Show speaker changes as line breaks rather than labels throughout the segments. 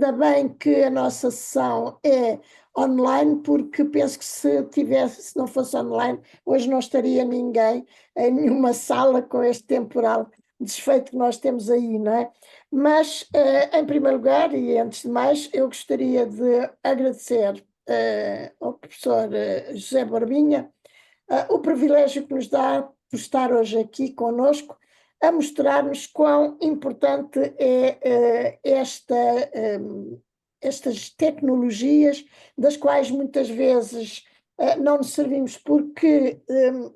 ainda bem que a nossa sessão é online, porque penso que se não fosse online, hoje não estaria ninguém em nenhuma sala com este temporal desfeito que nós temos aí, não é? Mas, em primeiro lugar, e antes de mais, eu gostaria de agradecer ao professor José Borbinha o privilégio que nos dá por estar hoje aqui conosco a mostrar-nos quão importante é estas tecnologias, das quais muitas vezes não nos servimos porque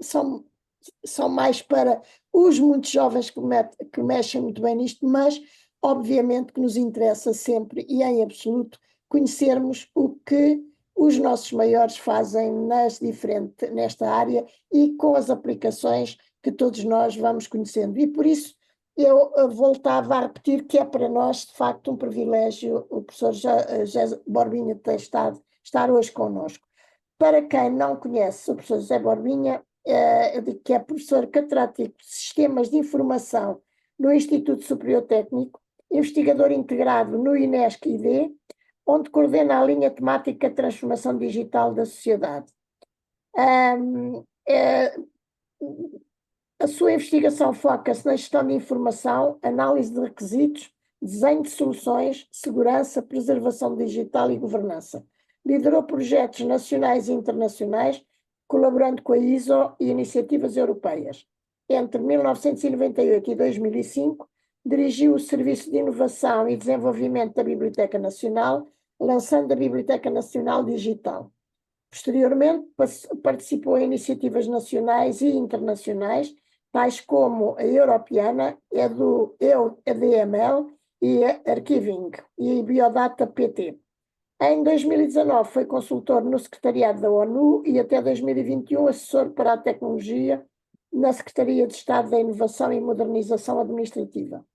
são mais para os muito jovens que mexem muito bem nisto, mas obviamente que nos interessa sempre e em absoluto conhecermos o que os nossos maiores fazem nesta área e com as aplicações que todos nós vamos conhecendo. E por isso eu voltava a repetir que é para nós, de facto, um privilégio o professor José Borbinha ter estar hoje connosco. Para quem não conhece o professor José Borbinha, eu digo que é professor catedrático de Sistemas de Informação no Instituto Superior Técnico, investigador integrado no INESC-ID, onde coordena a linha temática Transformação Digital da Sociedade. A sua investigação foca-se na gestão de informação, análise de requisitos, desenho de soluções, segurança, preservação digital e governança. Liderou projetos nacionais e internacionais, colaborando com a ISO e iniciativas europeias. Entre 1998 e 2005, dirigiu o Serviço de Inovação e Desenvolvimento da Biblioteca Nacional, lançando a Biblioteca Nacional Digital. Posteriormente, participou em iniciativas nacionais e internacionais, tais como a Europeana, EDML e a Archiving e a Biodata PT. Em 2019 foi consultor no Secretariado da ONU e até 2021 assessor para a tecnologia na Secretaria de Estado da Inovação e Modernização Administrativa.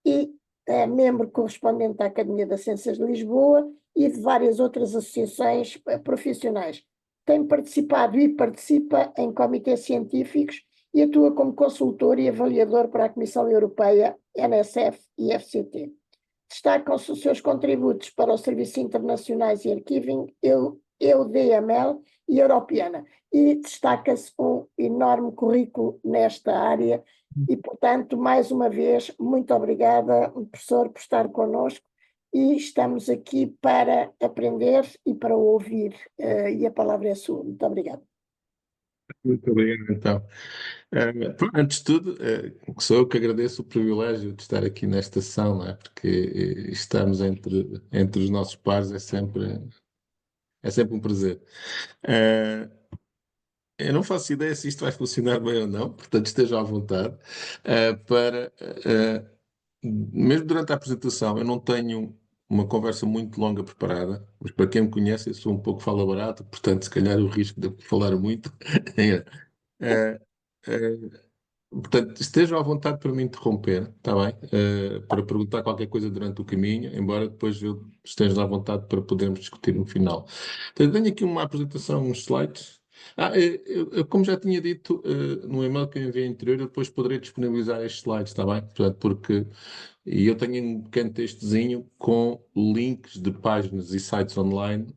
E é membro correspondente da Academia das Ciências de Lisboa e de várias outras associações profissionais. Tem participado e participa em comitês científicos e atua como consultor e avaliador para a Comissão Europeia, NSF e FCT. Destacam-se os seus contributos para os serviços internacionais e archiving, EUDML e Europeana, e destaca-se um enorme currículo nesta área e, portanto, mais uma vez, muito obrigada, professor, por estar connosco e estamos aqui para aprender e para ouvir, e a palavra é sua. Muito obrigada.
Muito obrigado, então. Antes de tudo, sou eu que agradeço o privilégio de estar aqui nesta sessão, não é? Porque estarmos entre os nossos pares é sempre um prazer. Eu não faço ideia se isto vai funcionar bem ou não, portanto estejam à vontade. Mesmo durante a apresentação, eu não tenho uma conversa muito longa preparada, mas para quem me conhece, eu sou um pouco fala barato, portanto, se calhar o risco de falar muito. Eh, eh, Portanto, estejam à vontade para me interromper, está bem? Para perguntar qualquer coisa durante o caminho, embora depois eu esteja à vontade para podermos discutir no final. Então, tenho aqui uma apresentação, uns slides. Como já tinha dito, no e-mail que eu enviei anterior, eu depois poderei disponibilizar estes slides, está bem? Portanto, e eu tenho um pequeno textozinho com links de páginas e sites online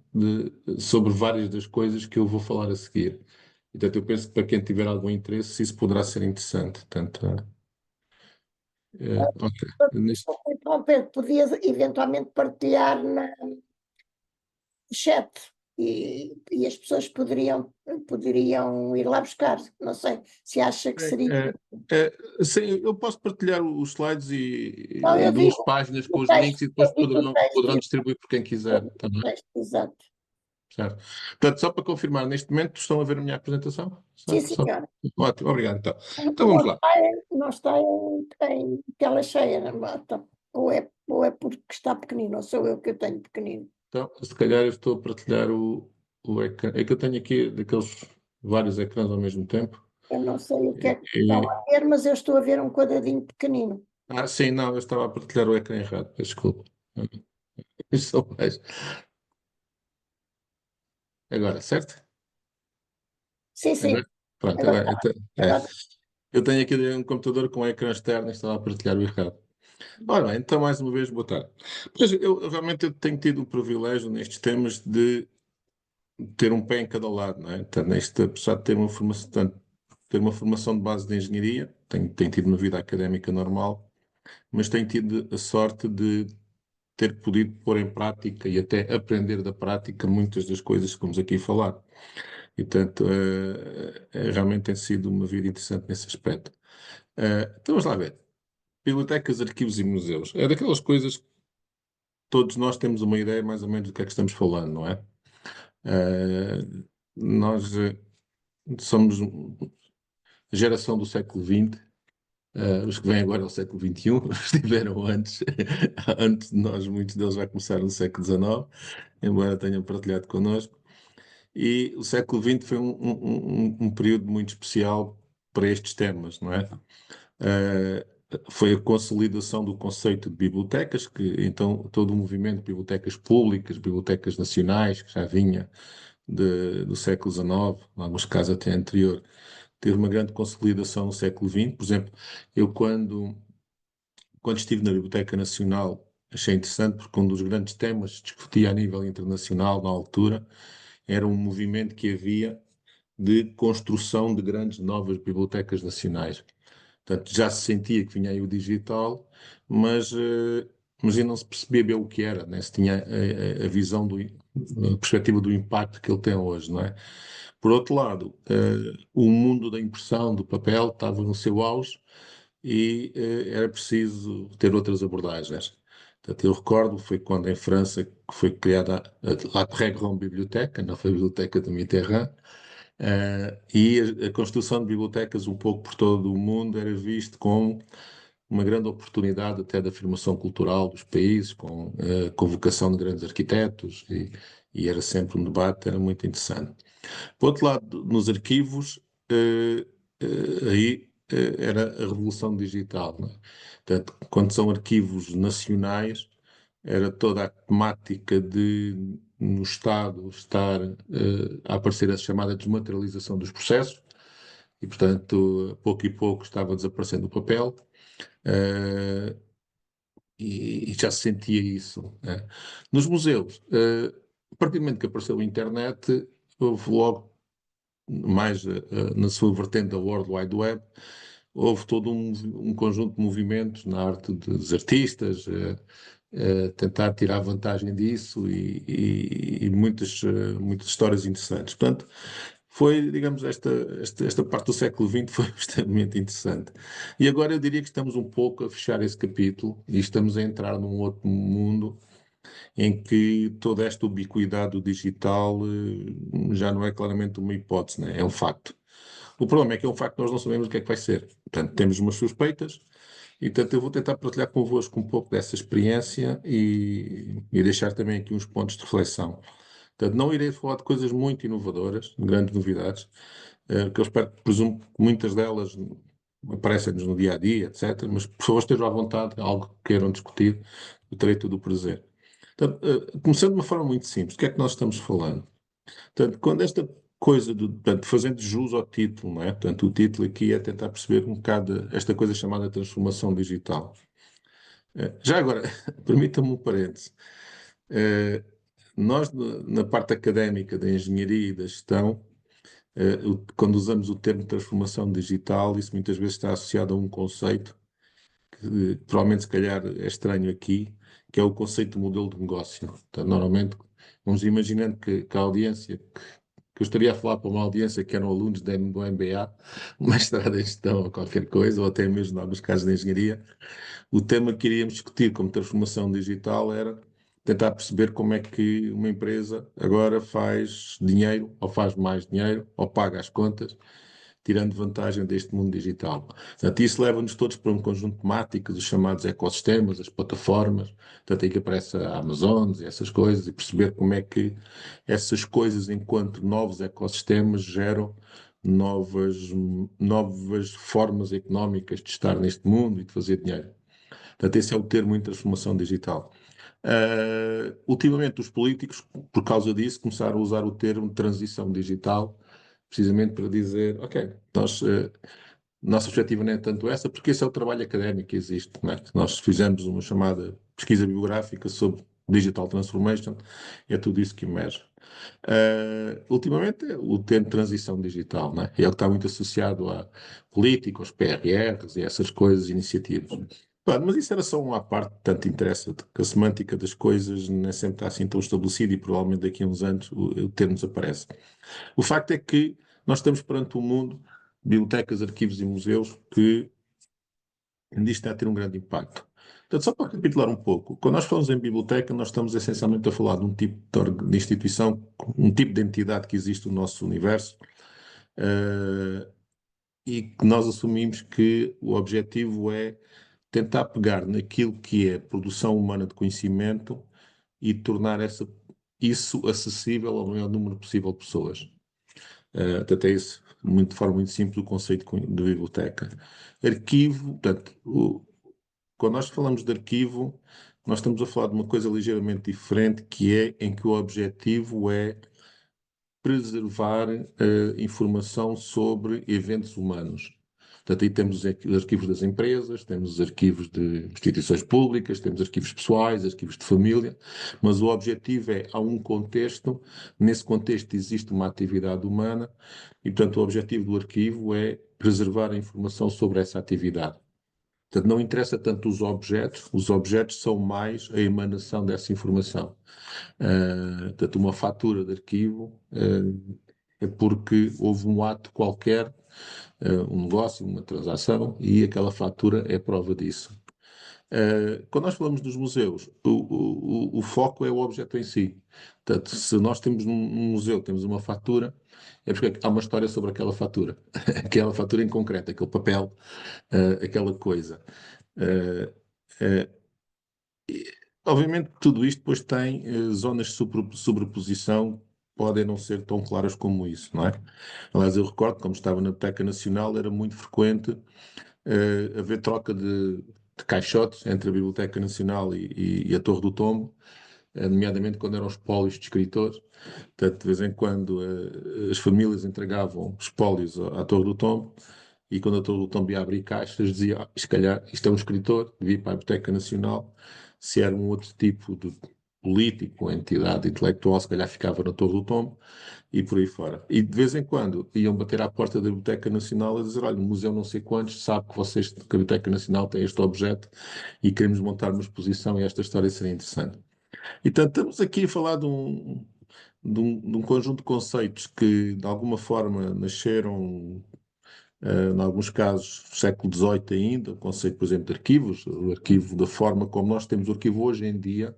sobre várias das coisas que eu vou falar a seguir. Portanto, eu penso que para quem tiver algum interesse, isso poderá ser interessante. Portanto, ok.
Podia eventualmente partilhar no chat e as pessoas poderiam ir lá buscar. Não sei se acha que seria.
Sim, eu posso partilhar os slides
Não,
e
eu
duas
digo
páginas com
o
os links
texto,
e depois
eu digo o
poderão
texto,
distribuir por quem quiser. Tá bem?
exato.
Certo. Portanto, só para confirmar, neste momento estão a ver a minha apresentação?
Sim, senhora.
Ótimo, obrigado. Então vamos lá.
Não está em tela cheia, então, ou é porque está pequenino, ou sou eu que eu tenho pequenino.
Então, se calhar eu estou a partilhar o ecrã. É que eu tenho aqui daqueles vários ecrãs ao mesmo tempo.
Eu não sei o que é que estão a ver, mas eu estou a ver um quadradinho pequenino.
Sim, não, eu estava a partilhar o ecrã errado, desculpa. Só mais. Agora, certo?
Sim, sim.
Agora, pronto,
Agora,
agora, então,
agora,
eu tenho aqui um computador com ecrã externo e estava a partilhar o errado. Ora bem, então mais uma vez, boa tarde. Pois eu realmente eu tenho tido o privilégio nestes temas de ter um pé em cada lado, não é? Portanto, apesar de ter uma formação, portanto, ter uma formação de base de engenharia, tenho tido uma vida académica normal, mas tenho tido a sorte de ter podido pôr em prática e até aprender da prática muitas das coisas que vamos aqui falar. E, portanto, realmente tem sido uma vida interessante nesse aspecto. Então, vamos lá ver. Bibliotecas, arquivos e museus. É daquelas coisas que todos nós temos uma ideia mais ou menos do que é que estamos falando, não é? Nós somos geração do século XX, os que vêm agora ao século XXI, estiveram antes, antes de nós, muitos deles já começaram no século XIX, embora tenham partilhado connosco. E o século XX foi um período muito especial para estes temas, não é? Uh, Foi a consolidação do conceito de bibliotecas, que então todo o movimento de bibliotecas públicas, bibliotecas nacionais, que já vinha do século XIX, em alguns casos até anterior, teve uma grande consolidação no século XX. Por exemplo, eu quando estive na Biblioteca Nacional, achei interessante porque um dos grandes temas que se discutia a nível internacional na altura era um movimento que havia de construção de grandes novas bibliotecas nacionais. Portanto, já se sentia que vinha aí o digital, mas ainda não se percebia bem o que era, né? Se tinha a visão a perspectiva do impacto que ele tem hoje, não é? Por outro lado, o mundo da impressão do papel estava no seu auge e era preciso ter outras abordagens. Portanto, eu recordo, foi quando em França que foi criada a Très Grande Bibliothèque, não foi a Biblioteca de Mitterrand, e a construção de bibliotecas um pouco por todo o mundo era visto como uma grande oportunidade até de afirmação cultural dos países, com a convocação de grandes arquitetos, e era sempre um debate, era muito interessante. Por outro lado, nos arquivos, aí era a revolução digital, não é? Portanto, quando são arquivos nacionais, era toda a temática de, no Estado, estar a aparecer a chamada desmaterialização dos processos, e, portanto, pouco e pouco estava desaparecendo o papel, eh, e já se sentia isso, né? Nos museus, a partir do momento que apareceu a internet, houve logo mais na sua vertente da World Wide Web, houve todo um conjunto de movimentos na arte dos artistas, tentar tirar vantagem disso e muitas histórias interessantes. Portanto, foi, digamos, esta parte do século XX foi extremamente interessante. E agora eu diria que estamos um pouco a fechar esse capítulo e estamos a entrar num outro mundo em que toda esta ubiquidade do digital já não é claramente uma hipótese, né? É um facto. O problema é que é um facto que nós não sabemos o que é que vai ser. Portanto, temos umas suspeitas e, portanto, eu vou tentar partilhar convosco um pouco dessa experiência e deixar também aqui uns pontos de reflexão. Portanto, não irei falar de coisas muito inovadoras, de grandes novidades, que eu espero, presumo que muitas delas aparecem-nos no dia a dia, etc. Mas, por favor, estejam à vontade, algo que queiram discutir, eu terei todo o prazer. Portanto, começando de uma forma muito simples, o que é que nós estamos falando? Portanto, quando esta coisa, portanto, fazendo jus ao título, não é? Portanto, o título aqui é tentar perceber um bocado esta coisa chamada transformação digital. Já agora, permita-me um parêntese. Eh, Nós, na parte académica da engenharia e da gestão, quando usamos o termo transformação digital, isso muitas vezes está associado a um conceito que provavelmente se calhar é estranho aqui, que é o conceito de modelo de negócio. Então, normalmente, vamos imaginando que a audiência, que eu estaria a falar para uma audiência que eram alunos do MBA, mestrado em gestão ou qualquer coisa, ou até mesmo, em alguns casos, de engenharia, o tema que iríamos discutir como transformação digital era tentar perceber como é que uma empresa agora faz dinheiro, ou faz mais dinheiro, ou paga as contas, tirando vantagem deste mundo digital. Portanto, isso leva-nos todos para um conjunto de temáticas, os chamados ecossistemas, as plataformas, portanto, aí que aparece a Amazon e essas coisas, e perceber como é que essas coisas, enquanto novos ecossistemas, geram novas, novas formas económicas de estar neste mundo e de fazer dinheiro. Portanto, esse é o termo em transformação digital. Ultimamente, os políticos, por causa disso, começaram a usar o termo transição digital, precisamente para dizer, ok, nós nossa perspectiva não é tanto essa, porque esse é o trabalho académico que existe, não é? Nós fizemos uma chamada pesquisa bibliográfica sobre Digital Transformation e é tudo isso que emerge. Ultimamente, o termo transição digital, né? É o que está muito associado à política, aos PRRs e essas coisas, iniciativas. Claro, mas isso era só uma parte, tanto interessa, que a semântica das coisas nem sempre está assim tão estabelecida e provavelmente daqui a uns anos o termo desaparece. O facto é que nós estamos perante um mundo, bibliotecas, arquivos e museus, que ainda está a ter um grande impacto. Portanto, só para recapitular um pouco, quando nós falamos em biblioteca, nós estamos essencialmente a falar de um tipo de instituição, um tipo de entidade que existe no nosso universo, eh, e que nós assumimos que o objetivo é tentar pegar naquilo que é a produção humana de conhecimento e tornar isso acessível ao maior número possível de pessoas. Portanto, é isso, de forma muito simples, o conceito de biblioteca. Arquivo, portanto, quando nós falamos de arquivo, nós estamos a falar de uma coisa ligeiramente diferente, que é em que o objetivo é preservar informação sobre eventos humanos. Portanto, aí temos os arquivos das empresas, temos os arquivos de instituições públicas, temos arquivos pessoais, arquivos de família, mas o objetivo é, há um contexto, nesse contexto existe uma atividade humana e, portanto, o objetivo do arquivo é preservar a informação sobre essa atividade. Portanto, não interessa tanto os objetos são mais a emanação dessa informação. Portanto, uma fatura de arquivo é porque houve um ato qualquer, um negócio, uma transação, e aquela fatura é prova disso. Quando nós falamos dos museus, o foco é o objeto em si. Portanto, se nós temos um museu, temos uma fatura, é porque há uma história sobre aquela fatura. Aquela fatura em concreto, aquele papel, aquela coisa. Uh, uh, Obviamente, tudo isto depois tem zonas de sobreposição, podem não ser tão claras como isso, não é? Aliás, eu recordo, como estava na Biblioteca Nacional, era muito frequente haver troca de caixotes entre a Biblioteca Nacional e a Torre do Tombo, nomeadamente quando eram espólios de escritores. Portanto, de vez em quando as famílias entregavam espólios à Torre do Tombo e quando a Torre do Tombo ia abrir caixas dizia, se calhar isto é um escritor, devia ir para a Biblioteca Nacional. Se era um outro tipo de político, entidade intelectual, se calhar ficava na Torre do Tombo e por aí fora. E de vez em quando iam bater à porta da Biblioteca Nacional a dizer, olha, o museu não sei quantos sabe que vocês, que a Biblioteca Nacional tem este objeto e queremos montar uma exposição e esta história seria interessante. Então, estamos aqui a falar de um conjunto de conceitos que, de alguma forma, nasceram, em alguns casos, no século XVIII ainda, o conceito, por exemplo, de arquivos, o arquivo da forma como nós temos o arquivo hoje em dia,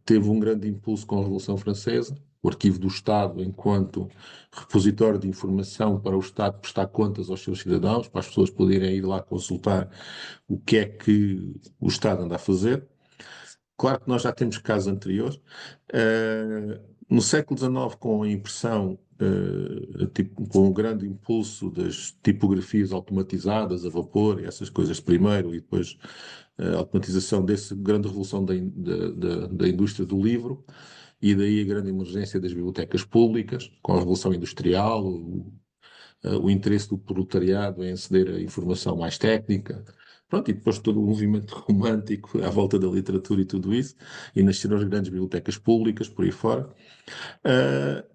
teve um grande impulso com a Revolução Francesa. O arquivo do Estado, enquanto repositório de informação para o Estado prestar contas aos seus cidadãos, para as pessoas poderem ir lá consultar o que é que o Estado anda a fazer. Claro que nós já temos casos anteriores. No século XIX, com a impressão, com o grande impulso das tipografias automatizadas a vapor, e essas coisas primeiro, e depois a automatização dessa grande revolução da indústria do livro, e daí a grande emergência das bibliotecas públicas, com a Revolução Industrial, o interesse do proletariado em aceder à informação mais técnica. Pronto, e depois todo o movimento romântico à volta da literatura e tudo isso, e nasceram as grandes bibliotecas públicas por aí fora.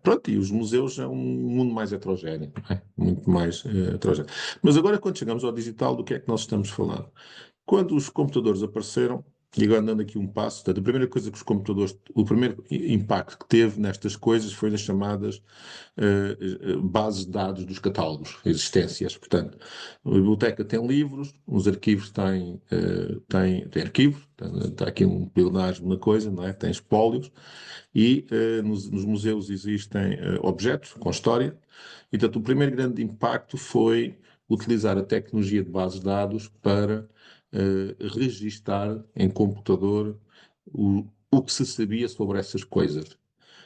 Pronto, e os museus é um mundo mais heterogéneo, não é? Muito mais heterogéneo. Mas agora, quando chegamos ao digital, do que é que nós estamos falando? Quando os computadores apareceram, e agora andando aqui um passo, portanto, a primeira coisa que os computadores, o primeiro impacto que teve nestas coisas foi nas chamadas bases de dados dos catálogos, existências. Portanto, a biblioteca tem livros, os arquivos têm arquivos, está aqui um pleonasmo na coisa, não é? Tem espólios, e nos museus existem objetos com história. E, portanto, o primeiro grande impacto foi utilizar a tecnologia de bases de dados para registar em computador o que se sabia sobre essas coisas.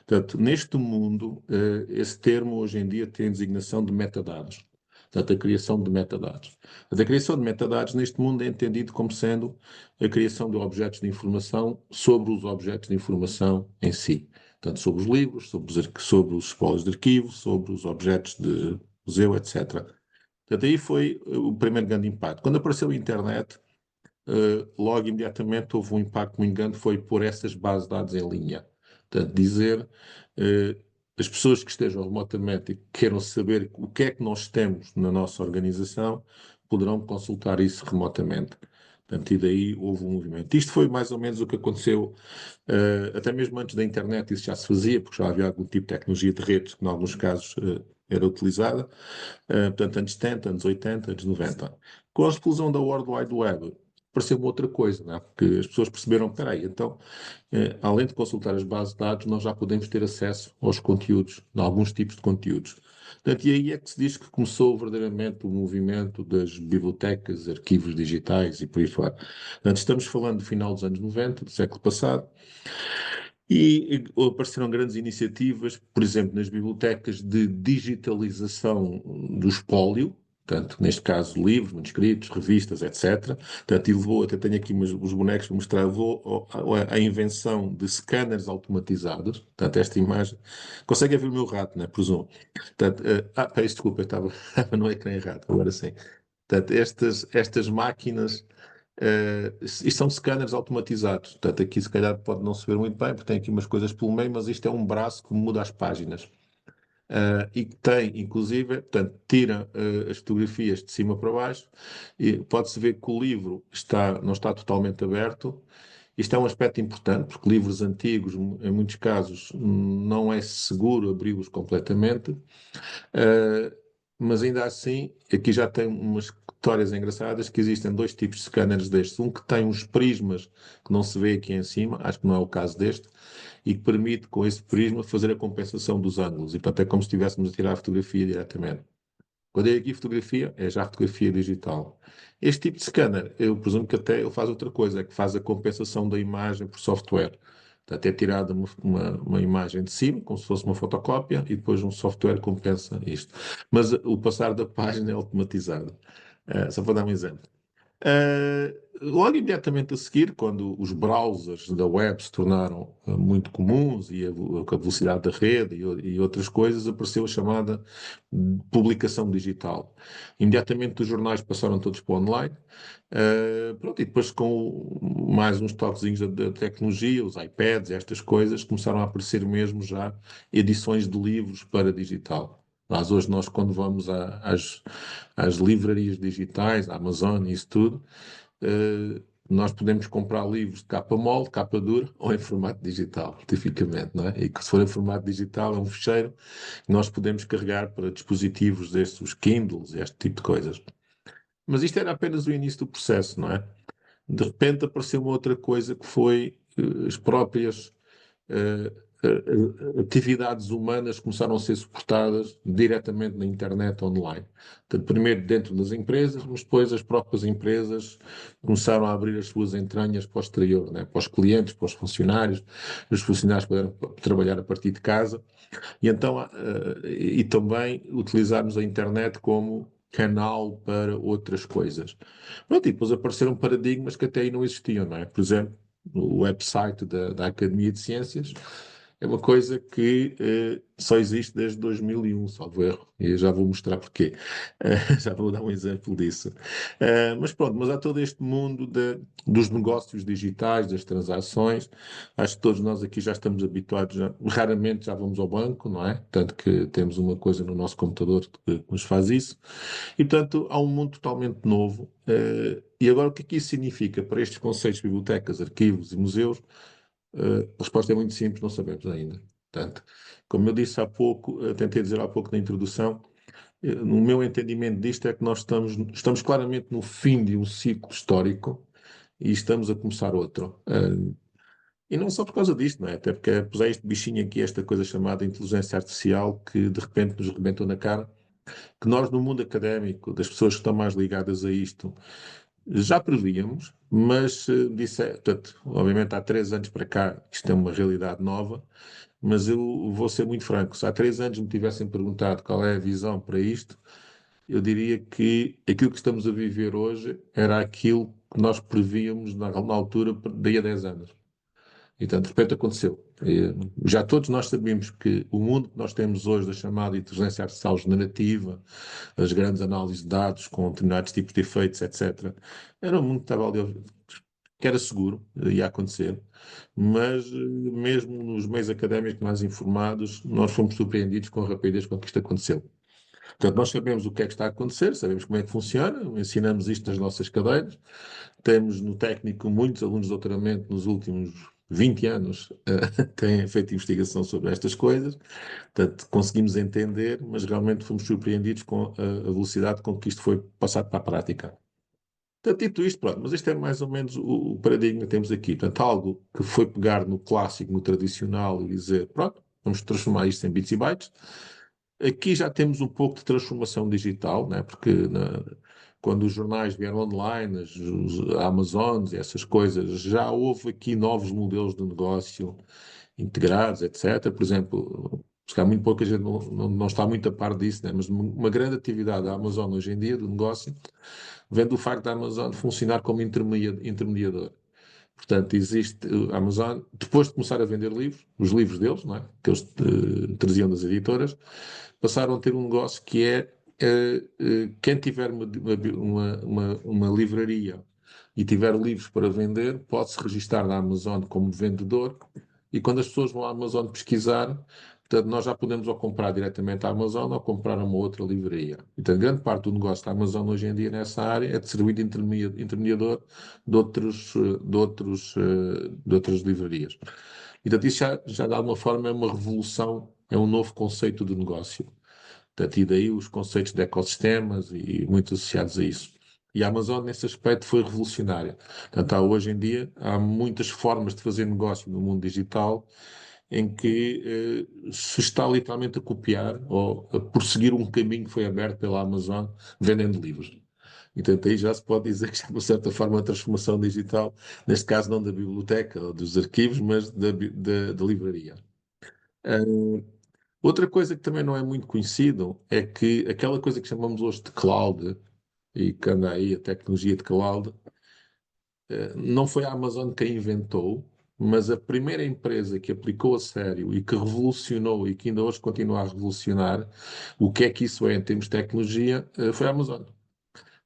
Portanto, neste mundo, esse termo hoje em dia tem a designação de metadados. Portanto, a criação de metadados. A criação de metadados neste mundo é entendido como sendo a criação de objetos de informação sobre os objetos de informação em si. Portanto, sobre os livros, sobre os espólios de arquivo, sobre os objetos de museu, etc. Portanto, aí foi o primeiro grande impacto. Quando apareceu a internet, logo imediatamente houve um impacto muito grande, foi pôr essas bases de dados em linha. Portanto, dizer, eh, as pessoas que estejam remotamente e que queiram saber o que é que nós temos na nossa organização, poderão consultar isso remotamente. Portanto, e daí houve um movimento. Isto foi mais ou menos o que aconteceu, até mesmo antes da internet, isso já se fazia, porque já havia algum tipo de tecnologia de redes que, em alguns casos, era utilizada. Portanto, anos 70, anos 80, anos 90. Com a explosão da World Wide Web, pareceu outra coisa, né? Porque as pessoas perceberam, espera aí, então, além de consultar as bases de dados, nós já podemos ter acesso aos conteúdos, a alguns tipos de conteúdos. Portanto, e aí é que se diz que começou verdadeiramente o movimento das bibliotecas, arquivos digitais e por aí fora. Portanto, estamos falando do final dos anos 90, do século passado, e apareceram grandes iniciativas, por exemplo, nas bibliotecas de digitalização do espólio, portanto, neste caso, livros, manuscritos, revistas, etc. Portanto, e levou, até tenho aqui os bonecos para mostrar, levou à invenção de scanners automatizados. Portanto, esta imagem. Consegue ver o meu rato, né? Presumo. Portanto, peço desculpa, eu estava no ecrã errado, agora sim. Portanto, estas máquinas. Isto são scanners automatizados. Portanto, aqui se calhar pode não se ver muito bem, porque tem aqui umas coisas pelo meio, mas isto é um braço que muda as páginas. E que tem, inclusive, portanto, tira as fotografias de cima para baixo e pode-se ver que o livro não está totalmente aberto. Isto é um aspecto importante, porque livros antigos, em muitos casos, não é seguro abri-los completamente. Uh, mas ainda assim, aqui já tem umas histórias engraçadas que existem dois tipos de scanners destes. Um que tem uns prismas que não se vê aqui em cima, acho que não é o caso deste, e que permite com esse prisma fazer a compensação dos ângulos. E portanto é como se estivéssemos a tirar a fotografia diretamente. Quando é aqui fotografia, é já fotografia digital. Este tipo de scanner, eu presumo que até ele faz outra coisa, é que faz a compensação da imagem por software. Portanto, é tirada uma imagem de cima, como se fosse uma fotocópia, e depois um software compensa isto. Mas o passar da página é automatizado. Só para dar um exemplo. Logo imediatamente a seguir, quando os browsers da web se tornaram muito comuns e a velocidade da rede e outras coisas, apareceu a chamada publicação digital. Imediatamente os jornais passaram todos para o online. Pronto, e depois com mais uns toquezinhos da tecnologia, os iPads, estas coisas, começaram a aparecer mesmo já edições de livros para digital. Mas hoje nós, quando vamos às livrarias digitais, à Amazon e isso tudo, nós podemos comprar livros de capa mole, capa dura ou em formato digital, tipicamente, não é? E que se for em formato digital é um fecheiro que nós podemos carregar para dispositivos destes, os Kindles, este tipo de coisas. Mas isto era apenas o início do processo, não é? De repente apareceu uma outra coisa que foi as próprias eh, atividades humanas começaram a ser suportadas diretamente na internet online. Portanto, primeiro dentro das empresas, mas depois as próprias empresas começaram a abrir as suas entranhas para o exterior, né? Para os clientes, para os funcionários puderam trabalhar a partir de casa, e então e também utilizarmos a internet como canal para outras coisas. Pronto, e depois apareceram paradigmas que até aí não existiam, não é? Por exemplo, o website da Academia de Ciências é uma coisa que só existe desde 2001, salvo erro, e eu já vou mostrar porquê. Já vou dar um exemplo disso. Mas pronto, mas há todo este mundo dos negócios digitais, das transações. Acho que todos nós aqui já estamos habituados, raramente já vamos ao banco, não é? Tanto que temos uma coisa no nosso computador que nos faz isso. E portanto há um mundo totalmente novo. E agora o que é que isso significa para estes conceitos, bibliotecas, arquivos e museus? A resposta é muito simples, não sabemos ainda. Portanto, como eu disse há pouco, tentei dizer há pouco na introdução, no meu entendimento disto é que nós estamos claramente no fim de um ciclo histórico e estamos a começar outro. E não só por causa disto, não é? Até porque apesar este bichinho aqui, esta coisa chamada inteligência artificial, que de repente nos rebentou na cara, que nós no mundo académico, das pessoas que estão mais ligadas a isto, já prevíamos, mas portanto, obviamente há 3 anos para cá isto é uma realidade nova, mas eu vou ser muito franco, se há 3 anos me tivessem perguntado qual é a visão para isto, eu diria que aquilo que estamos a viver hoje era aquilo que nós prevíamos na altura, daí a 10 anos. E, portanto, de repente aconteceu. Já todos nós sabemos que o mundo que nós temos hoje, da chamada inteligência artificial generativa, as grandes análises de dados com determinados tipos de efeitos, etc., era um mundo que estava ali, que era seguro, ia acontecer, mas mesmo nos meios académicos mais informados, nós fomos surpreendidos com a rapidez com que isto aconteceu. Portanto, nós sabemos o que é que está a acontecer, sabemos como é que funciona, ensinamos isto nas nossas cadeiras. Temos no técnico muitos alunos de doutoramento nos últimos 20 anos têm feito investigação sobre estas coisas, portanto, conseguimos entender, mas realmente fomos surpreendidos com a velocidade com que isto foi passado para a prática. Portanto, dito isto, pronto, mas isto é mais ou menos o paradigma que temos aqui. Portanto, algo que foi pegar no clássico, no tradicional e dizer, pronto, vamos transformar isto em bits e bytes. Aqui já temos um pouco de transformação digital, né? Porque quando os jornais vieram online, os Amazons e essas coisas, já houve aqui novos modelos de negócio integrados, etc. Por exemplo, se calhar muito pouca gente não está muito a par disso, né? Mas uma grande atividade da Amazon hoje em dia, do negócio, vem do facto da Amazon funcionar como intermediador. Portanto, existe a Amazon, depois de começar a vender livros, os livros deles, não é? Que eles traziam das editoras, passaram a ter um negócio que é quem tiver uma livraria e tiver livros para vender, pode-se registar na Amazon como vendedor e quando as pessoas vão à Amazon pesquisar, portanto, nós já podemos ou comprar diretamente à Amazon ou comprar a uma outra livraria. Então, grande parte do negócio da Amazon hoje em dia nessa área é de servir de intermediador de outras livrarias. E, portanto, isso já de alguma forma é uma revolução, é um novo conceito de negócio. Portanto, e daí os conceitos de ecossistemas e muito associados a isso. E a Amazon, nesse aspecto, foi revolucionária. Portanto, hoje em dia, há muitas formas de fazer negócio no mundo digital em que se está literalmente a copiar ou a prosseguir um caminho que foi aberto pela Amazon vendendo livros. Então, aí já se pode dizer que, de uma certa forma, uma transformação digital, neste caso não da biblioteca ou dos arquivos, mas da livraria. Uh, Outra coisa que também não é muito conhecido é que aquela coisa que chamamos hoje de cloud, e que anda aí a tecnologia de cloud, não foi a Amazon quem inventou, mas a primeira empresa que aplicou a sério e que revolucionou e que ainda hoje continua a revolucionar o que é que isso é em termos de tecnologia, foi a Amazon.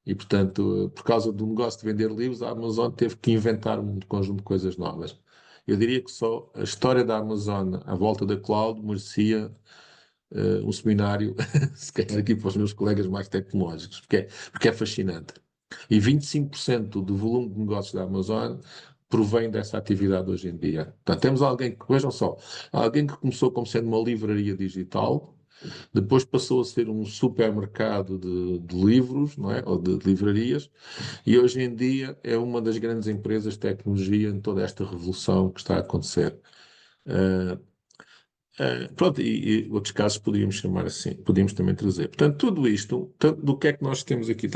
E, portanto, por causa do negócio de vender livros, a Amazon teve que inventar um conjunto de coisas novas. Eu diria que só a história da Amazon à volta da cloud merecia um seminário, se calhar aqui para os meus colegas mais tecnológicos, porque é fascinante. E 25% do volume de negócios da Amazon provém dessa atividade hoje em dia. Portanto, temos alguém que, vejam só, alguém que começou como sendo uma livraria digital, depois passou a ser um supermercado de livros, não é? Ou de livrarias, e hoje em dia é uma das grandes empresas de tecnologia em toda esta revolução que está a acontecer. Uh, Pronto, e outros casos podíamos chamar assim, podíamos também trazer. Portanto, tudo isto, do que é que nós temos aqui?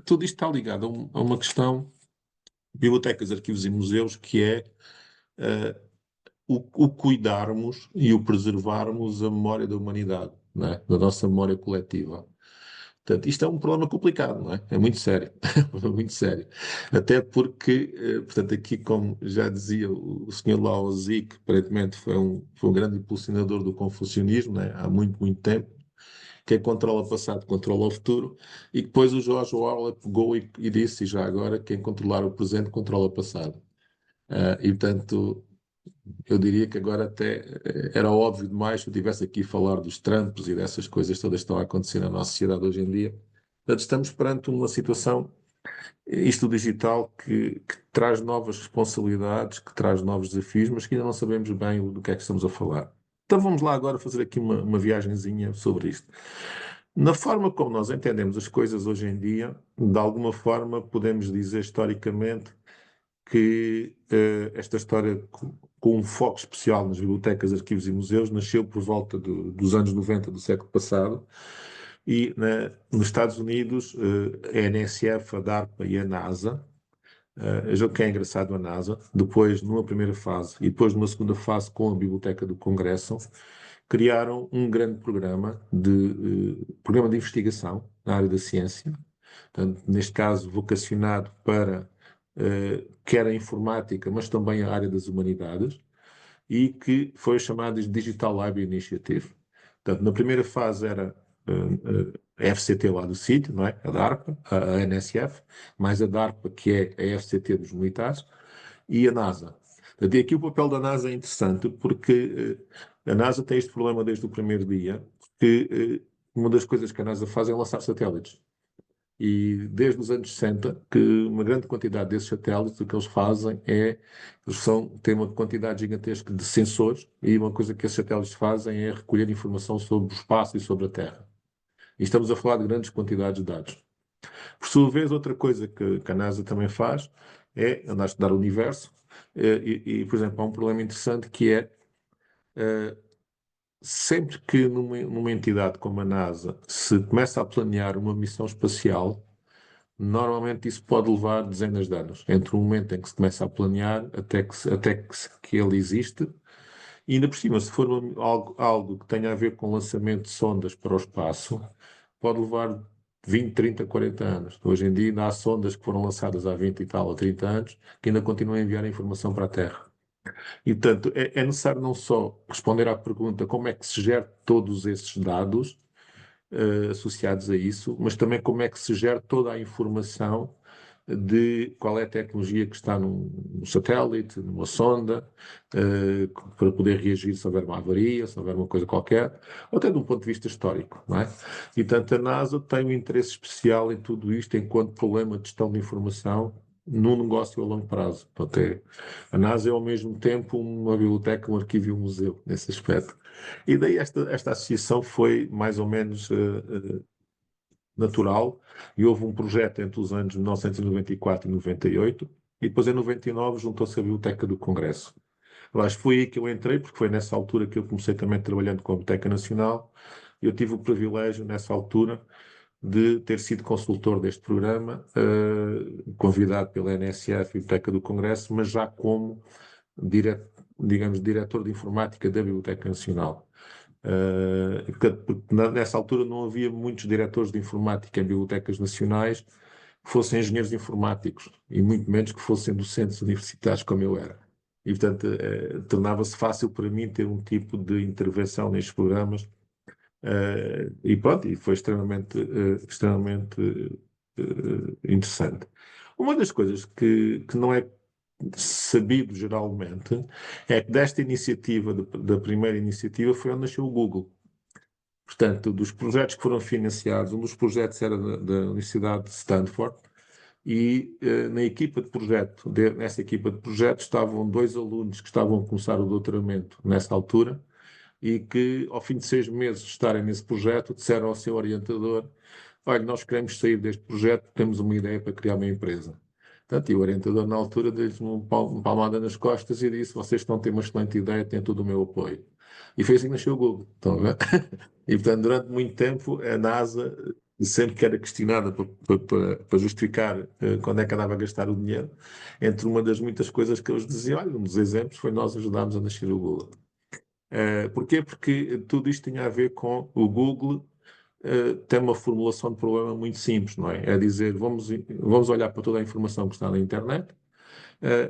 Tudo isto está ligado a uma questão de bibliotecas, arquivos e museus, que é o cuidarmos e o preservarmos a memória da humanidade, não é? Da nossa memória coletiva. Portanto, isto é um problema complicado, não é? É muito sério, é muito sério. Até porque, portanto, aqui, como já dizia o Sr. Lao Tzu, que aparentemente foi um grande impulsionador do confucionismo, né? Há muito, muito tempo, quem controla o passado controla o futuro, e depois o George Orwell pegou e disse, e já agora, quem controlar o presente controla o passado. E, portanto, eu diria que agora até era óbvio demais se eu estivesse aqui a falar dos Trumps e dessas coisas todas que estão a acontecer na nossa sociedade hoje em dia. Portanto, estamos perante uma situação, isto digital, que traz novas responsabilidades, que traz novos desafios, mas que ainda não sabemos bem do que é que estamos a falar. Então vamos lá agora fazer aqui uma viagenzinha sobre isto. Na forma como nós entendemos as coisas hoje em dia, de alguma forma podemos dizer historicamente que esta história, com um foco especial nas bibliotecas, arquivos e museus, nasceu por volta dos anos 90 do século passado e nos Estados Unidos a NSF, a DARPA e a NASA, o que é engraçado, a NASA, depois numa primeira fase e depois numa segunda fase com a Biblioteca do Congresso, criaram um grande programa de investigação na área da ciência, portanto, neste caso vocacionado para quer a informática, mas também a área das humanidades. e que foi chamada de Digital Library Initiative. Portanto, na primeira fase era a FCT lá do sítio, não é? A DARPA, a NSF, mais a DARPA, que é a FCT dos militares, e a NASA. Portanto, e aqui o papel da NASA é interessante, porque a NASA tem este problema desde o primeiro dia, que uma das coisas que a NASA faz é lançar satélites. E desde os anos 60, que uma grande quantidade desses satélites, o que eles fazem é, têm uma quantidade gigantesca de sensores, e uma coisa que esses satélites fazem é recolher informação sobre o espaço e sobre a Terra. E estamos a falar de grandes quantidades de dados. Por sua vez, outra coisa que a NASA também faz é andar a estudar o universo, por exemplo, há um problema interessante que é eh, sempre que numa entidade como a NASA se começa a planear uma missão espacial, normalmente isso pode levar dezenas de anos, entre o momento em que se começa a planear que ele existe, e ainda por cima, se for algo que tenha a ver com lançamento de sondas para o espaço, pode levar 20, 30, 40 anos. Hoje em dia ainda há sondas que foram lançadas há 20 e tal ou 30 anos que ainda continuam a enviar informação para a Terra. E, portanto, é necessário não só responder à pergunta como é que se gera todos esses dados associados a isso, mas também como é que se gera toda a informação de qual é a tecnologia que está num satélite, numa sonda, para poder reagir se houver uma avaria, se houver uma coisa qualquer, ou até de um ponto de vista histórico, não é? E, portanto, a NASA tem um interesse especial em tudo isto enquanto problema de gestão de informação num negócio a longo prazo. Portanto, a NASA é ao mesmo tempo uma biblioteca, um arquivo e um museu, nesse aspecto. E daí esta associação foi mais ou menos natural, e houve um projeto entre os anos 1994 e 98, e depois em 99 juntou-se a Biblioteca do Congresso. Eu acho que foi aí que eu entrei, porque foi nessa altura que eu comecei também trabalhando com a Biblioteca Nacional, e eu tive o privilégio, nessa altura, de ter sido consultor deste programa, convidado pela NSF e Biblioteca do Congresso, mas já como, digamos, diretor de informática da Biblioteca Nacional. Porque nessa altura não havia muitos diretores de informática em bibliotecas nacionais que fossem engenheiros informáticos, e muito menos que fossem docentes universitários como eu era. E, portanto, tornava-se fácil para mim ter um tipo de intervenção nestes programas. E pronto, e foi extremamente interessante. Uma das coisas que não é sabido geralmente é que desta iniciativa, da primeira iniciativa, foi onde nasceu o Google. Portanto, dos projetos que foram financiados, um dos projetos era da Universidade de Stanford, e na equipa de projeto, nessa equipa de projeto, estavam dois alunos que estavam a começar o doutoramento nessa altura, e que, ao fim de 6 meses de estarem nesse projeto, disseram ao seu orientador: olha, nós queremos sair deste projeto, temos uma ideia para criar uma empresa. Portanto, e o orientador, na altura, deu-lhes uma palmada nas costas e disse: vocês estão a ter uma excelente ideia, têm todo o meu apoio. E foi assim que nasceu o Google. Estão a ver? E, portanto, durante muito tempo, a NASA, sempre que era questionada para justificar quando é que andava a gastar o dinheiro, entre uma das muitas coisas que eles diziam, olha, um dos exemplos foi nós ajudámos a nascer o Google. Porquê? Porque tudo isto tinha a ver com o Google. Tem uma formulação de problema muito simples, não é? É dizer, vamos olhar para toda a informação que está na internet,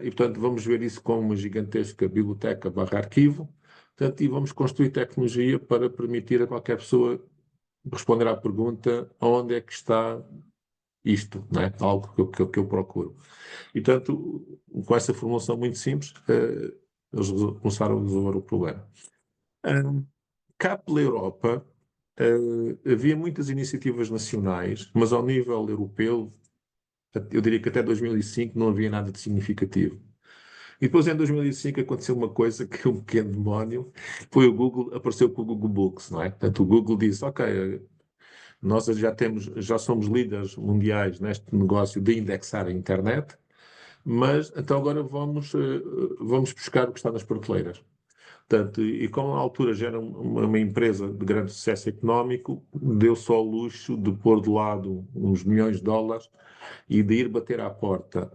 e, portanto, vamos ver isso como uma gigantesca biblioteca barra arquivo, portanto, e vamos construir tecnologia para permitir a qualquer pessoa responder à pergunta: onde é que está isto, não é? Algo que eu procuro. E, portanto, com essa formulação muito simples, eles começaram a resolver o problema. Cá pela Europa, havia muitas iniciativas nacionais, mas ao nível europeu, eu diria que até 2005 não havia nada de significativo. E depois, em 2005, aconteceu uma coisa que um pequeno demónio foi o Google, apareceu com o Google Books, não é? Portanto, o Google disse: ok, nós já somos líderes mundiais neste negócio de indexar a internet, mas então agora vamos buscar o que está nas prateleiras. Portanto, e como na altura já era uma empresa de grande sucesso económico, deu só ao luxo de pôr de lado uns milhões de dólares e de ir bater à porta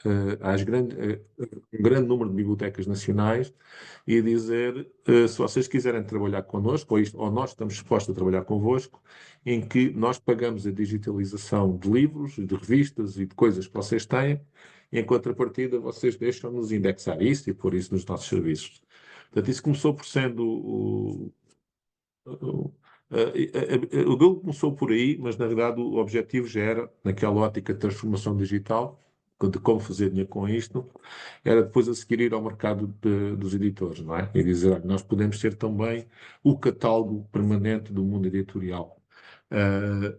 um grande número de bibliotecas nacionais e dizer: se vocês quiserem trabalhar connosco, ou nós estamos dispostos a trabalhar convosco, em que nós pagamos a digitalização de livros, de revistas e de coisas que vocês têm, e em contrapartida vocês deixam-nos indexar isso e pôr isso nos nossos serviços. Portanto, isso começou por sendo o Google começou por aí, mas na realidade o objetivo já era, naquela ótica de transformação digital, de como fazer dinheiro com isto, era depois a seguir ir ao mercado dos editores, não é? E dizer, olha, nós podemos ser também o catálogo permanente do mundo editorial. Uh,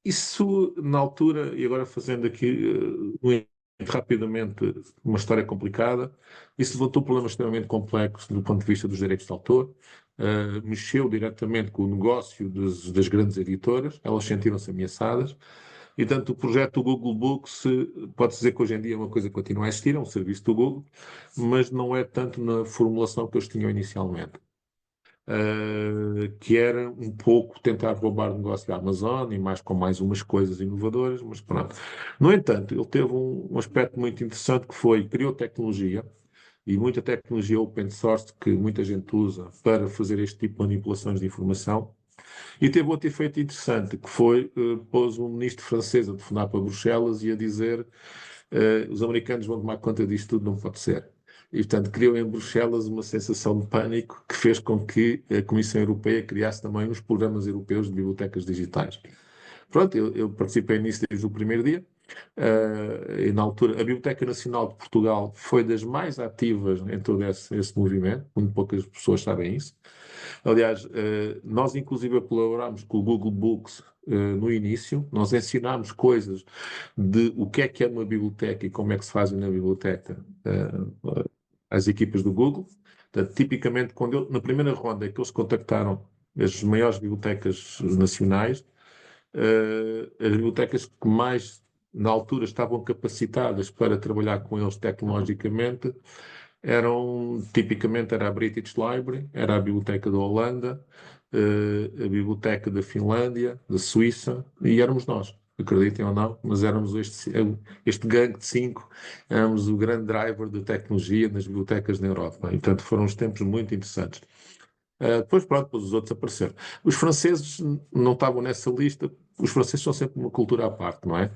Isso, na altura, e agora fazendo aqui rapidamente uma história complicada, isso levantou problemas extremamente complexos do ponto de vista dos direitos de autor, mexeu diretamente com o negócio das grandes editoras, elas sentiram-se ameaçadas, e tanto o projeto do Google Books, pode dizer que hoje em dia é uma coisa que continua a existir, é um serviço do Google, mas não é tanto na formulação que eles tinham inicialmente. Que era um pouco tentar roubar o negócio da Amazon e mais com mais umas coisas inovadoras, mas pronto. No entanto, ele teve um aspecto muito interessante que foi, criou tecnologia, e muita tecnologia open source que muita gente usa para fazer este tipo de manipulações de informação, e teve outro efeito interessante, que foi, pôs um ministro francês a telefonar para Bruxelas e a dizer os americanos vão tomar conta disto tudo, não pode ser. E, portanto, criou em Bruxelas uma sensação de pânico que fez com que a Comissão Europeia criasse também uns programas europeus de bibliotecas digitais. Pronto, eu participei nisso desde o primeiro dia. E na altura, a Biblioteca Nacional de Portugal foi das mais ativas em todo esse movimento, muito poucas pessoas sabem isso. Aliás, nós inclusive colaborámos com o Google Books no início, nós ensinámos coisas de o que é uma biblioteca e como é que se faz na biblioteca às equipas do Google. Portanto, tipicamente, na primeira ronda que eles contactaram as maiores bibliotecas nacionais, as bibliotecas que mais na altura estavam capacitadas para trabalhar com eles tecnologicamente tipicamente era a British Library, era a Biblioteca da Holanda, a Biblioteca da Finlândia, da Suíça, e éramos nós, acreditem ou não, mas éramos este gangue de 5, éramos o grande driver de tecnologia nas bibliotecas na Europa, e portanto foram uns tempos muito interessantes. Depois, pronto, depois os outros apareceram. Os franceses não estavam nessa lista, os franceses são sempre uma cultura à parte, não é?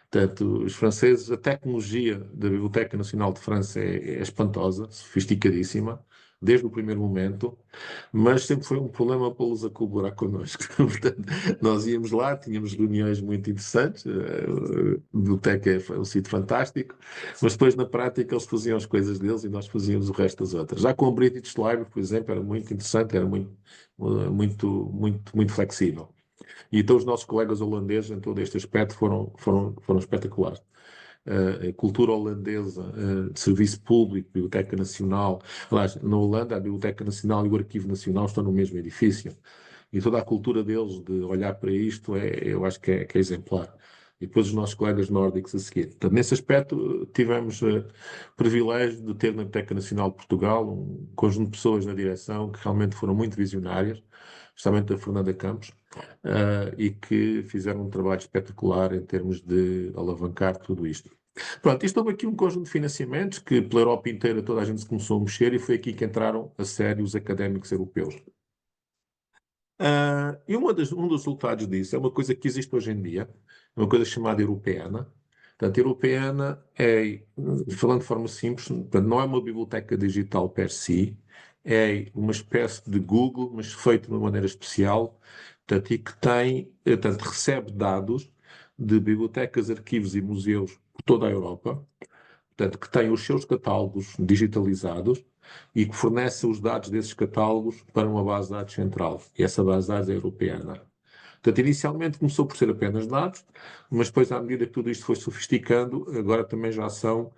Portanto, os franceses, a tecnologia da Biblioteca Nacional de França é espantosa, sofisticadíssima, desde o primeiro momento, mas sempre foi um problema para los a colaborar connosco. Portanto, nós íamos lá, tínhamos reuniões muito interessantes, a biblioteca é um sítio fantástico, mas depois na prática eles faziam as coisas deles e nós fazíamos o resto das outras. Já com o British Library, por exemplo, era muito interessante, era muito flexível. E então os nossos colegas holandeses em todo este aspecto foram espetaculares. A cultura holandesa de serviço público, Biblioteca Nacional. Aliás, na Holanda, a Biblioteca Nacional e o Arquivo Nacional estão no mesmo edifício. E toda a cultura deles de olhar para isto, eu acho que é exemplar. E depois os nossos colegas nórdicos a seguir. Portanto, nesse aspecto, tivemos privilégio de ter na Biblioteca Nacional de Portugal um conjunto de pessoas na direção que realmente foram muito visionárias, especialmente a Fernanda Campos, e que fizeram um trabalho espetacular em termos de alavancar tudo isto. Pronto, isto houve aqui um conjunto de financiamentos que pela Europa inteira toda a gente se começou a mexer e foi aqui que entraram a sério os académicos europeus. E um dos resultados disso é uma coisa que existe hoje em dia, uma coisa chamada Europeana. Portanto, Europeana é, falando de forma simples, portanto, não é uma biblioteca digital per si, é uma espécie de Google, mas feito de uma maneira especial, portanto, e que portanto, recebe dados de bibliotecas, arquivos e museus por toda a Europa, portanto, que tem os seus catálogos digitalizados e que fornece os dados desses catálogos para uma base de dados central. E essa base de dados é europeana. Portanto, inicialmente começou por ser apenas dados, mas depois, à medida que tudo isto foi sofisticando, agora também já são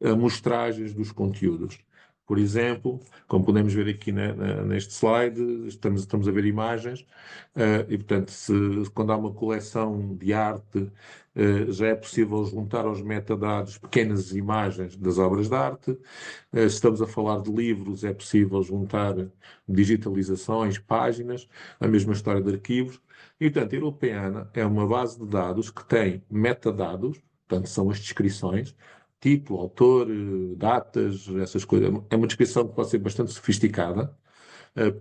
amostragens dos conteúdos. Por exemplo, como podemos ver aqui neste slide, estamos a ver imagens, e portanto, quando há uma coleção de arte, já é possível juntar aos metadados pequenas imagens das obras de arte. Se estamos a falar de livros, é possível juntar digitalizações, páginas, a mesma história de arquivos. E, portanto, a Europeana é uma base de dados que tem metadados, portanto, são as descrições, título, autor, datas, essas coisas. É uma descrição que pode ser bastante sofisticada,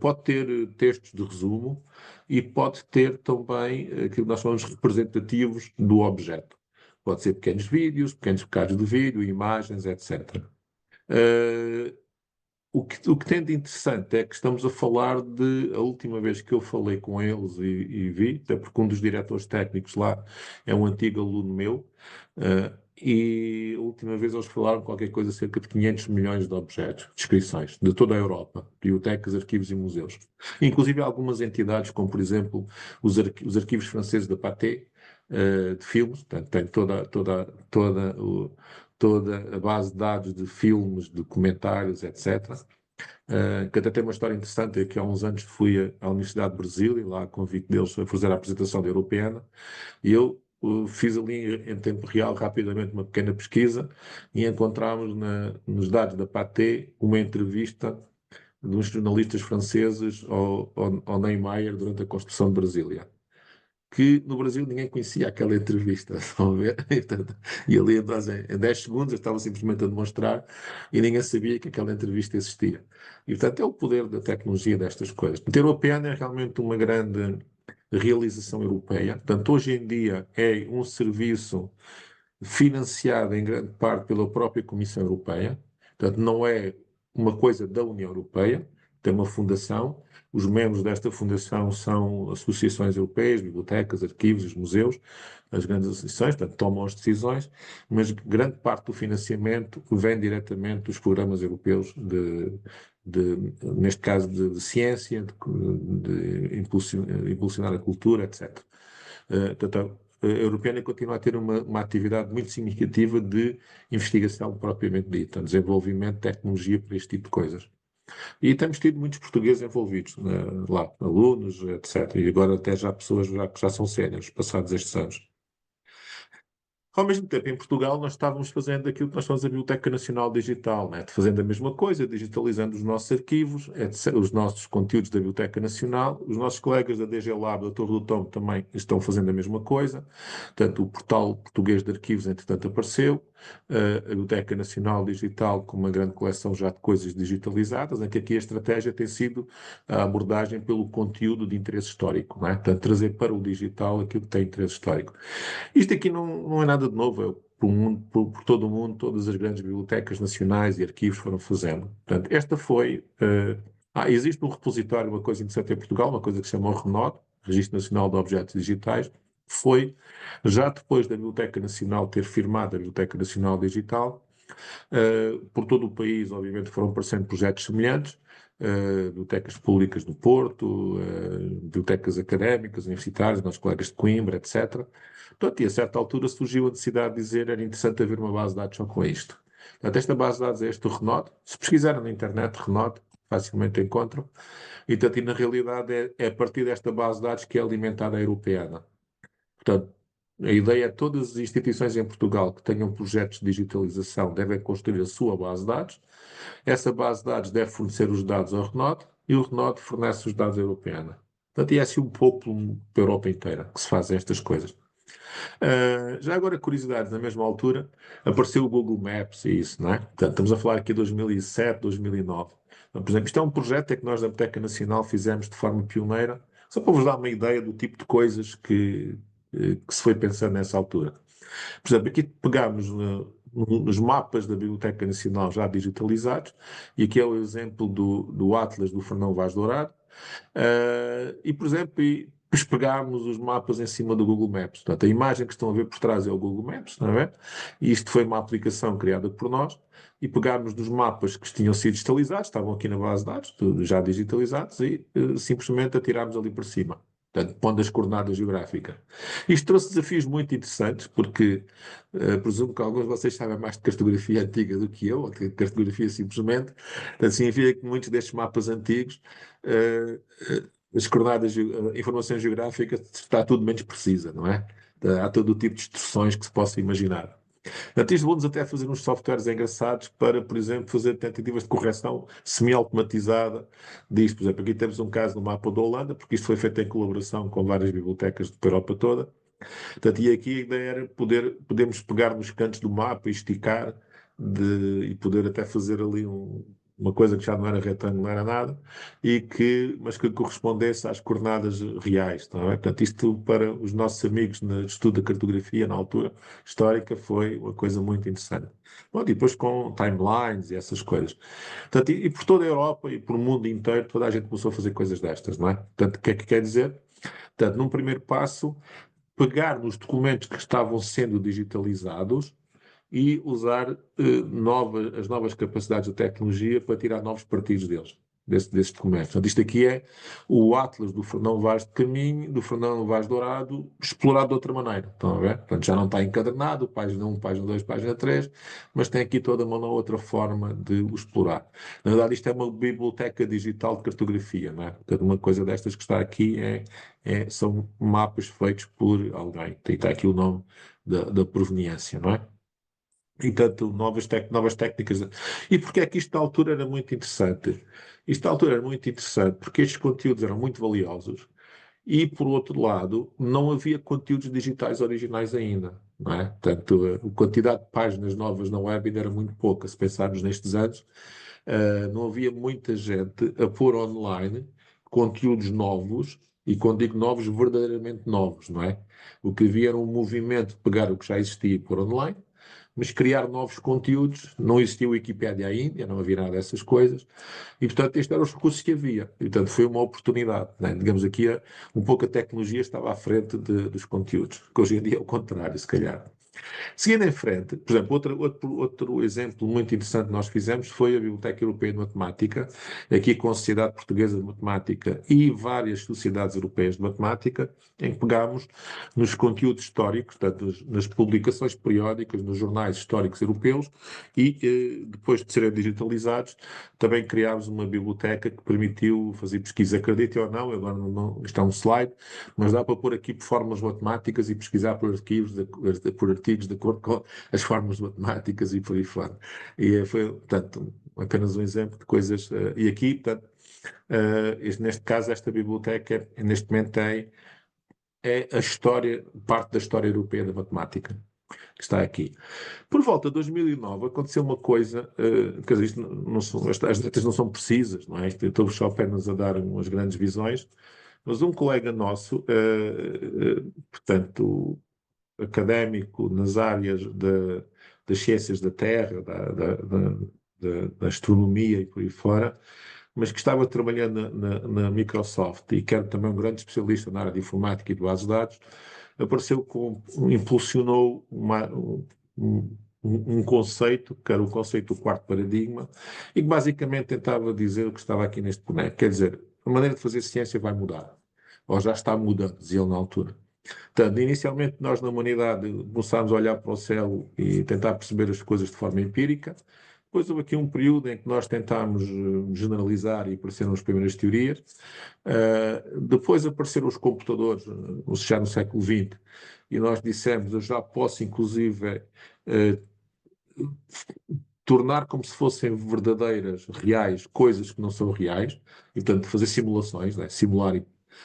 pode ter textos de resumo e pode ter também aquilo que nós chamamos de representativos do objeto. pode ser pequenos vídeos, pequenos bocados de vídeo, imagens, etc. Eh, o que tem de interessante é que estamos a falar de, a última vez que eu falei com eles e vi, até porque um dos diretores técnicos lá é um antigo aluno meu, e a última vez eles falaram qualquer coisa cerca de 500 milhões de objetos, de inscrições, de toda a Europa, bibliotecas, arquivos e museus. Inclusive algumas entidades, como por exemplo os arquivos franceses da Pathé, de filmes, portanto, tem toda a base de dados de filmes, documentários, etc. Que até tem uma história interessante, é que há uns anos fui à Universidade de Brasília, lá a convite deles a fazer a apresentação da Europeana, e eu fiz ali em tempo real, rapidamente, uma pequena pesquisa, e encontramos nos dados da Pathé uma entrevista de uns jornalistas franceses ao Niemeyer durante a construção de Brasília, que no Brasil ninguém conhecia aquela entrevista, estão a ver? E, portanto, e ali em 10 segundos eu estava simplesmente a demonstrar e ninguém sabia que aquela entrevista existia. E portanto é o poder da tecnologia destas coisas. Ter o OPN é realmente uma grande realização europeia. Portanto, hoje em dia é um serviço financiado em grande parte pela própria Comissão Europeia. Portanto, não é uma coisa da União Europeia, tem uma fundação. Os membros desta fundação são associações europeias, bibliotecas, arquivos, museus, as grandes associações, portanto, tomam as decisões, mas grande parte do financiamento vem diretamente dos programas europeus neste caso, de ciência, de impulsionar a cultura, etc. Portanto, a Europeana continua a ter uma atividade muito significativa de investigação propriamente dita, desenvolvimento de tecnologia para este tipo de coisas. E temos tido muitos portugueses envolvidos, lá, alunos, etc. E agora até já pessoas que já são séniores, passados estes anos. Ao mesmo tempo, em Portugal, nós estávamos fazendo aquilo que nós chamamos a Biblioteca Nacional Digital, né? Fazendo a mesma coisa, digitalizando os nossos arquivos, etc., os nossos conteúdos da Biblioteca Nacional. Os nossos colegas da DG Lab, da Torre do Tombo, também estão fazendo a mesma coisa. Portanto, o portal português de arquivos, entretanto, apareceu. A Biblioteca Nacional Digital, com uma grande coleção já de coisas digitalizadas, em que aqui a estratégia tem sido a abordagem pelo conteúdo de interesse histórico, não é? Portanto, trazer para o digital aquilo que tem interesse histórico. Isto aqui não é nada de novo, por todo o mundo, todas as grandes bibliotecas nacionais e arquivos foram fazendo. Portanto, esta foi. Existe um repositório, uma coisa interessante em Portugal, uma coisa que se chama o RNOD, Registro Nacional de Objetos Digitais, foi, já depois da Biblioteca Nacional ter firmado a Biblioteca Nacional Digital, por todo o país, obviamente, foram aparecendo projetos semelhantes, bibliotecas públicas do Porto, bibliotecas académicas, universitárias, nossos colegas de Coimbra, etc. Portanto, e a certa altura surgiu a necessidade de dizer era interessante haver uma base de dados só com isto. Portanto, esta base de dados é este o Renode. Se pesquisarem na internet, Renode, facilmente encontram. E, portanto, e na realidade é a partir desta base de dados que é alimentada a europeana. Portanto, a ideia é que todas as instituições em Portugal que tenham projetos de digitalização devem construir a sua base de dados. Essa base de dados deve fornecer os dados ao Renode e o Renode fornece os dados à europeana. Portanto, e é assim um pouco para a Europa inteira que se fazem estas coisas. Já agora, curiosidades, na mesma altura apareceu o Google Maps e isso, não é? Portanto, estamos a falar aqui de 2007, 2009. Então, por exemplo, isto é um projeto que nós da Biblioteca Nacional fizemos de forma pioneira, só para vos dar uma ideia do tipo de coisas que se foi pensando nessa altura. Por exemplo, aqui pegámos nos mapas da Biblioteca Nacional já digitalizados, e aqui é o exemplo do Atlas do Fernão Vaz Dourado, e, por exemplo, depois pegámos os mapas em cima do Google Maps. Portanto, a imagem que estão a ver por trás é o Google Maps, não é? E isto foi uma aplicação criada por nós, e pegámos dos mapas que tinham sido digitalizados, estavam aqui na base de dados, já digitalizados, e simplesmente atirámos ali por cima. Portanto, pondo as coordenadas geográficas. Isto trouxe desafios muito interessantes, porque presumo que alguns de vocês sabem mais de cartografia antiga do que eu, ou de cartografia simplesmente. Portanto, significa que muitos destes mapas antigos, eh, as coordenadas, a informação geográfica está tudo menos precisa, não é? Há todo o tipo de instruções que se possa imaginar. Portanto, isto vou-nos até fazer uns softwares engraçados para, por exemplo, fazer tentativas de correção semi-automatizada disto. Por exemplo, aqui temos um caso no mapa da Holanda, porque isto foi feito em colaboração com várias bibliotecas da Europa toda. Portanto, e aqui a ideia era podemos pegar nos cantos do mapa e esticar e poder até fazer ali uma coisa que já não era retângulo, não era nada, mas que correspondesse às coordenadas reais, não é? Portanto, isto para os nossos amigos de estudo da cartografia na altura histórica foi uma coisa muito interessante. Bom, e depois com timelines e essas coisas. Portanto, e por toda a Europa e por o mundo inteiro, toda a gente começou a fazer coisas destas, não é? Portanto, o que é que quer dizer? Portanto, num primeiro passo, pegar nos documentos que estavam sendo digitalizados e usar as novas capacidades da tecnologia para tirar novos partidos deles, desses documentos. Portanto, isto aqui é o Atlas do Fernão Vaz de Caminho, do Fernão Vaz Dourado, explorado de outra maneira. Estão a ver? Portanto, já não está encadernado, página 1, página 2, página 3, mas tem aqui toda uma outra forma de o explorar. Na verdade, isto é uma biblioteca digital de cartografia, não é? Portanto, uma coisa destas que está aqui são mapas feitos por alguém. E está aqui o nome da proveniência, não é? E tanto novas técnicas. E porque é que isto na altura era muito interessante? Isto na altura era muito interessante porque estes conteúdos eram muito valiosos e, por outro lado, não havia conteúdos digitais originais ainda, não é? Portanto, a quantidade de páginas novas na web ainda era muito pouca, se pensarmos nestes anos. Não havia muita gente a pôr online conteúdos novos, e quando digo novos, verdadeiramente novos, não é? O que havia era um movimento de pegar o que já existia e pôr online, mas criar novos conteúdos. Não existia Wikipédia ainda, não havia nada dessas coisas, e portanto estes eram os recursos que havia. E, portanto foi uma oportunidade, né? Digamos aqui, um pouco a tecnologia estava à frente dos conteúdos, que hoje em dia é o contrário, se calhar. Seguindo em frente, por exemplo, outro exemplo muito interessante que nós fizemos foi a Biblioteca Europeia de Matemática, aqui com a Sociedade Portuguesa de Matemática e várias sociedades europeias de matemática, em que pegámos nos conteúdos históricos, portanto, nas publicações periódicas, nos jornais históricos europeus, e depois de serem digitalizados, também criámos uma biblioteca que permitiu fazer pesquisa. Acreditem ou não, agora isto é um slide, mas dá para pôr aqui por fórmulas matemáticas e pesquisar por arquivos, por artigos de acordo com as fórmulas matemáticas e por aí fora. E foi, portanto, apenas um exemplo de coisas. E aqui, portanto, neste caso, esta biblioteca, neste momento, é a história, parte da história europeia da matemática, que está aqui. Por volta de 2009 aconteceu uma coisa, quer dizer, isto não são, as datas não são precisas, não é? Estou só apenas a dar umas grandes visões, mas um colega nosso, portanto, académico nas áreas das ciências da Terra, da astronomia e por aí fora, mas que estava trabalhando na Microsoft e que era também um grande especialista na área de informática e de bases de dados, impulsionou um conceito, que era o conceito do quarto paradigma, e que basicamente tentava dizer o que estava aqui neste boneco. Quer dizer, a maneira de fazer ciência vai mudar, ou já está mudando, dizia ele na altura. Portanto, inicialmente nós na humanidade começámos a olhar para o céu e tentar perceber as coisas de forma empírica. Depois houve aqui um período em que nós tentámos generalizar e apareceram as primeiras teorias. Depois apareceram os computadores, já no século XX, e nós dissemos, eu já posso inclusive tornar como se fossem verdadeiras, reais, coisas que não são reais, e portanto fazer simulações, né? Simular.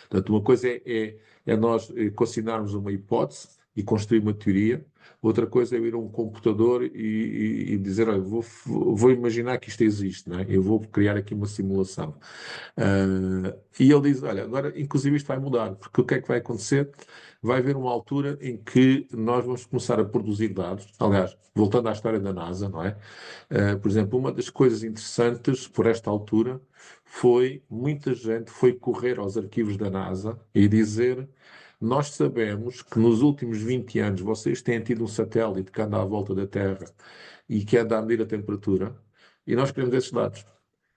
Portanto, uma coisa é nós consignarmos uma hipótese e construir uma teoria, outra coisa é ir a um computador e dizer, olha, vou imaginar que isto existe, né? Eu vou criar aqui uma simulação. E ele diz, olha, agora inclusive isto vai mudar, porque o que é que vai acontecer? Vai haver uma altura em que nós vamos começar a produzir dados. Aliás, voltando à história da NASA, não é? Por exemplo, uma das coisas interessantes por esta altura foi muita gente foi correr aos arquivos da NASA e dizer: nós sabemos que nos últimos 20 anos vocês têm tido um satélite que anda à volta da Terra e que anda a medir a temperatura, e nós queremos esses dados.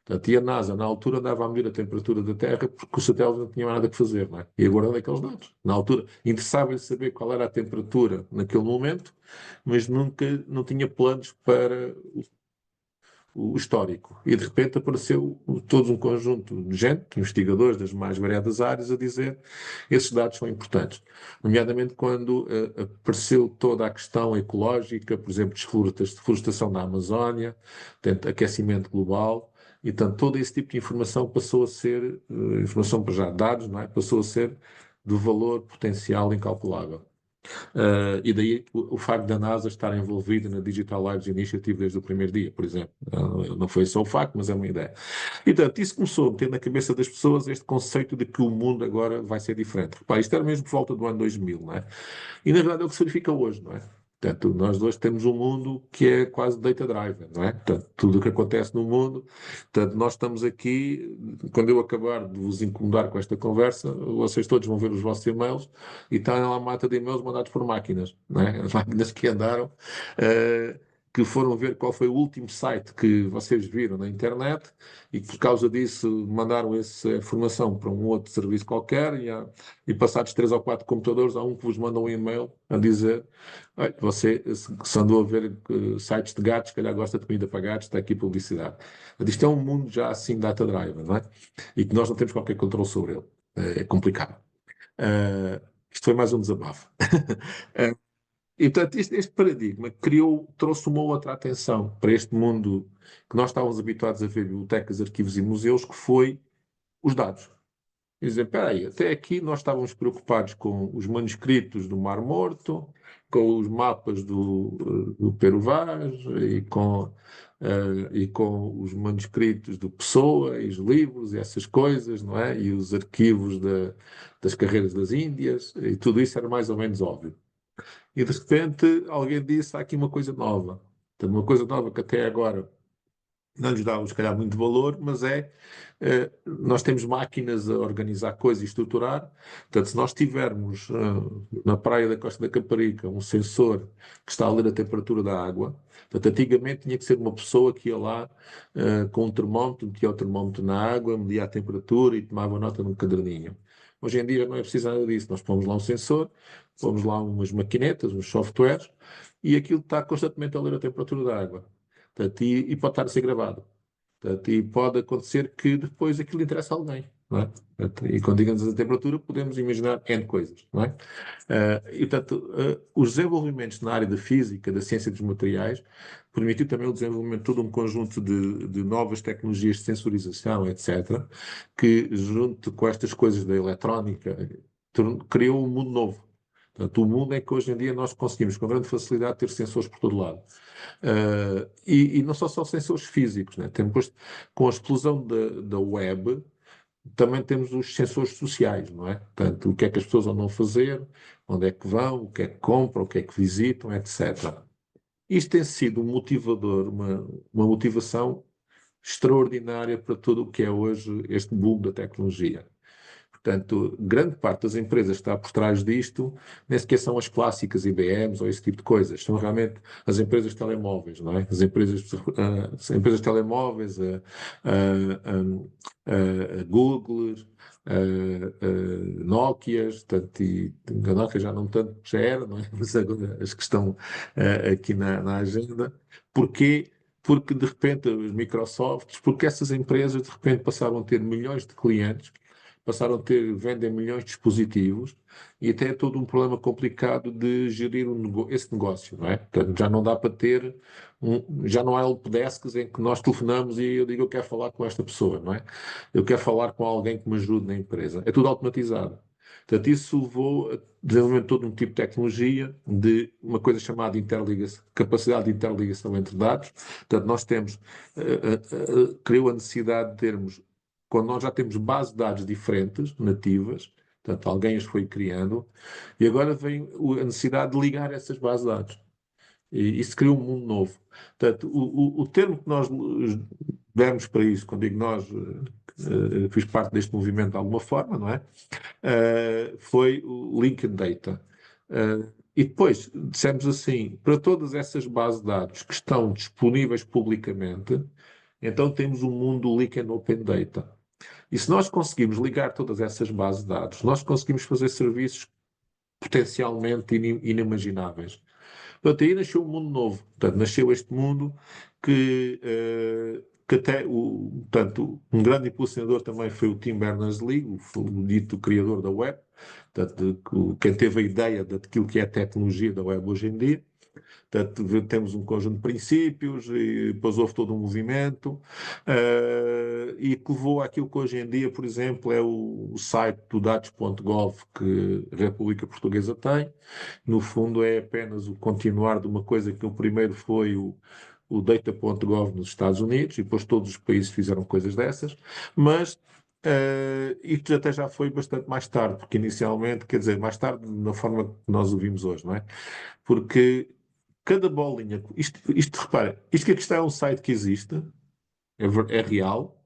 Portanto, e a NASA, na altura, andava a medir a temperatura da Terra porque o satélite não tinha nada que fazer, não é? E aguardando aqueles dados. Na altura, interessava-lhe saber qual era a temperatura naquele momento, mas nunca não tinha planos para o histórico. E de repente apareceu todo um conjunto de gente, investigadores das mais variadas áreas, a dizer esses dados são importantes. Nomeadamente quando apareceu toda a questão ecológica, por exemplo, desflorestação da Amazónia, portanto, aquecimento global. E, portanto, todo esse tipo de informação passou a ser, informação para já, dados, não é? Passou a ser de valor potencial incalculável. E daí o facto da NASA estar envolvida na Digital Lives Initiative desde o primeiro dia, por exemplo. Não foi só o facto, mas é uma ideia. E, portanto, isso começou a meter na cabeça das pessoas este conceito de que o mundo agora vai ser diferente. Repare, isto era mesmo por volta do ano 2000, não é? E, na verdade, é o que se verifica hoje, não é? Portanto, nós hoje temos um mundo que é quase data-driven, não é? Portanto, tudo o que acontece no mundo. Portanto, nós estamos aqui, quando eu acabar de vos incomodar com esta conversa, vocês todos vão ver os vossos e-mails e está lá a mata de e-mails mandados por máquinas, não é? As máquinas que andaram, eh, que foram ver qual foi o último site que vocês viram na internet e que, por causa disso, mandaram essa informação para um outro serviço qualquer e passados 3 ou 4 computadores, há um que vos manda um e-mail a dizer: "Olha, você se andou a ver sites de gatos, se calhar gosta de comida para gatos, está aqui publicidade." Mas isto é um mundo já assim data-driven, não é? E que nós não temos qualquer controle sobre ele. É complicado. Isto foi mais um desabafo. E, portanto, este paradigma trouxe uma outra atenção para este mundo que nós estávamos habituados a ver, bibliotecas, arquivos e museus, que foi os dados. Quer dizer, espera aí, até aqui nós estávamos preocupados com os manuscritos do Mar Morto, com os mapas do Pero Vaz e com os manuscritos do Pessoa e os livros e essas coisas, não é? E os arquivos das carreiras das Índias, e tudo isso era mais ou menos óbvio. E de repente alguém disse: há aqui uma coisa nova. Portanto, uma coisa nova que até agora não lhes dá, se calhar, muito valor, mas nós temos máquinas a organizar coisas e estruturar. Portanto, se nós tivermos na praia da Costa da Caparica um sensor que está a ler a temperatura da água, portanto, antigamente tinha que ser uma pessoa que ia lá com um termómetro, metia o termómetro na água, media a temperatura e tomava nota num caderninho. Hoje em dia não é preciso nada disso. Nós pomos lá um sensor, pomos lá umas maquinetas, uns softwares, e aquilo está constantemente a ler a temperatura da água. Portanto, e pode estar a ser gravado. Portanto, e pode acontecer que depois aquilo interessa a alguém, não é? Portanto, e quando digamos a temperatura, podemos imaginar N coisas, não é? E, portanto, os desenvolvimentos na área da física, da ciência dos materiais, permitiu também o desenvolvimento de todo um conjunto de novas tecnologias de sensorização, etc., que, junto com estas coisas da eletrónica, criou um mundo novo. Portanto, o mundo é que hoje em dia nós conseguimos, com grande facilidade, ter sensores por todo lado. E não só sensores físicos, né? Depois, com a explosão da web, também temos os sensores sociais, não é? Portanto, o que é que as pessoas andam a fazer, onde é que vão, o que é que compram, o que é que visitam, etc. Isto tem sido um motivador, uma motivação extraordinária para tudo o que é hoje este boom da tecnologia. Portanto, grande parte das empresas que está por trás disto nem sequer são as clássicas IBMs ou esse tipo de coisas. São realmente as empresas de telemóveis, não é? As empresas de telemóveis, a Google, Nokias, portanto, e a Nokia já não tanto, já era, não é? Mas agora as que estão aqui na agenda. Porquê? Porque de repente os Microsofts, porque essas empresas de repente passaram a ter milhões de clientes, passaram a vendem milhões de dispositivos e até é todo um problema complicado de gerir esse negócio, não é? Portanto, já não dá para ter, já não há helpdesks em que nós telefonamos e eu digo: eu quero falar com esta pessoa, não é? Eu quero falar com alguém que me ajude na empresa. É tudo automatizado. Portanto, isso levou a desenvolvimento de todo um tipo de tecnologia, de uma coisa chamada interligação, capacidade de interligação entre dados. Portanto, nós temos, criou a necessidade de termos, quando nós já temos bases de dados diferentes, nativas, portanto, alguém as foi criando, e agora vem a necessidade de ligar essas bases de dados. E isso cria um mundo novo. Portanto, o termo que nós demos para isso, quando digo nós, fiz parte deste movimento de alguma forma, não é? Foi o Linked Data. E depois dissemos assim: para todas essas bases de dados que estão disponíveis publicamente, então temos um mundo Linked Open Data. E se nós conseguimos ligar todas essas bases de dados, nós conseguimos fazer serviços potencialmente inimagináveis. Portanto, aí nasceu um mundo novo. Portanto, nasceu este mundo que até, portanto, um grande impulsionador também foi o Tim Berners-Lee, o dito criador da web, portanto, quem teve a ideia daquilo que é a tecnologia da web hoje em dia. Portanto, temos um conjunto de princípios e depois houve todo um movimento e que levou àquilo que hoje em dia, por exemplo, é o site do dados.gov que a República Portuguesa tem. No fundo, é apenas o continuar de uma coisa que o primeiro foi o data.gov nos Estados Unidos, e depois todos os países fizeram coisas dessas, mas isto até já foi bastante mais tarde, porque inicialmente, quer dizer, mais tarde na forma que nós o vimos hoje, não é? Porque cada bolinha, isto repara, isto que aqui está é um site que existe, é real.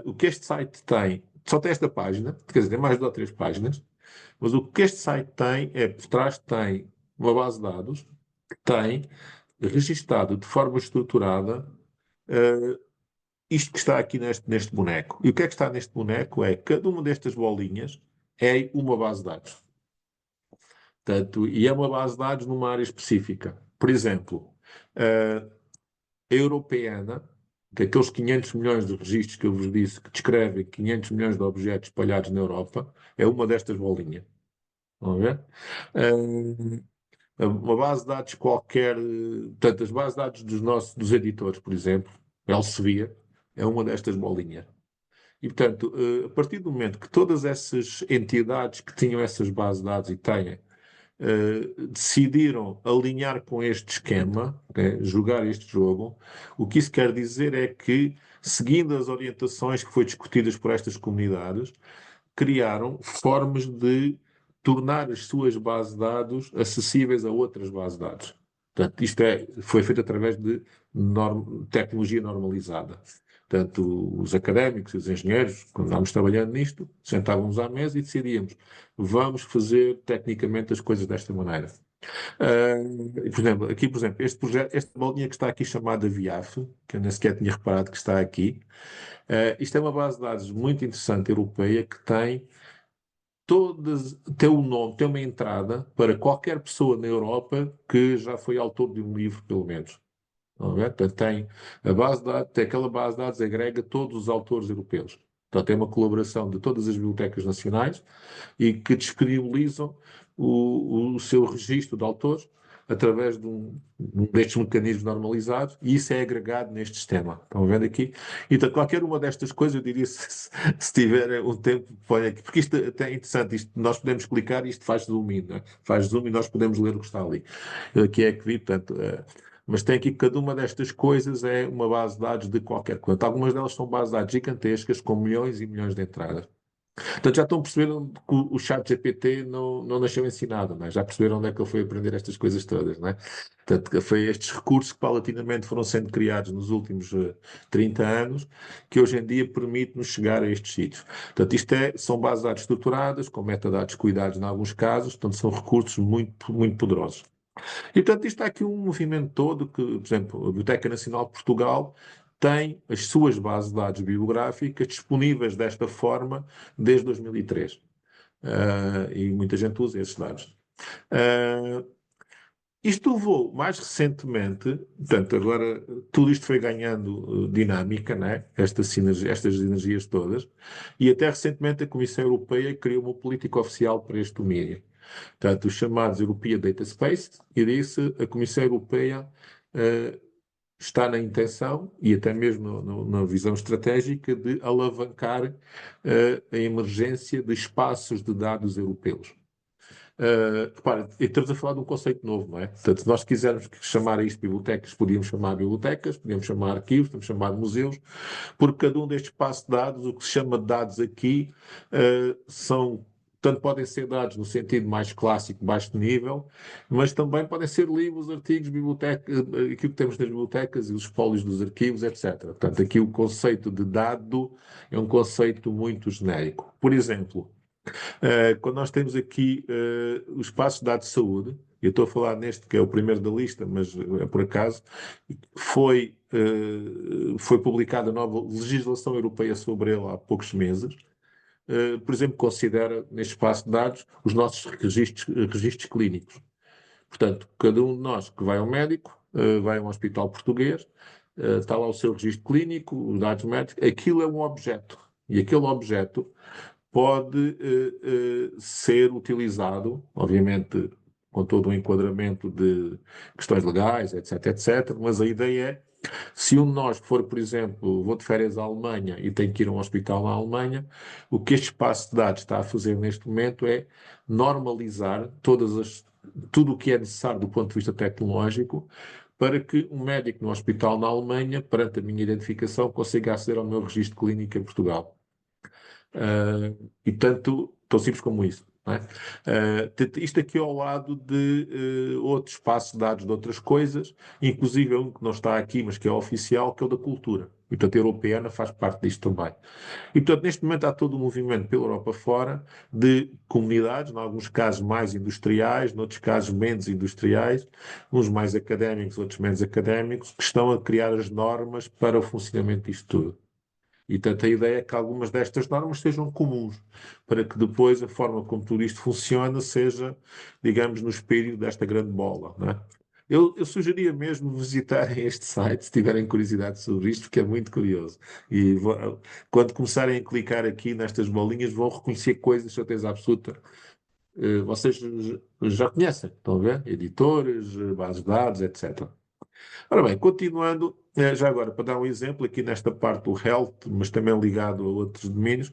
O que este site tem, só tem esta página, quer dizer, tem mais de 2 ou 3 páginas, mas o que este site tem é, por trás tem uma base de dados que tem registado de forma estruturada isto que está aqui neste boneco. E o que é que está neste boneco é cada uma destas bolinhas é uma base de dados. Portanto, e é uma base de dados numa área específica. Por exemplo, a europeana, que aqueles 500 milhões de registros que eu vos disse, que descrevem 500 milhões de objetos espalhados na Europa, é uma destas bolinhas. Estão a ver? Uma base de dados qualquer, portanto, as bases de dados dos editores, por exemplo, Elsevier, é uma destas bolinhas. E, portanto, a partir do momento que todas essas entidades que tinham essas bases de dados e têm, decidiram alinhar com este esquema, né, jogar este jogo, o que isso quer dizer é que, seguindo as orientações que foram discutidas por estas comunidades, criaram formas de tornar as suas bases de dados acessíveis a outras bases de dados. Portanto, isto foi feito através de tecnologia normalizada. Portanto, os académicos e os engenheiros, quando estávamos trabalhando nisto, sentávamos à mesa e decidíamos, vamos fazer tecnicamente as coisas desta maneira. Por exemplo, aqui, por exemplo, este projeto, esta bolinha que está aqui chamada VIAF, que eu nem sequer tinha reparado que está aqui, isto é uma base de dados muito interessante europeia que tem um nome, tem uma entrada para qualquer pessoa na Europa que já foi autor de um livro, pelo menos. Estão a ver? Portanto, tem a base de dados, tem aquela base de dados agrega todos os autores europeus. Portanto, tem uma colaboração de todas as bibliotecas nacionais e que disponibilizam o seu registro de autores através de um destes mecanismos normalizados, e isso é agregado neste sistema. Estão vendo aqui? Então, qualquer uma destas coisas, eu diria, se tiver um tempo, põe aqui, porque isto até é interessante, isto, nós podemos clicar e isto faz zoom in, não é? Faz zoom e nós podemos ler o que está ali. Aqui é que vi, portanto, mas tem aqui que cada uma destas coisas é uma base de dados de qualquer coisa. Algumas delas são bases de dados gigantescas com milhões e milhões de entradas. Portanto, já estão a perceber que o chat GPT não nasceu ensinado, não é? Já perceberam onde é que ele foi aprender estas coisas todas, não é? Portanto, foi estes recursos que paulatinamente foram sendo criados nos últimos 30 anos, que hoje em dia permite-nos chegar a estes sítios. Portanto, são bases de dados estruturadas, com metadados cuidados em alguns casos, portanto, são recursos muito, muito poderosos. E, portanto, isto está aqui um movimento todo que, por exemplo, a Biblioteca Nacional de Portugal tem as suas bases de dados bibliográficas disponíveis desta forma desde 2003. E muita gente usa esses dados. Isto levou mais recentemente, portanto, agora tudo isto foi ganhando dinâmica, né? Estas energias todas, e até recentemente a Comissão Europeia criou uma política oficial para este domínio. Portanto, os chamados European Data Space, e disse a Comissão Europeia está na intenção e até mesmo na visão estratégica de alavancar a emergência de espaços de dados europeus. Repara, estamos a falar de um conceito novo, não é? Portanto, se nós quisermos chamar isto bibliotecas, podíamos chamar bibliotecas, podíamos chamar arquivos, podíamos chamar museus, porque cada um destes espaços de dados, o que se chama de dados aqui, tanto podem ser dados no sentido mais clássico, baixo nível, mas também podem ser livros, artigos, aquilo que temos nas bibliotecas e os espólios dos arquivos, etc. Portanto, aqui o conceito de dado é um conceito muito genérico. Por exemplo, quando nós temos aqui os espaços de dados de saúde, eu estou a falar neste que é o primeiro da lista, mas é por acaso, foi publicada a nova legislação europeia sobre ele há poucos meses. Por exemplo, considera neste espaço de dados os nossos registros clínicos. Portanto, cada um de nós que vai ao médico, vai a um hospital português, está lá o seu registro clínico, os dados médicos, aquilo é um objeto. E aquele objeto pode ser utilizado, obviamente com todo o enquadramento de questões legais, etc, etc. Mas a ideia é, se um de nós for, por exemplo, vou de férias à Alemanha e tenho que ir a um hospital na Alemanha, o que este espaço de dados está a fazer neste momento é normalizar tudo o que é necessário do ponto de vista tecnológico para que um médico no hospital na Alemanha, perante a minha identificação, consiga aceder ao meu registro clínico em Portugal. E tanto, tão simples como isso. Não é? Isto aqui ao lado de outros espaços de dados de outras coisas, inclusive um que não está aqui, mas que é oficial, que é o da cultura. E, portanto, a europeana faz parte disto também. E, portanto, neste momento há todo um movimento pela Europa fora de comunidades, em alguns casos mais industriais, noutros casos menos industriais, uns mais académicos, outros menos académicos, que estão a criar as normas para o funcionamento disto tudo. E, portanto, a ideia é que algumas destas normas sejam comuns, para que depois a forma como tudo isto funciona seja, digamos, no espírito desta grande bola, não é? Eu sugeria mesmo visitarem este site, se tiverem curiosidade sobre isto, porque é muito curioso. E quando começarem a clicar aqui nestas bolinhas, vão reconhecer coisas, de certeza absoluta. Vocês já conhecem, estão a ver? Editores, bases de dados, etc. Ora bem, continuando, já agora, para dar um exemplo, aqui nesta parte do health, mas também ligado a outros domínios,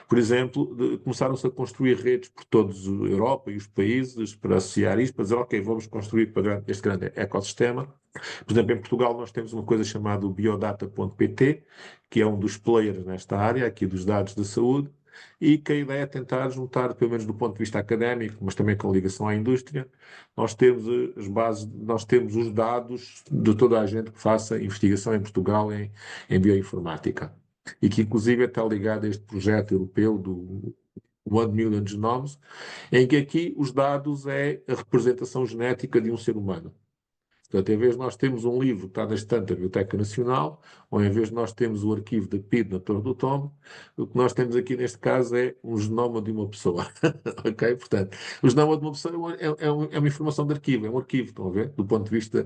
por exemplo, começaram-se a construir redes por toda a Europa e os países para associar isto, para dizer, ok, vamos construir para este grande ecossistema. Por exemplo, em Portugal nós temos uma coisa chamada o biodata.pt, que é um dos players nesta área, aqui dos dados da saúde, e que a ideia é tentar juntar, pelo menos do ponto de vista académico, mas também com ligação à indústria, nós temos as bases, nós temos os dados de toda a gente que faça investigação em Portugal em bioinformática. E que inclusive está ligado a este projeto europeu do One Million Genomes, em que aqui os dados é a representação genética de um ser humano. Portanto, em vez de nós termos um livro que está na estante da Biblioteca Nacional, ou em vez de nós termos o arquivo da PID na Torre do Tombo, o que nós temos aqui neste caso é um genoma de uma pessoa. Ok? Portanto, o genoma de uma pessoa é uma informação de arquivo, é um arquivo, estão a ver? Do ponto de vista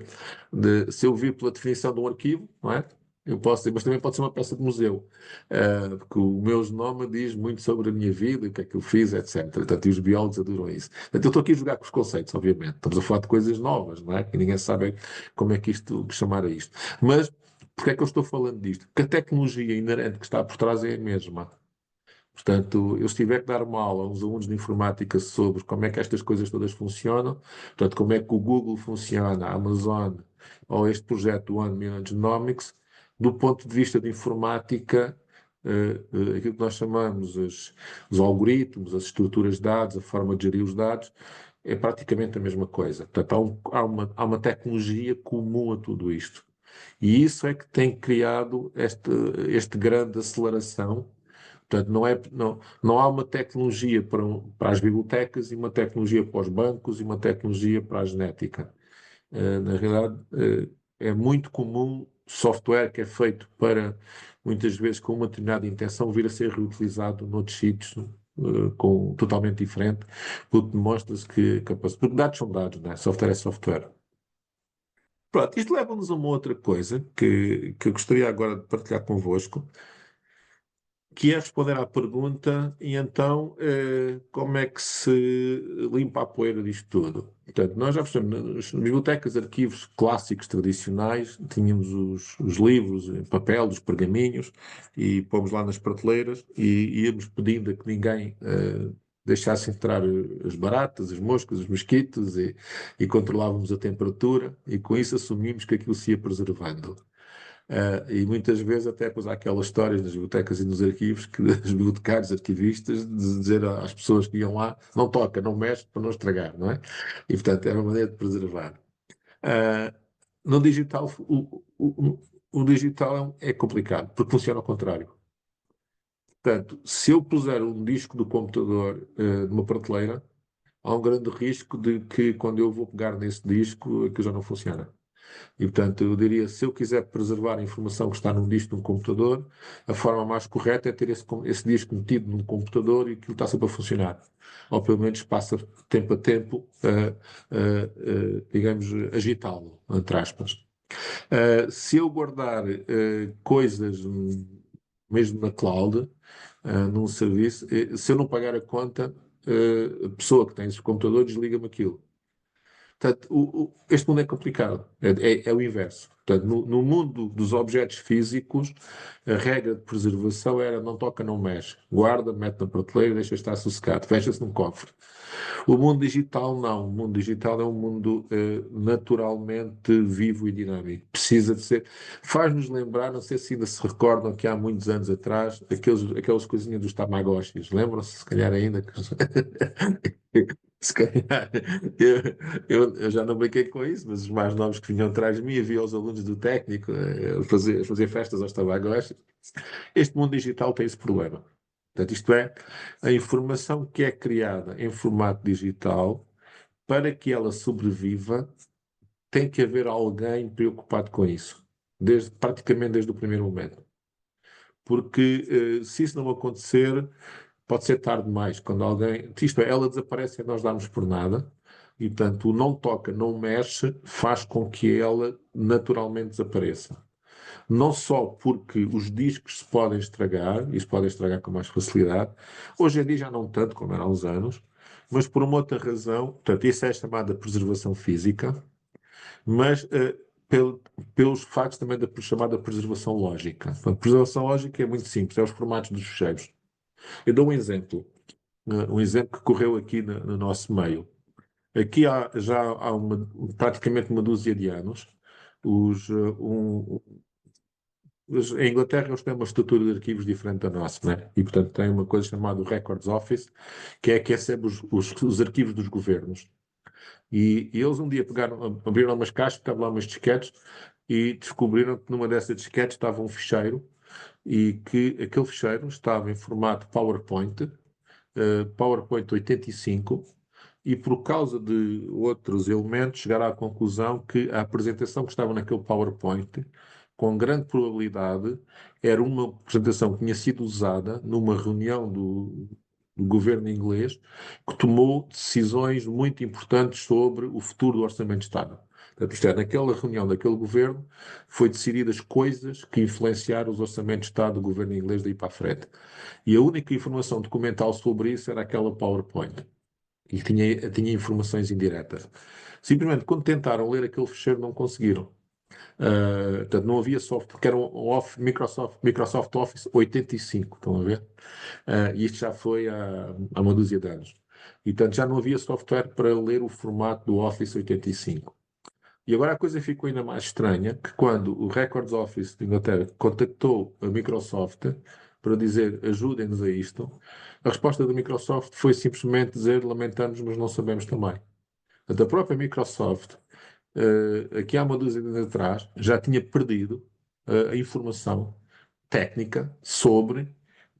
de, se eu vir pela definição de um arquivo, não é? Eu posso dizer, mas também pode ser uma peça de museu, porque o meu genoma diz muito sobre a minha vida, o que é que eu fiz, etc. Portanto, e os biólogos adoram isso. Portanto, eu estou aqui a jogar com os conceitos, obviamente. Estamos a falar de coisas novas, não é? Que ninguém sabe como é que isto, que chamar a isto. Mas, porque é que eu estou falando disto? Porque a tecnologia inerente que está por trás é a mesma. Portanto, eu se tiver que dar uma aula a uns alunos de informática sobre como é que estas coisas todas funcionam, portanto, como é que o Google funciona, a Amazon, ou este projeto do One Million Genomics, do ponto de vista de informática, aquilo que nós chamamos os algoritmos, as estruturas de dados, a forma de gerir os dados, é praticamente a mesma coisa. Portanto, há uma tecnologia comum a tudo isto. E isso é que tem criado este grande aceleração. Portanto, não há uma tecnologia para as bibliotecas e uma tecnologia para os bancos e uma tecnologia para a genética. Na realidade, é muito comum software que é feito para, muitas vezes, com uma determinada intenção, vir a ser reutilizado noutros sítios, totalmente diferente, porque demonstra-se que porque dados são dados, né? Software é software. Pronto, isto leva-nos a uma outra coisa que eu gostaria agora de partilhar convosco, que é responder à pergunta, e então, como é que se limpa a poeira disto tudo? Portanto, nós já fizemos nas bibliotecas, arquivos clássicos tradicionais, tínhamos os livros em papel, os pergaminhos, e pomos lá nas prateleiras e íamos pedindo a que ninguém deixasse entrar as baratas, as moscas, os mosquitos, e controlávamos a temperatura, e com isso assumimos que aquilo se ia preservando. E muitas vezes até pois, há aquelas histórias nas bibliotecas e nos arquivos que os bibliotecários, arquivistas, de dizer às pessoas que iam lá, não toca, não mexe para não estragar, não é? E portanto era uma maneira de preservar. Ah, no digital, o digital é complicado, porque funciona ao contrário. Portanto, se eu puser um disco do computador numa prateleira, há um grande risco de que quando eu vou pegar nesse disco, aquilo já não funciona. E, portanto, eu diria, se eu quiser preservar a informação que está num disco de um computador, a forma mais correta é ter esse disco metido num computador e aquilo está sempre a funcionar. Ou pelo menos passa tempo a tempo, digamos, agitá-lo, entre aspas. Se eu guardar coisas mesmo na cloud, num serviço, se eu não pagar a conta, a pessoa que tem esse computador desliga-me aquilo. Portanto, este mundo é complicado, é o inverso. Portanto, no mundo dos objetos físicos, a regra de preservação era não toca, não mexe. Guarda, mete na prateleira, deixa estar sossegado, fecha-se num cofre. O mundo digital não. O mundo digital é um mundo naturalmente vivo e dinâmico. Precisa de ser. Faz-nos lembrar, não sei se ainda se recordam que há muitos anos atrás, aquelas coisinhas dos Tamagotchis. Lembram-se, se calhar ainda. Se calhar, eu já não brinquei com isso, mas os mais novos que vinham atrás de mim, havia os alunos do técnico fazer festas aos Tamagotchis. Este mundo digital tem esse problema. Portanto, isto é, a informação que é criada em formato digital, para que ela sobreviva, tem que haver alguém preocupado com isso, praticamente desde o primeiro momento. Porque se isso não acontecer, pode ser tarde demais. Quando alguém. Isto é, ela desaparece e nós damos por nada. E, portanto, o não toca, não mexe, faz com que ela naturalmente desapareça. Não só porque os discos se podem estragar, e se podem estragar com mais facilidade, hoje em dia já não tanto como era há uns anos, mas por uma outra razão, portanto, isso é chamada preservação física, mas pelos factos também da chamada preservação lógica. A preservação lógica é muito simples, é os formatos dos ficheiros. Eu dou um exemplo que correu aqui no nosso meio. Aqui já há praticamente uma dúzia de anos, os, em Inglaterra eles têm uma estrutura de arquivos diferente da nossa, né? E portanto tem uma coisa chamada Records Office, que recebe os arquivos dos governos. E eles um dia abriram umas caixas, estavam lá umas disquetes, e descobriram que numa dessas disquetes estava um ficheiro, e que aquele ficheiro estava em formato PowerPoint, PowerPoint 85, e por causa de outros elementos chegaram à conclusão que a apresentação que estava naquele PowerPoint, com grande probabilidade, era uma apresentação que tinha sido usada numa reunião do governo inglês, que tomou decisões muito importantes sobre o futuro do Orçamento de Estado. Portanto, isto é, naquela reunião daquele governo, foi decididas coisas que influenciaram os orçamentos de Estado do governo inglês daí para a frente. E a única informação documental sobre isso era aquela PowerPoint. E tinha informações indiretas. Simplesmente, quando tentaram ler aquele fecheiro, não conseguiram. Portanto, não havia software, porque era Microsoft Office 85, estão a ver? E isto já foi há uma dúzia de anos. E, portanto, já não havia software para ler o formato do Office 85. E agora a coisa ficou ainda mais estranha, que quando o Records Office de Inglaterra contactou a Microsoft para dizer ajudem-nos a isto, a resposta da Microsoft foi simplesmente dizer lamentamos, mas não sabemos também. Portanto, a própria Microsoft, aqui há uma dúzia de anos atrás, já tinha perdido a informação técnica sobre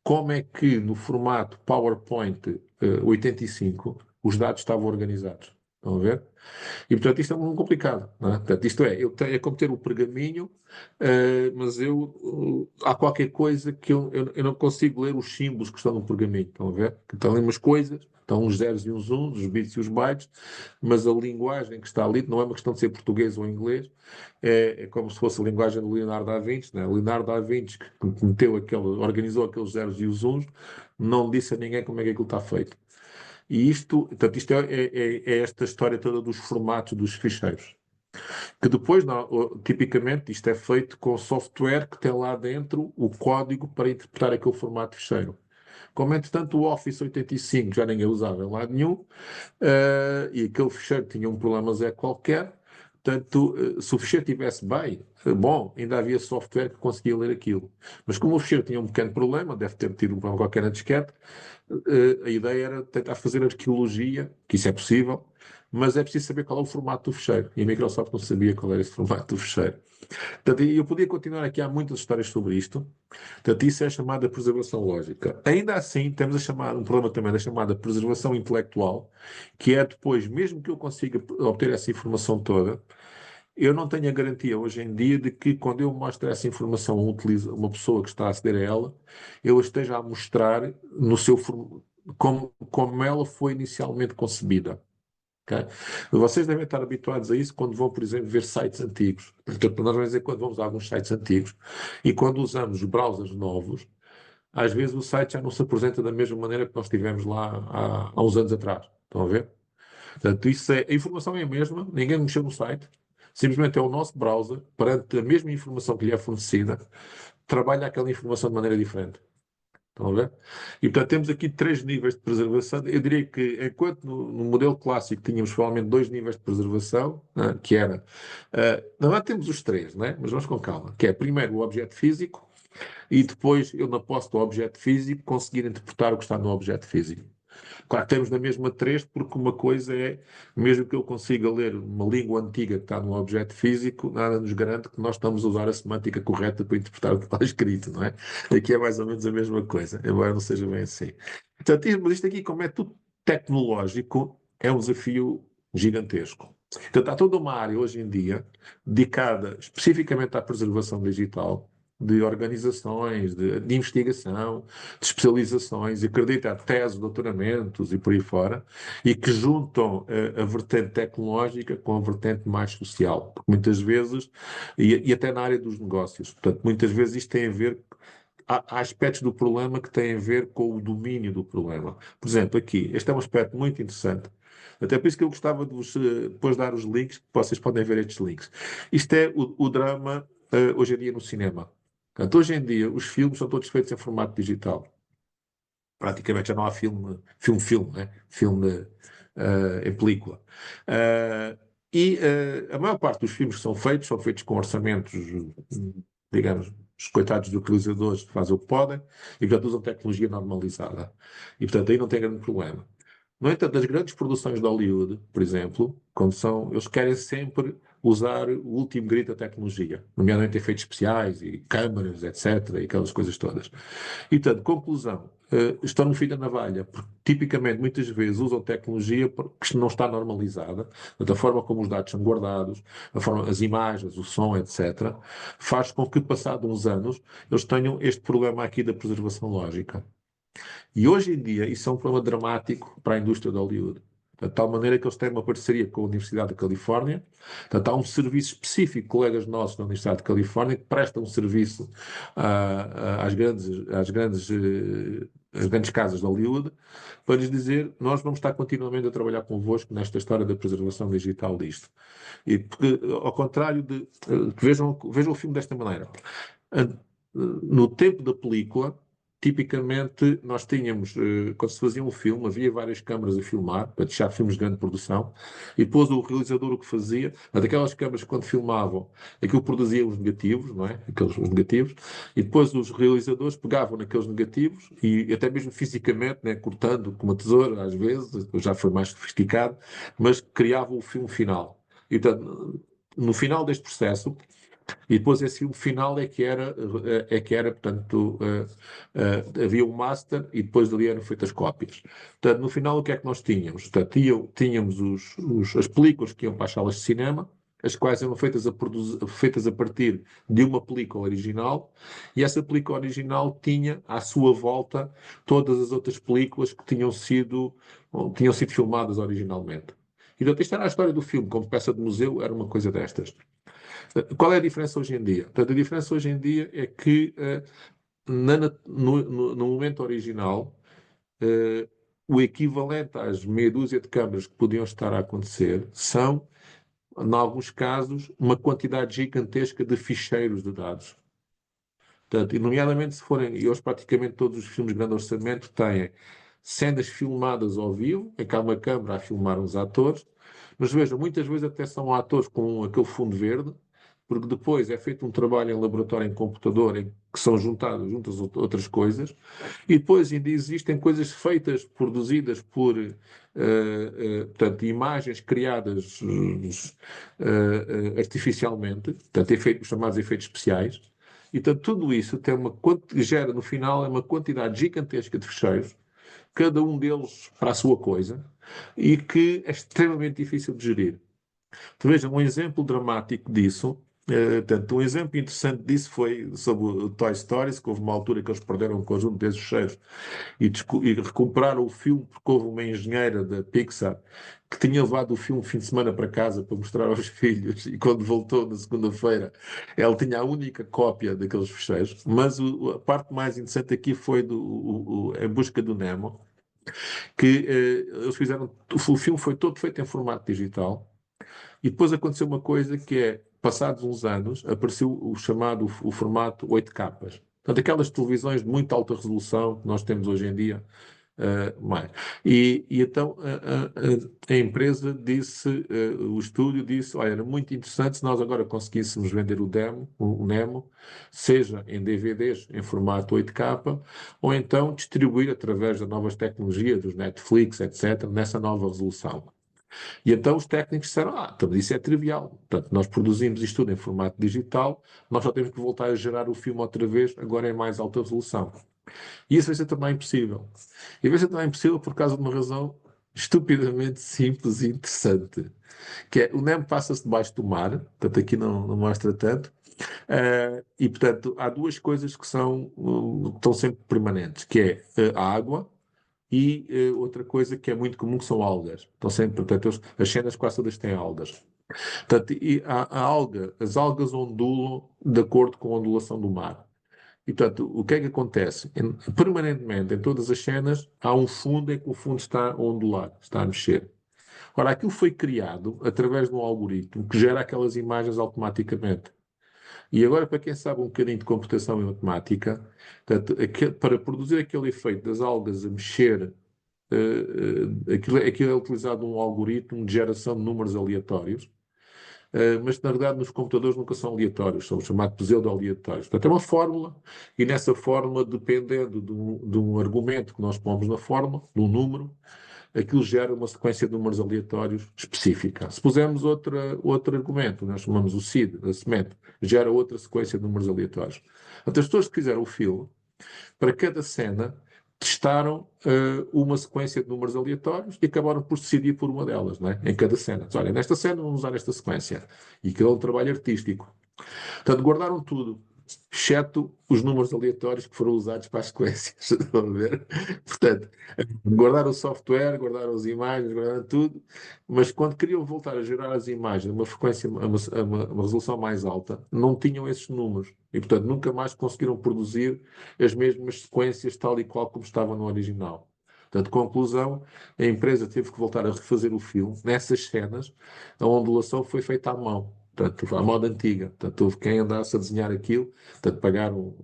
como é que no formato PowerPoint 85 os dados estavam organizados. Estão a ver? E, portanto, isto é muito complicado, não é? Portanto, isto é, é como ter o pergaminho, mas há qualquer coisa que eu não consigo ler os símbolos que estão no pergaminho, estão a ver? Que estão ali umas coisas, estão uns zeros e uns uns, os bits e os bytes, mas a linguagem que está ali não é uma questão de ser português ou inglês, é como se fosse a linguagem do Leonardo da Vinci, né? O Leonardo da Vinci que organizou aqueles zeros e os uns, não disse a ninguém como é que aquilo está feito. E portanto, isto é esta história toda dos formatos dos ficheiros. Que depois, tipicamente, isto é feito com software que tem lá dentro o código para interpretar aquele formato de ficheiro. Como, entretanto, o Office 85 já ninguém usava em lado nenhum, e aquele ficheiro tinha um problema Zé qualquer, portanto, se o ficheiro estivesse bem, bom, ainda havia software que conseguia ler aquilo. Mas como o ficheiro tinha um pequeno problema, deve ter tido um problema qualquer na disquete, a ideia era tentar fazer arqueologia, que isso é possível, mas é preciso saber qual é o formato do fecheiro. E a Microsoft não sabia qual era esse formato do fecheiro. Portanto, eu podia continuar aqui, há muitas histórias sobre isto. Portanto, isso é a chamada preservação lógica. Ainda assim, temos um problema também da chamada preservação intelectual, que é depois, mesmo que eu consiga obter essa informação toda, eu não tenho a garantia hoje em dia de que quando eu mostro essa informação a uma pessoa que está a aceder a ela, eu a esteja a mostrar no seu como ela foi inicialmente concebida. Ok? Vocês devem estar habituados a isso quando vão, por exemplo, ver sites antigos. Portanto, nós vamos dizer quando vamos a alguns sites antigos e quando usamos browsers novos, às vezes o site já não se apresenta da mesma maneira que nós tivemos lá há uns anos atrás. Estão a ver? Portanto, a informação é a mesma, ninguém mexeu no site, simplesmente é o nosso browser, perante a mesma informação que lhe é fornecida, trabalha aquela informação de maneira diferente. Estão a ver? E, portanto, temos aqui três níveis de preservação. Eu diria que, enquanto no modelo clássico tínhamos provavelmente dois níveis de preservação, né, que era. Na verdade, temos os três, né? Mas vamos com calma. Que é, primeiro, o objeto físico, e depois, eu, na posse do objeto físico, conseguir interpretar o que está no objeto físico. Claro que temos na mesma três, porque uma coisa é, mesmo que eu consiga ler uma língua antiga que está num objeto físico, nada nos garante que nós estamos a usar a semântica correta para interpretar o que está escrito, não é? Aqui é mais ou menos a mesma coisa, embora não seja bem assim. Portanto, mas isto aqui, como é tudo tecnológico, é um desafio gigantesco. Então, há toda uma área hoje em dia dedicada especificamente à preservação digital, de organizações, de investigação, de especializações, e acredita teses, doutoramentos e por aí fora, e que juntam a vertente tecnológica com a vertente mais social, porque muitas vezes, e até na área dos negócios, portanto, muitas vezes isto tem a ver. Há aspectos do problema que têm a ver com o domínio do problema. Por exemplo, aqui, este é um aspecto muito interessante. Até por isso que eu gostava de vos depois dar os links, que vocês podem ver estes links. Isto é o drama hoje em dia no cinema. Portanto, hoje em dia, os filmes são todos feitos em formato digital. Praticamente já não há filme, né? Filme em película. Uh, a maior parte dos filmes que são feitos com orçamentos, digamos, os coitados dos utilizadores que fazem o que podem e, portanto, usam tecnologia normalizada. E, portanto, aí não tem grande problema. No entanto, as grandes produções de Hollywood, por exemplo, quando são, eles querem sempre usar o último grito da tecnologia, nomeadamente efeitos especiais e câmaras, etc., e aquelas coisas todas. E, portanto, conclusão, estão no fio da navalha, porque tipicamente, muitas vezes, usam tecnologia que não está normalizada, da forma como os dados são guardados, a forma, as imagens, o som, etc., faz com que, passado uns anos, eles tenham este problema aqui da preservação lógica. E hoje em dia isso é um problema dramático para a indústria de Hollywood. De tal maneira que eles têm uma parceria com a Universidade da Califórnia. Portanto, há um serviço específico, colegas nossos da Universidade de Califórnia, que prestam um serviço às grandes casas de Hollywood, para lhes dizer: nós vamos estar continuamente a trabalhar convosco nesta história da preservação digital disto. E porque, ao contrário de. Vejam o filme desta maneira. No tempo da película, tipicamente, nós tínhamos, quando se fazia um filme, havia várias câmaras a filmar, para deixar filmes de grande produção, e depois o realizador o que fazia, daquelas câmaras que quando filmavam, aquilo produzia os negativos, não é? Os negativos, e depois os realizadores pegavam naqueles negativos, e até mesmo fisicamente, né, cortando com uma tesoura, às vezes, já foi mais sofisticado, mas criavam o filme final. E, portanto, no final deste processo, e depois esse filme final é que era portanto, havia um master e depois dali eram feitas cópias. Portanto, no final o que é que nós tínhamos? Portanto, tínhamos as películas que iam para as salas de cinema, as quais eram feitas a partir de uma película original, e essa película original tinha à sua volta todas as outras películas que tinham sido filmadas originalmente. E, portanto, isto era a história do filme, como peça de museu, era uma coisa destas. Qual é a diferença hoje em dia? Portanto, a diferença hoje em dia é que no momento original, o equivalente às meia dúzia de câmaras que podiam estar a acontecer são, em alguns casos, uma quantidade gigantesca de ficheiros de dados. Portanto, e nomeadamente se forem, e hoje praticamente todos os filmes de grande orçamento têm cenas filmadas ao vivo, em que há uma câmara a filmar uns atores, mas vejam, muitas vezes até são atores com aquele fundo verde, porque depois é feito um trabalho em laboratório em computador em que são juntas outras coisas, e depois ainda existem coisas feitas, produzidas por, portanto, imagens criadas artificialmente, portanto, os chamados efeitos especiais, e portanto, tudo isso gera no final uma quantidade gigantesca de ficheiros, cada um deles para a sua coisa, e que é extremamente difícil de gerir. Então, veja, um exemplo dramático disso, portanto, um exemplo interessante disso foi sobre o Toy Story, que houve uma altura que eles perderam um conjunto desses fecheiros e recuperaram o filme porque houve uma engenheira da Pixar que tinha levado o filme fim de semana para casa para mostrar aos filhos, e quando voltou na segunda-feira ela tinha a única cópia daqueles fecheiros, mas a parte mais interessante aqui foi Em Busca do Nemo, que eles fizeram, o filme foi todo feito em formato digital, e depois aconteceu uma coisa que é, passados uns anos, apareceu o chamado, o formato 8K. Portanto, aquelas televisões de muita alta resolução que nós temos hoje em dia, mais. E então a empresa disse, o estúdio disse, olha, era muito interessante se nós agora conseguíssemos vender o Nemo, seja em DVDs em formato 8K, ou então distribuir através das novas tecnologias, dos Netflix, etc., nessa nova resolução. E então os técnicos disseram, então isso é trivial. Portanto, nós produzimos isto tudo em formato digital, nós só temos que voltar a gerar o filme outra vez, agora em mais alta resolução. E isso vai ser também impossível. E vai ser também impossível por causa de uma razão estupidamente simples e interessante, que é o Nemo passa-se debaixo do mar, portanto aqui não mostra tanto, e portanto há duas coisas que estão sempre permanentes, que é a água e outra coisa que é muito comum, que são algas. Estão sempre, portanto, as cenas quase todas têm algas. Portanto, e as algas ondulam de acordo com a ondulação do mar. E, portanto, o que é que acontece? Permanentemente, em todas as cenas, há um fundo em que o fundo está a ondular, está a mexer. Ora, aquilo foi criado através de um algoritmo que gera aquelas imagens automaticamente. E agora, para quem sabe um bocadinho de computação e matemática, portanto, para produzir aquele efeito das algas a mexer, aquilo é utilizado um algoritmo de geração de números aleatórios, mas na verdade nos computadores nunca são aleatórios, são chamados pseudo-aleatórios. Portanto, é uma fórmula, e nessa fórmula, dependendo de um argumento que nós pomos na fórmula, de um número, aquilo gera uma sequência de números aleatórios específica. Se pusermos outro argumento, nós chamamos o seed, a semente, gera outra sequência de números aleatórios. Portanto, as pessoas que fizeram o filme, para cada cena, testaram uma sequência de números aleatórios e acabaram por decidir por uma delas, não é? Em cada cena. Diz, olha, nesta cena vamos usar esta sequência. E aquilo é um trabalho artístico. Portanto, guardaram tudo, exceto os números aleatórios que foram usados para as sequências. Estão a ver? Portanto, guardaram o software, guardaram as imagens, guardaram tudo, mas quando queriam voltar a gerar as imagens a uma frequência, a uma resolução mais alta, não tinham esses números. E, portanto, nunca mais conseguiram produzir as mesmas sequências tal e qual como estavam no original. Portanto, conclusão, a empresa teve que voltar a refazer o filme. Nessas cenas, a ondulação foi feita à mão. Portanto, à moda antiga. Portanto, houve quem andasse a desenhar aquilo. Portanto, pagaram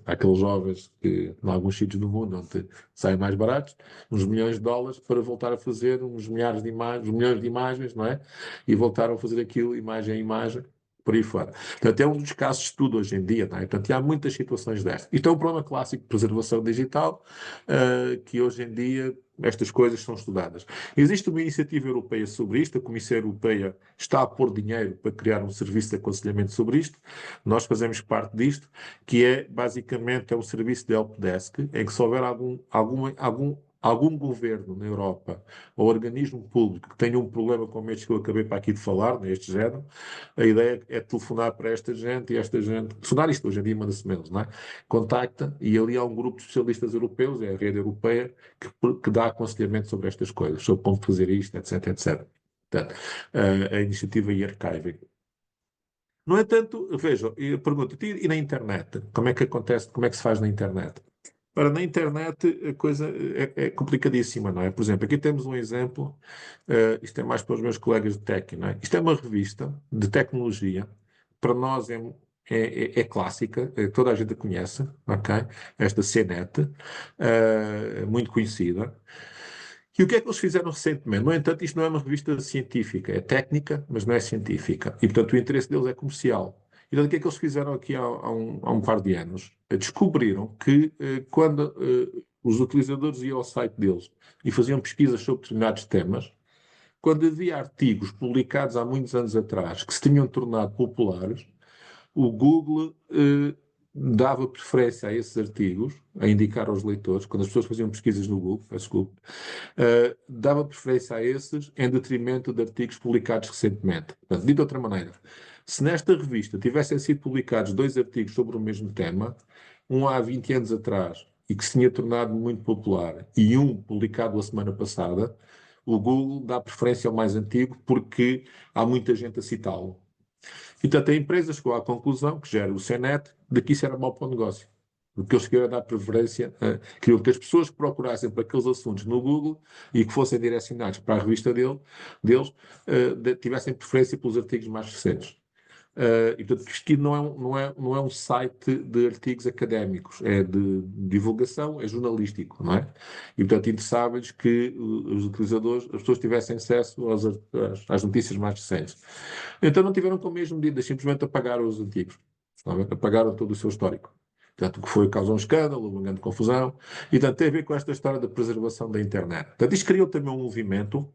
àqueles jovens que, em alguns sítios do mundo, onde saem mais baratos, uns milhões de dólares para voltar a fazer uns milhares de imagens, milhões de imagens, não é? E voltaram a fazer aquilo, imagem a imagem, por aí fora. Portanto, é um dos casos de estudo hoje em dia, não é? Portanto, há muitas situações destas. Isto é um problema clássico de preservação digital, que hoje em dia estas coisas são estudadas. Existe uma iniciativa europeia sobre isto, a Comissão Europeia está a pôr dinheiro para criar um serviço de aconselhamento sobre isto, nós fazemos parte disto, que é basicamente um serviço de helpdesk, em que se houver algum governo na Europa ou organismo público que tenha um problema como este que eu acabei para aqui de falar, neste género, a ideia é telefonar para esta gente e esta gente, telefonar isto hoje em dia manda-se menos, não é? Contacta e ali há um grupo de especialistas europeus, é a rede europeia, que dá aconselhamento sobre estas coisas, sobre como fazer isto, etc, etc. Portanto, a iniciativa e-archiving. No entanto, vejam, eu pergunto, e na internet? Como é que acontece, como é que se faz na internet? Ora, na internet a coisa é complicadíssima, não é? Por exemplo, aqui temos um exemplo, isto é mais para os meus colegas de tech, não é? Isto é uma revista de tecnologia, para nós é clássica, toda a gente a conhece, ok? Esta CNET, muito conhecida. E o que é que eles fizeram recentemente? No entanto, isto não é uma revista científica, é técnica, mas não é científica. E, portanto, o interesse deles é comercial. E, portanto, o que é que eles fizeram aqui há um par de anos? Descobriram que quando os utilizadores iam ao site deles e faziam pesquisas sobre determinados temas, quando havia artigos publicados há muitos anos atrás que se tinham tornado populares, o Google dava preferência a esses artigos, a indicar aos leitores, quando as pessoas faziam pesquisas no Google, peço desculpa, dava preferência a esses em detrimento de artigos publicados recentemente. Portanto, dito de outra maneira, se nesta revista tivessem sido publicados dois artigos sobre o mesmo tema, um há 20 anos atrás e que se tinha tornado muito popular, e um publicado a semana passada, o Google dá preferência ao mais antigo porque há muita gente a citá-lo. E, portanto, a empresa chegou à conclusão, que gera o CNET, de que isso era mau para o negócio. porque eles queriam dar preferência, queriam que as pessoas que procurassem para aqueles assuntos no Google e que fossem direcionados para a revista deles, tivessem preferência pelos artigos mais recentes. E portanto, isto aqui não é um site de artigos académicos, é de divulgação, é jornalístico, não é? E portanto, interessava-lhes que os utilizadores, as pessoas tivessem acesso às notícias mais recentes. Então não tiveram como mesmo medidas, simplesmente apagaram os antigos, não é? Apagaram todo o seu histórico. Portanto, o que foi causou um escândalo, uma grande confusão, e portanto tem a ver com esta história da preservação da internet. Portanto, isto criou também um movimento.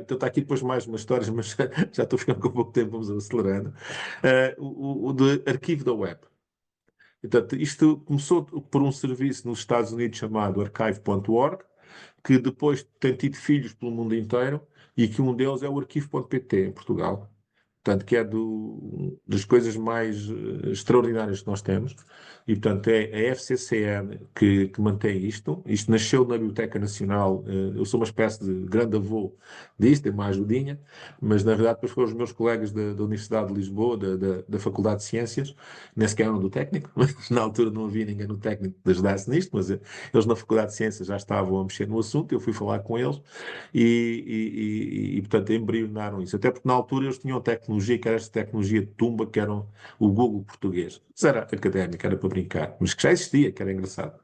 Então está aqui depois mais umas histórias, mas já estou ficando com pouco tempo, vamos acelerando. O de arquivo da web. Portanto, isto começou por um serviço nos Estados Unidos chamado archive.org, que depois tem tido filhos pelo mundo inteiro, e que um deles é o arquivo.pt em Portugal. Portanto, que é das coisas mais extraordinárias que nós temos. E, portanto, é a FCCN que mantém isto. Isto nasceu na Biblioteca Nacional. Eu sou uma espécie de grande avô disto, tem uma ajudinha, mas, na verdade, depois foram os meus colegas da Universidade de Lisboa, da Faculdade de Ciências, nem sequer eram do técnico, mas na altura não havia ninguém no técnico que ajudasse nisto, mas eles na Faculdade de Ciências já estavam a mexer no assunto, eu fui falar com eles portanto, embrionaram isso. Até porque na altura eles tinham tecnologia, que era esta tecnologia de tumba, que era o Google português. Isso era académico, era para brincar, mas que já existia, que era engraçado.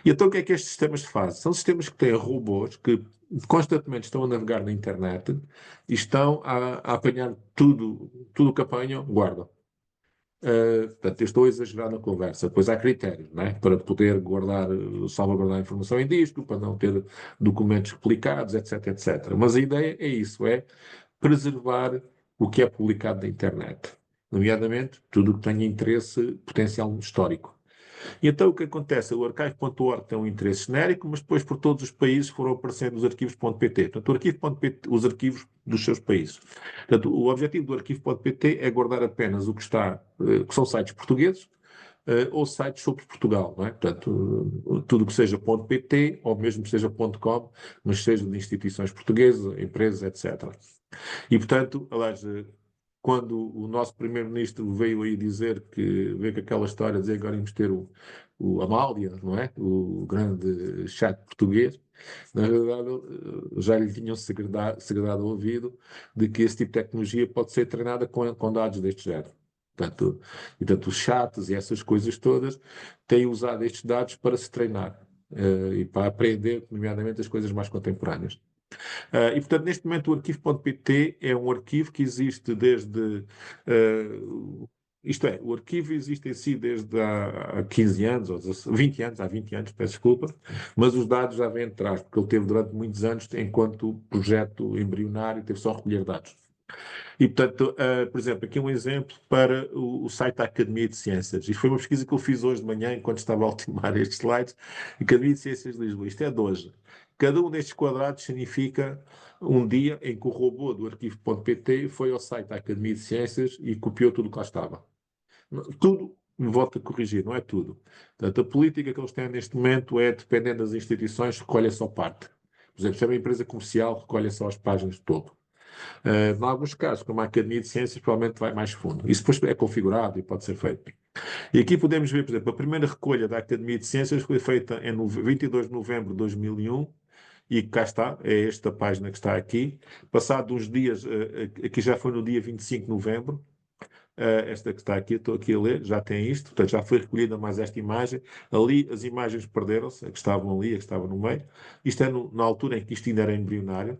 E então o que é que estes sistemas fazem? São sistemas que têm robôs que constantemente estão a navegar na internet e estão a apanhar tudo o que apanham, guardam. Portanto, eu estou a exagerar na conversa, pois há critérios, não é? Para poder salvaguardar a informação em disco, para não ter documentos replicados, etc, etc. Mas a ideia é isso, é preservar o que é publicado na internet, nomeadamente tudo o que tenha interesse potencial histórico. E então o que acontece? O archive.org tem um interesse genérico, mas depois por todos os países foram aparecendo os arquivos.pt. Portanto, o arquivo.pt, os arquivos dos seus países. Portanto, o objetivo do arquivo.pt é guardar apenas o que está, que são sites portugueses, ou sites sobre Portugal, não é? Portanto, tudo que seja .pt, ou mesmo que seja .com, mas seja de instituições portuguesas, empresas, etc. E, portanto, aliás, quando o nosso primeiro-ministro veio aí dizer que, veio com aquela história, dizer que agora íamos ter o Amália, não é? O grande chat português, na realidade já lhe tinham segredado o ouvido de que esse tipo de tecnologia pode ser treinada com dados deste género. Portanto, os chats e essas coisas todas têm usado estes dados para se treinar e para aprender, nomeadamente, as coisas mais contemporâneas. Portanto, neste momento o arquivo.pt é um arquivo que existe desde. Isto é, o arquivo existe em si desde há 15 anos, ou 20 anos, há 20 anos, peço desculpa, mas os dados já vêm atrás, porque ele teve durante muitos anos, enquanto projeto embrionário, teve só a recolher dados. E, portanto, por exemplo, aqui um exemplo para o site da Academia de Ciências. Isto foi uma pesquisa que eu fiz hoje de manhã, enquanto estava a ultimar estes slides. Academia de Ciências de Lisboa. Isto é de hoje. Cada um destes quadrados significa um dia em que o robô do arquivo.pt foi ao site da Academia de Ciências e copiou tudo o que lá estava. Tudo, volto a corrigir, não é tudo. Portanto, a política que eles têm neste momento é, dependendo das instituições, recolhe só parte. Por exemplo, se é uma empresa comercial, recolhe só as páginas de todo. Em alguns casos, como a Academia de Ciências, provavelmente vai mais fundo. Isso depois é configurado e pode ser feito. E aqui podemos ver, por exemplo, a primeira recolha da Academia de Ciências foi feita em 22 de novembro de 2001 e cá está, é esta página que está aqui. Passado uns dias, aqui já foi no dia 25 de novembro, esta que está aqui, estou aqui a ler, já tem isto, portanto já foi recolhida mais esta imagem. Ali as imagens perderam-se, a que estavam ali, a que estava no meio. Isto é na altura em que isto ainda era embrionário.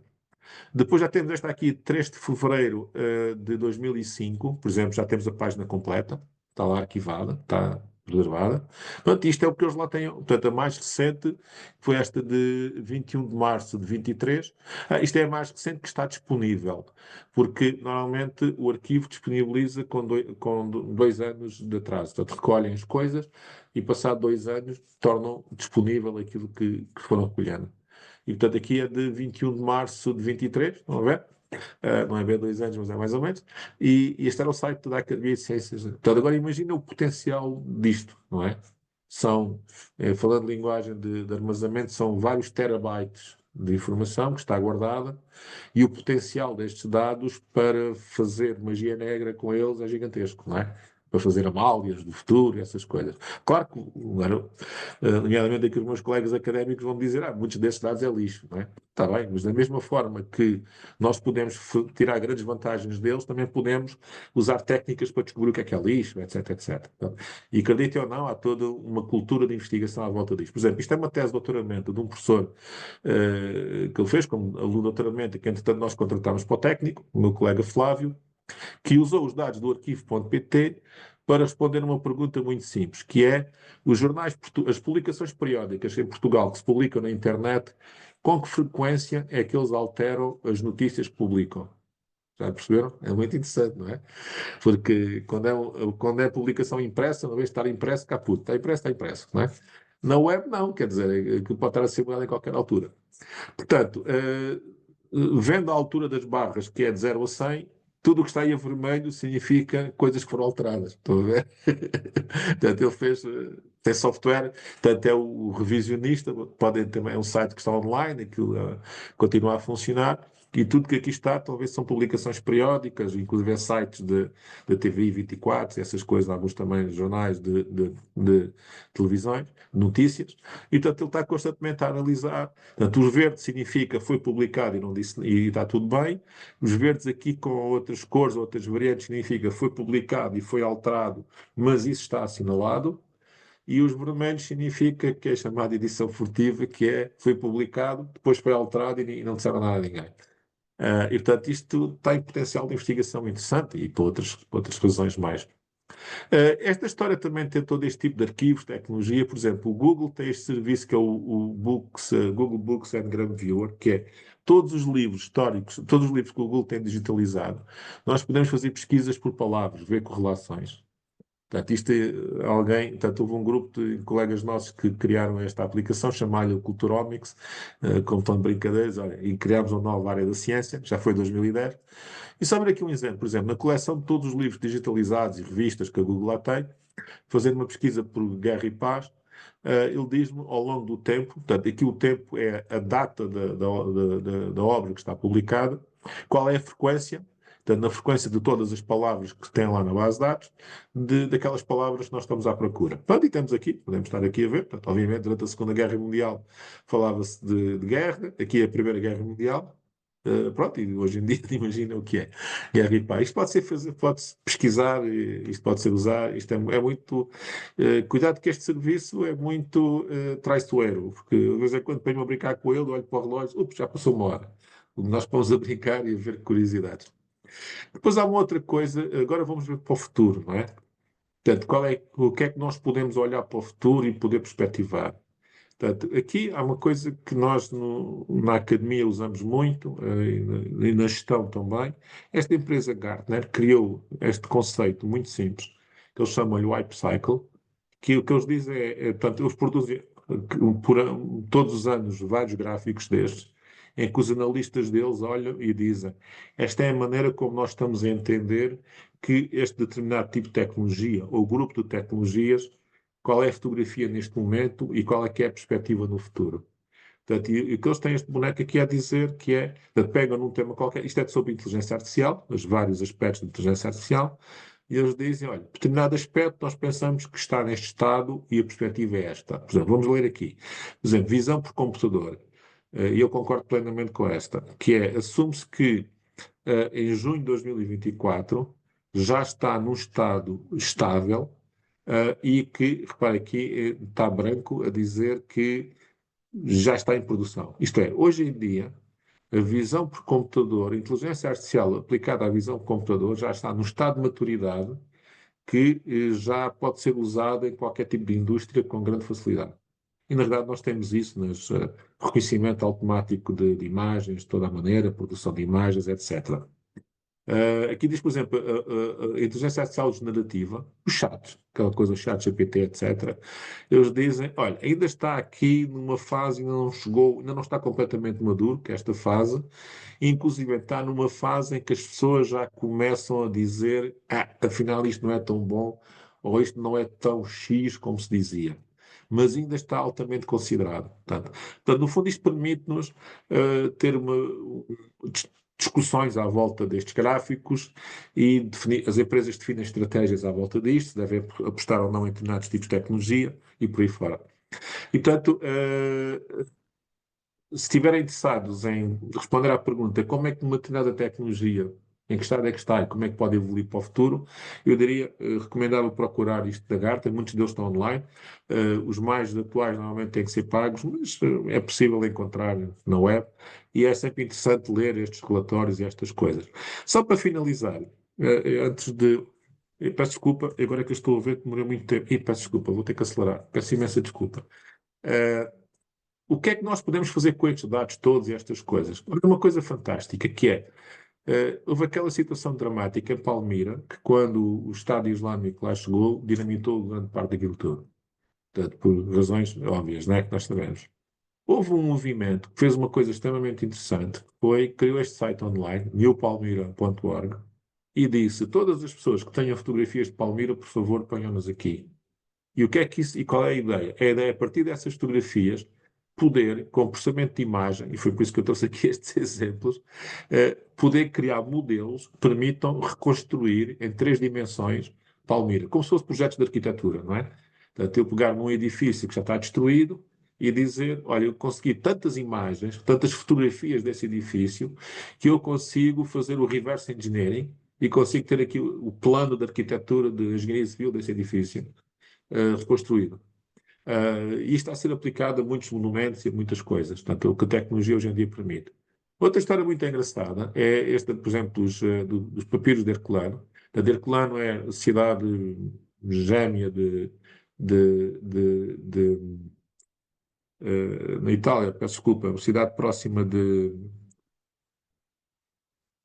Depois já temos esta aqui, 3 de fevereiro de 2005, por exemplo, já temos a página completa, está lá arquivada, está preservada. Portanto, isto é o que eles lá têm. Portanto, a mais recente foi esta de 21 de março de 23. Isto é a mais recente que está disponível, porque normalmente o arquivo disponibiliza com 2 anos de atraso. Portanto, recolhem as coisas e, passado 2 anos, tornam disponível aquilo que foram recolhendo. E, portanto, aqui é de 21 de março de 23, estão a ver? Não é bem 2 anos, mas é mais ou menos. E este era o site da Academia de Ciências. Portanto, agora imagina o potencial disto, não é? São, falando de linguagem de armazenamento, são vários terabytes de informação que está guardada e o potencial destes dados para fazer magia negra com eles é gigantesco, não é? para fazer amálias do futuro, essas coisas. Claro que, nomeadamente aqui os meus colegas académicos vão dizer, muitos desses dados é lixo, não é? Está bem, mas da mesma forma que nós podemos tirar grandes vantagens deles, também podemos usar técnicas para descobrir o que é lixo, etc, etc. E acreditem ou não, há toda uma cultura de investigação à volta disto. Por exemplo, isto é uma tese de doutoramento de um professor que ele fez como aluno de doutoramento, e que entretanto nós contratámos para o técnico, o meu colega Flávio, que usou os dados do arquivo.pt para responder uma pergunta muito simples, que é os jornais, as publicações periódicas em Portugal que se publicam na internet, com que frequência é que eles alteram as notícias que publicam? Já perceberam? É muito interessante, não é? Porque quando é publicação impressa, uma vez de estar impresso, caput. Está impresso, não é? Na web, não, quer dizer, que pode estar assimilado em qualquer altura. Portanto, vendo a altura das barras, que é de 0 a 100, tudo o que está aí a vermelho significa coisas que foram alteradas. Estão a ver? Portanto, ele fez, tem software, portanto, é o revisionista, podem também, é um site que está online, aquilo continua a funcionar. E tudo que aqui está, talvez são publicações periódicas, inclusive sites de TVI 24, essas coisas, alguns também jornais de televisões, notícias. E, portanto, ele está constantemente a analisar. Portanto, os verdes significa foi publicado e, não disse, e está tudo bem. Os verdes aqui com outras cores, outras variantes, significa foi publicado e foi alterado, mas isso está assinalado. E os vermelhos significa que é chamada edição furtiva, que é foi publicado, depois foi alterado e não disseram nada a ninguém. E, portanto, isto tem potencial de investigação interessante e por outras razões mais. Esta história também tem todo este tipo de arquivos, tecnologia. Por exemplo, o Google tem este serviço que é o Books, Google Books and Gram Viewer, que é todos os livros históricos, todos os livros que o Google tem digitalizado. Nós podemos fazer pesquisas por palavras, ver correlações. Portanto, portanto, houve um grupo de colegas nossos que criaram esta aplicação, chamada Culturomics, com tom de brincadeiras, olha, e criámos uma nova área da ciência, já foi em 2010. E só ver aqui um exemplo, por exemplo, na coleção de todos os livros digitalizados e revistas que a Google lá tem, fazendo uma pesquisa por guerra e paz, ele diz-me ao longo do tempo, portanto, aqui o tempo é a data da obra que está publicada, qual é a frequência, portanto, na frequência de todas as palavras que tem lá na base de dados, daquelas palavras que nós estamos à procura. Portanto, e temos aqui, podemos estar aqui a ver, portanto, obviamente, durante a Segunda Guerra Mundial falava-se de guerra, aqui é a Primeira Guerra Mundial. Pronto, e hoje em dia imagina o que é guerra e paz. Isto pode-se pesquisar, isto pode ser usado, isto é muito. Cuidado que este serviço é muito traiçoeiro, porque de vez em quando venho a brincar com ele, olho para o relógio, ups, já passou uma hora. Nós vamos a brincar e a ver curiosidades. Depois há uma outra coisa, agora vamos ver para o futuro, não é? Portanto, o que é que nós podemos olhar para o futuro e poder perspectivar? Portanto, aqui há uma coisa que nós na academia usamos muito, e na gestão também. Esta empresa Gartner criou este conceito muito simples, que eles chamam-lhe Hype Cycle, que o que eles dizem portanto, eles produzem todos os anos vários gráficos destes, em que os analistas deles olham e dizem: esta é a maneira como nós estamos a entender que este determinado tipo de tecnologia ou grupo de tecnologias, qual é a fotografia neste momento e qual é que é a perspectiva no futuro. Portanto, e que eles têm este boneco aqui a dizer que é, portanto, pegam num tema qualquer, isto é sobre inteligência artificial, os vários aspectos de inteligência artificial, e eles dizem, olha, determinado aspecto nós pensamos que está neste estado e a perspectiva é esta. Por exemplo, vamos ler aqui. Por exemplo, visão por computador. E eu concordo plenamente com esta, que é, assume-se que em junho de 2024 já está num estado estável e que, repare aqui, está branco a dizer que já está em produção. Isto é, hoje em dia, a visão por computador, a inteligência artificial aplicada à visão por computador já está no estado de maturidade que já pode ser usada em qualquer tipo de indústria com grande facilidade. E, na verdade, nós temos isso nos reconhecimento automático de imagens, de toda a maneira, produção de imagens, etc. Aqui diz, por exemplo, a inteligência artificial generativa, os chats, aquela coisa, o chat GPT, etc. Eles dizem, olha, ainda está aqui numa fase, ainda não chegou, ainda não está completamente maduro, que é esta fase, inclusive está numa fase em que as pessoas já começam a dizer, afinal isto não é tão bom, ou isto não é tão X como se dizia. Mas ainda está altamente considerado. Portanto, no fundo, isto permite-nos ter discussões à volta destes gráficos e as empresas definem estratégias à volta disto, devem apostar ou não em determinados tipos de tecnologia e por aí fora. E, portanto, se estiverem interessados em responder à pergunta como é que uma determinada tecnologia, em que estado é que está e como é que pode evoluir para o futuro, eu diria, recomendável procurar isto da Gartner, muitos deles estão online, os mais atuais normalmente têm que ser pagos, mas é possível encontrar na web e é sempre interessante ler estes relatórios e estas coisas. Só para finalizar, antes de... Peço desculpa, agora é que eu estou a ver que demorou muito tempo. E peço desculpa, vou ter que acelerar. Peço imensa desculpa. O que é que nós podemos fazer com estes dados todos e estas coisas? Olha, uma coisa fantástica que é, houve aquela situação dramática em Palmira, que quando o Estado Islâmico lá chegou, dinamitou grande parte daquilo tudo. Portanto, por razões óbvias, não é, que nós sabemos. Houve um movimento que fez uma coisa extremamente interessante, que foi, criou este site online, newpalmira.org, e disse, todas as pessoas que tenham fotografias de Palmira, por favor, ponham-nos aqui. E o que é que isso, e qual é a ideia? A ideia, a partir dessas fotografias, poder, com processamento de imagem, e foi por isso que eu trouxe aqui estes exemplos, poder criar modelos que permitam reconstruir em 3 dimensões Palmira, como se fossem projetos de arquitetura, não é? Portanto, eu pegar num edifício que já está destruído e dizer, olha, eu consegui tantas imagens, tantas fotografias desse edifício, que eu consigo fazer o reverse engineering e consigo ter aqui o plano de arquitetura de engenharia civil desse edifício reconstruído. E isto está a ser aplicado a muitos monumentos e a muitas coisas, portanto, o que a tecnologia hoje em dia permite. Outra história muito engraçada é esta, por exemplo, dos papiros de Herculano. De Herculano é a cidade gêmea na Itália, peço desculpa, a cidade próxima de.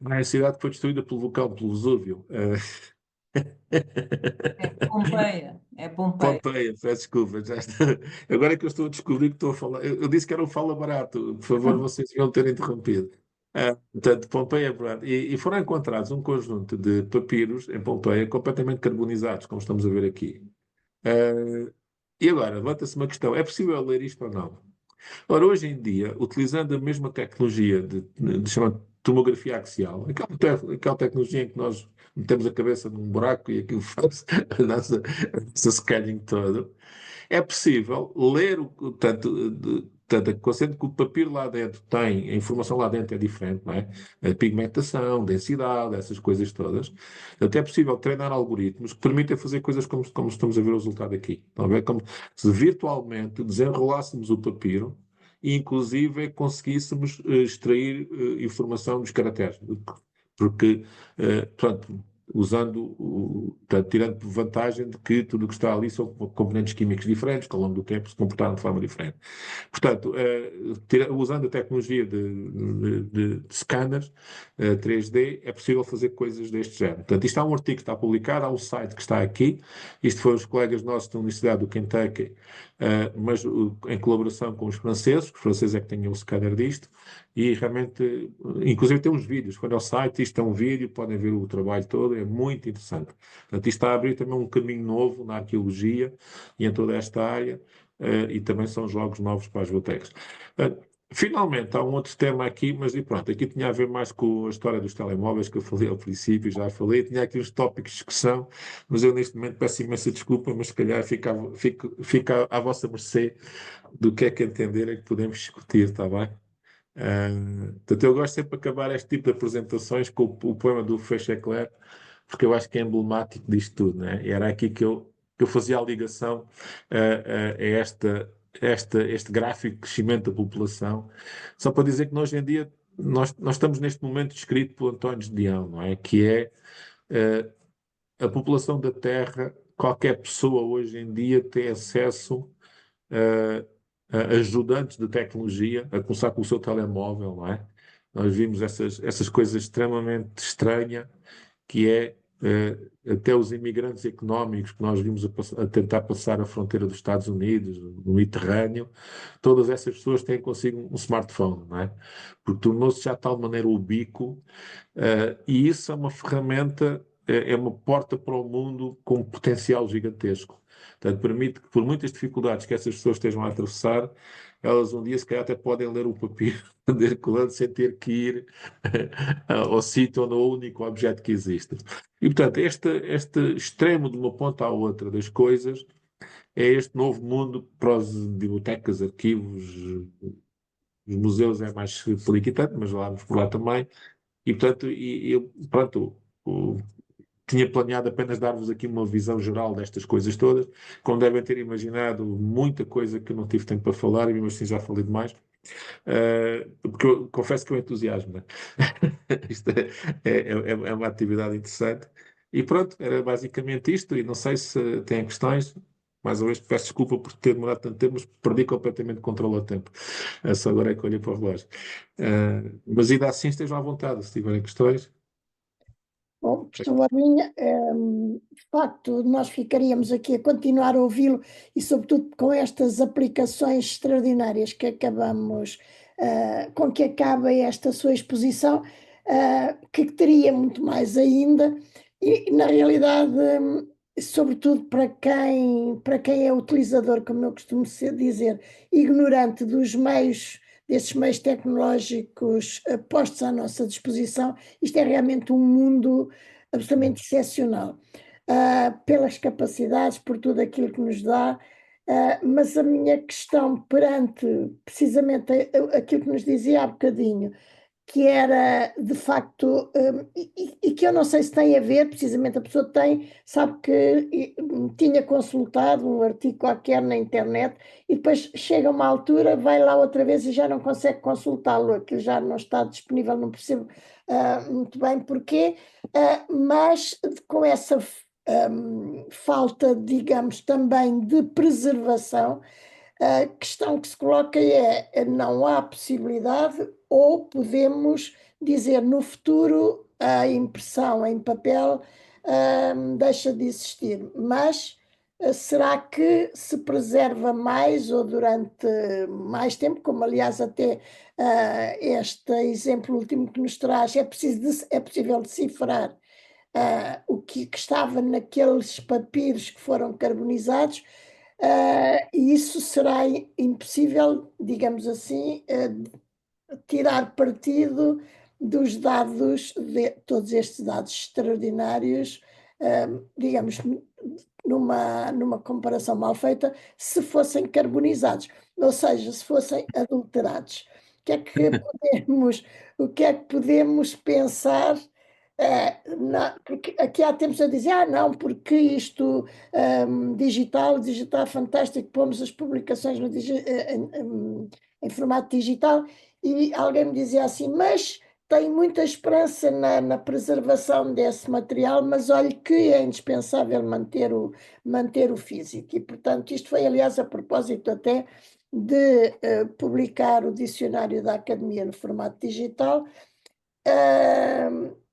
Não é a cidade que foi destruída pelo vulcão, pelo Vesúvio.
É Pompeia, é Pompeia.
Pompeia, peço desculpa. Já está. Agora é que eu estou a descobrir que estou a falar. Eu disse que era um fala barato, por favor, vocês iam ter interrompido. Portanto, Pompeia é verdade. E foram encontrados um conjunto de papiros em Pompeia completamente carbonizados, como estamos a ver aqui. Ah, e agora, levanta-se uma questão: é possível ler isto ou não? Ora, hoje em dia, utilizando a mesma tecnologia de chamar tomografia axial, aquela tecnologia em que nós metemos a cabeça num buraco e aquilo faz a nossa scanning todo, é possível ler sendo que o papiro lá dentro tem, a informação lá dentro é diferente, não é? A pigmentação, densidade, essas coisas todas. Até é possível treinar algoritmos que permitem fazer coisas como estamos a ver o resultado aqui. Estão a ver? Como se virtualmente desenrolássemos o papiro e, inclusive, conseguíssemos extrair informação dos caracteres. Porque, portanto, portanto, tirando vantagem de que tudo o que está ali são componentes químicos diferentes, que ao longo do tempo se comportaram de forma diferente. Portanto, usando a tecnologia de scanners 3D, é possível fazer coisas deste género. Portanto, isto há um artigo que está publicado, há um site que está aqui, isto foi os colegas nossos da Universidade do Kentucky, mas em colaboração com os franceses é que têm o scanner disto, e realmente, inclusive tem uns vídeos, foi ao site, isto é um vídeo, podem ver o trabalho todo, é muito interessante. Portanto, isto está a abrir também um caminho novo na arqueologia e em toda esta área, e também são jogos novos para as bibliotecas. Finalmente, há um outro tema aqui, mas e pronto, aqui tinha a ver mais com a história dos telemóveis que eu falei ao princípio, já falei, tinha aqui uns tópicos de discussão, mas eu neste momento peço imensa desculpa, mas se calhar fica à vossa mercê do que é que entenderem que podemos discutir, está bem? Portanto, eu gosto sempre de acabar este tipo de apresentações com o poema do Feucht-Eclair, porque eu acho que é emblemático disto tudo, né? E era aqui que eu fazia a ligação a este gráfico de crescimento da população, só para dizer que hoje em dia nós estamos neste momento descrito por António de Dião, não é? Que é a população da Terra, qualquer pessoa hoje em dia tem acesso a ajudantes de tecnologia, a começar com o seu telemóvel, não é? Nós vimos essas coisas extremamente estranhas, que é até os imigrantes económicos que nós vimos a tentar passar a fronteira dos Estados Unidos, no Mediterrâneo, todas essas pessoas têm consigo um smartphone, não é? Porque tornou-se já de tal maneira ubíquo, e isso é uma ferramenta, é uma porta para o mundo com um potencial gigantesco. Portanto, permite que, por muitas dificuldades que essas pessoas estejam a atravessar, elas um dia se calhar até podem ler o papiro de circulante sem ter que ir ao sítio onde é o único objeto que existe. E, portanto, este extremo de uma ponta à outra das coisas é este novo mundo para as bibliotecas, arquivos, os museus é mais poliquitante, mas lá vamos por lá também. E, portanto, eu, pronto, tinha planeado apenas dar-vos aqui uma visão geral destas coisas todas. Como devem ter imaginado, muita coisa que eu não tive tempo para falar, e mesmo assim já falei demais. Porque eu confesso que eu entusiasmo, né? Isto é uma atividade interessante. E pronto, era basicamente isto. E não sei se têm questões. Mais uma vez, peço desculpa por ter demorado tanto tempo, mas perdi completamente o controle ao tempo. Só agora é que olhei para o relógio. Mas ainda assim, estejam à vontade, se tiverem questões.
Bom, professor Laminha, de facto, nós ficaríamos aqui a continuar a ouvi-lo e, sobretudo, com estas aplicações extraordinárias que acabamos, com que acaba esta sua exposição, que teria muito mais ainda, e, na realidade, sobretudo para quem é utilizador, como eu costumo dizer, ignorante dos meios, desses meios tecnológicos postos à nossa disposição, isto é realmente um mundo absolutamente excepcional, pelas capacidades, por tudo aquilo que nos dá, mas a minha questão perante precisamente aquilo que nos dizia há bocadinho, que era de facto, e que eu não sei se tem a ver, precisamente a pessoa tem, sabe que tinha consultado um artigo qualquer na internet e depois chega uma altura, vai lá outra vez e já não consegue consultá-lo, aquilo já não está disponível, não percebo muito bem porquê, mas com essa falta, digamos, também de preservação, a questão que se coloca é: não há possibilidade, ou podemos dizer no futuro a impressão em papel deixa de existir, mas será que se preserva mais ou durante mais tempo, como aliás até este exemplo último que nos traz, é possível decifrar o que estava naqueles papiros que foram carbonizados, e isso será impossível, digamos assim, tirar partido dos dados, de todos estes dados extraordinários, digamos, numa comparação mal feita, se fossem carbonizados, ou seja, se fossem adulterados. O que é que o que é que podemos pensar? Porque aqui há tempos a dizer, não, porque isto digital é fantástico, pomos as publicações no em formato digital, e alguém me dizia assim, mas tenho muita esperança na preservação desse material, mas olhe que é indispensável manter o físico. E, portanto, isto foi, aliás, a propósito até de publicar o dicionário da Academia no formato digital.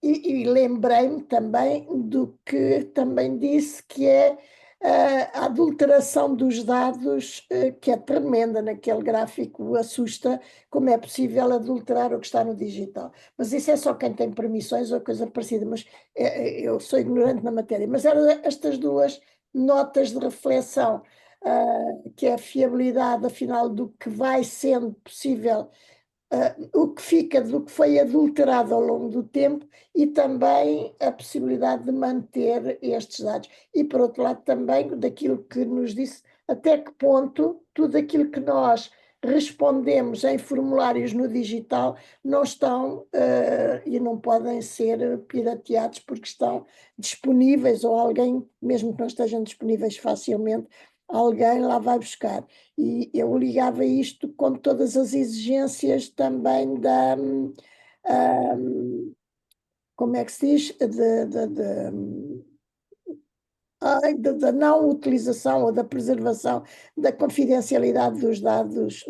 E lembrei-me também do que também disse, que é a adulteração dos dados, que é tremenda naquele gráfico, assusta como é possível adulterar o que está no digital. Mas isso é só quem tem permissões ou coisa parecida, mas eu sou ignorante na matéria. Mas eram estas duas notas de reflexão, que é a fiabilidade, afinal, do que vai sendo possível, o que fica do que foi adulterado ao longo do tempo, e também a possibilidade de manter estes dados. E, por outro lado, também daquilo que nos disse, até que ponto tudo aquilo que nós respondemos em formulários no digital não estão e não podem ser pirateados, porque estão disponíveis, ou alguém, mesmo que não estejam disponíveis facilmente, alguém lá vai buscar. E eu ligava isto com todas as exigências também como é que se diz, da não utilização ou da preservação da confidencialidade dos dados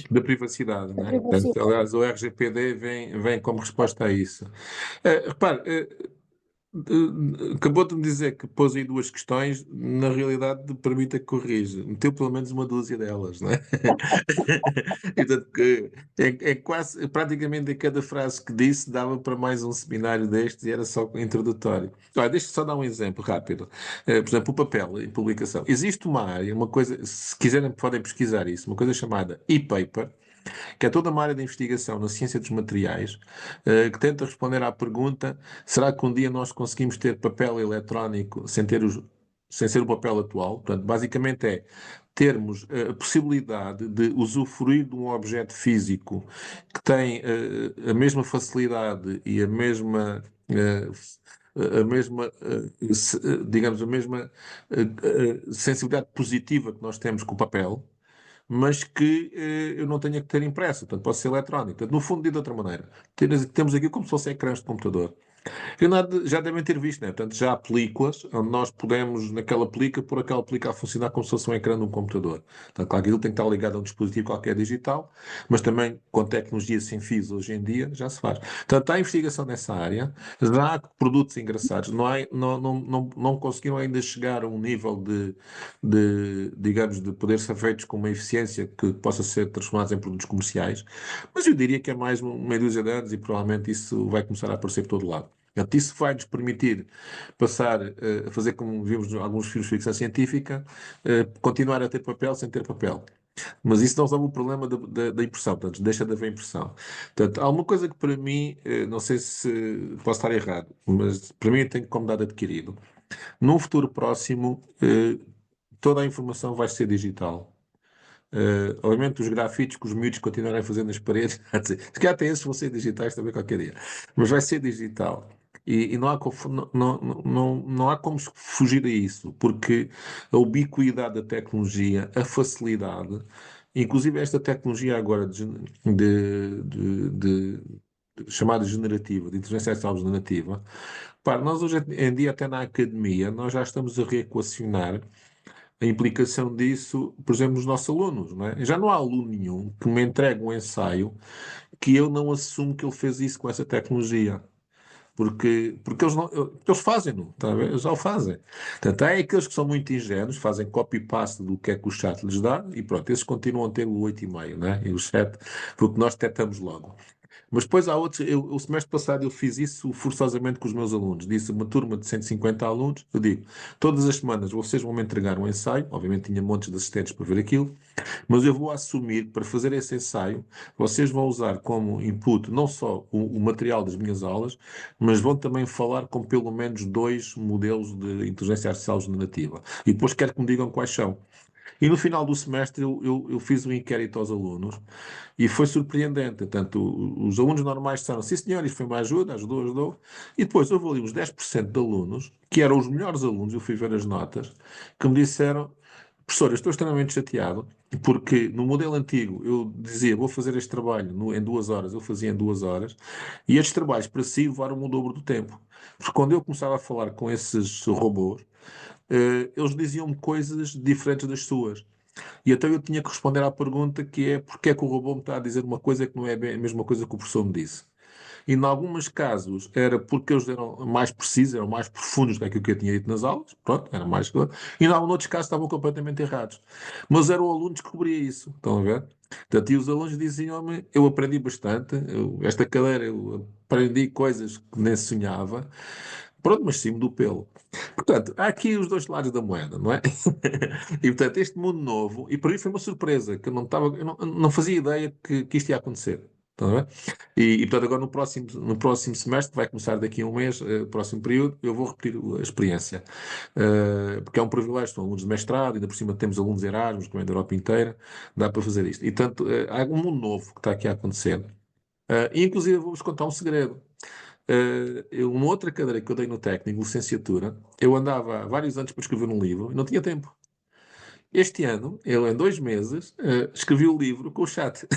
Da privacidade,
da
não é? Portanto,
privacidade.
aliás, o RGPD vem como resposta a isso. Repare, acabou de me dizer que pôs aí duas questões, na realidade permita que corrija. Meteu pelo menos uma dúzia delas, não é? E, portanto, é quase, praticamente em cada frase que disse dava para mais um seminário destes e era só introdutório. Olha, deixa-me só dar um exemplo rápido. Por exemplo, o papel e publicação. Existe uma área, uma coisa, se quiserem podem pesquisar isso, uma coisa chamada e-paper, que é toda uma área de investigação na ciência dos materiais, que tenta responder à pergunta: será que um dia nós conseguimos ter papel eletrónico sem ser o papel atual? Portanto, basicamente é termos a possibilidade de usufruir de um objeto físico que tem a mesma facilidade e digamos, a mesma sensibilidade positiva que nós temos com o papel, mas que eu não tenha que ter impresso, portanto, pode ser eletrónico. Portanto, no fundo, de outra maneira, temos aqui como se fossem ecrãs de computador. Já devem ter visto, né? Portanto, já há películas onde nós podemos, naquela película, pôr aquela película a funcionar como se fosse um ecrã de um computador. Portanto, claro que aquilo tem que estar ligado a um dispositivo qualquer digital, mas também com tecnologia sem fios hoje em dia já se faz. Portanto, há investigação nessa área, já há produtos engraçados, não conseguiram ainda chegar a um nível digamos, de poder ser feitos com uma eficiência que possa ser transformados em produtos comerciais, mas eu diria que é mais meia dúzia de anos e provavelmente isso vai começar a aparecer por todo lado. Portanto, isso vai nos permitir passar a fazer como vimos em alguns filmes de ficção científica, continuar a ter papel sem ter papel. Mas isso não resolve o problema da impressão, portanto, deixa de haver impressão. Portanto, há uma coisa que para mim, não sei se posso estar errado, mas para mim tem como dado adquirido. Num futuro próximo, toda a informação vai ser digital. Obviamente, os grafites que os miúdos continuarem a fazer nas paredes, quer dizer, se calhar até esses vão ser digitais também qualquer dia, mas vai ser digital. E não há, não há como fugir a isso, porque a ubiquidade da tecnologia, a facilidade, inclusive esta tecnologia agora chamada generativa, de inteligência artificial generativa, pá, nós hoje em dia, até na academia, nós já estamos a reequacionar a implicação disso, por exemplo, nos nossos alunos, não é? Já não há aluno nenhum que me entregue um ensaio que eu não assumo que ele fez isso com essa tecnologia. Porque eles fazem-no, tá a ver? Eles já o fazem. Portanto, há aqueles que são muito ingênuos, fazem copy-paste do que é que o chat lhes dá, e pronto, esses continuam a ter o 8,5, né? E o 7, porque nós detectamos logo. Mas depois há outros. O semestre passado eu fiz isso forçosamente com os meus alunos. Disse uma turma de 150 alunos. Eu digo: todas as semanas vocês vão me entregar um ensaio. Obviamente tinha montes de assistentes para ver aquilo. Mas eu vou assumir que para fazer esse ensaio vocês vão usar como input não só o material das minhas aulas, mas vão também falar com pelo menos dois modelos de inteligência artificial generativa. E depois quero que me digam quais são. E no final do semestre eu fiz um inquérito aos alunos e foi surpreendente. Portanto, os alunos normais disseram: sim, senhor, isto foi uma ajuda, ajudou. E depois houve ali uns 10% de alunos, que eram os melhores alunos, eu fui ver as notas, que me disseram: professor, eu estou extremamente chateado, porque no modelo antigo eu dizia: vou fazer este trabalho em 2 horas, eu fazia em 2 horas, e estes trabalhos para si levaram o dobro do tempo. Porque quando eu começava a falar com esses robôs, eles diziam-me coisas diferentes das suas. E então eu tinha que responder à pergunta que é: porque é que o robô me está a dizer uma coisa que não é bem a mesma coisa que o professor me disse? E em alguns casos era porque eles eram mais precisos, eram mais profundos do que aquilo que eu tinha dito nas aulas, pronto, era mais. E em alguns outros casos estavam completamente errados. Mas era o aluno que descobria isso, estão a ver? Portanto, e os alunos diziam-me: eu aprendi bastante, esta cadeira eu aprendi coisas que nem sonhava, pronto, mas sim do pelo. Portanto, há aqui os dois lados da moeda, não é? E portanto, este mundo novo, e para mim foi uma surpresa, que eu não fazia ideia que isto ia acontecer. Estão a ver? Portanto, agora no próximo semestre, que vai começar daqui a um mês, próximo período, eu vou repetir a experiência. Porque é um privilégio, são alunos de mestrado, ainda por cima temos alunos Erasmus, que vêm da Europa inteira, dá para fazer isto. E portanto, há um mundo novo que está aqui a acontecer. E inclusive vou-vos contar um segredo. Uma outra cadeira que eu dei no técnico, licenciatura, eu andava há vários anos para escrever um livro e não tinha tempo. Este ano, eu em 2 meses, escrevi o livro com o chat.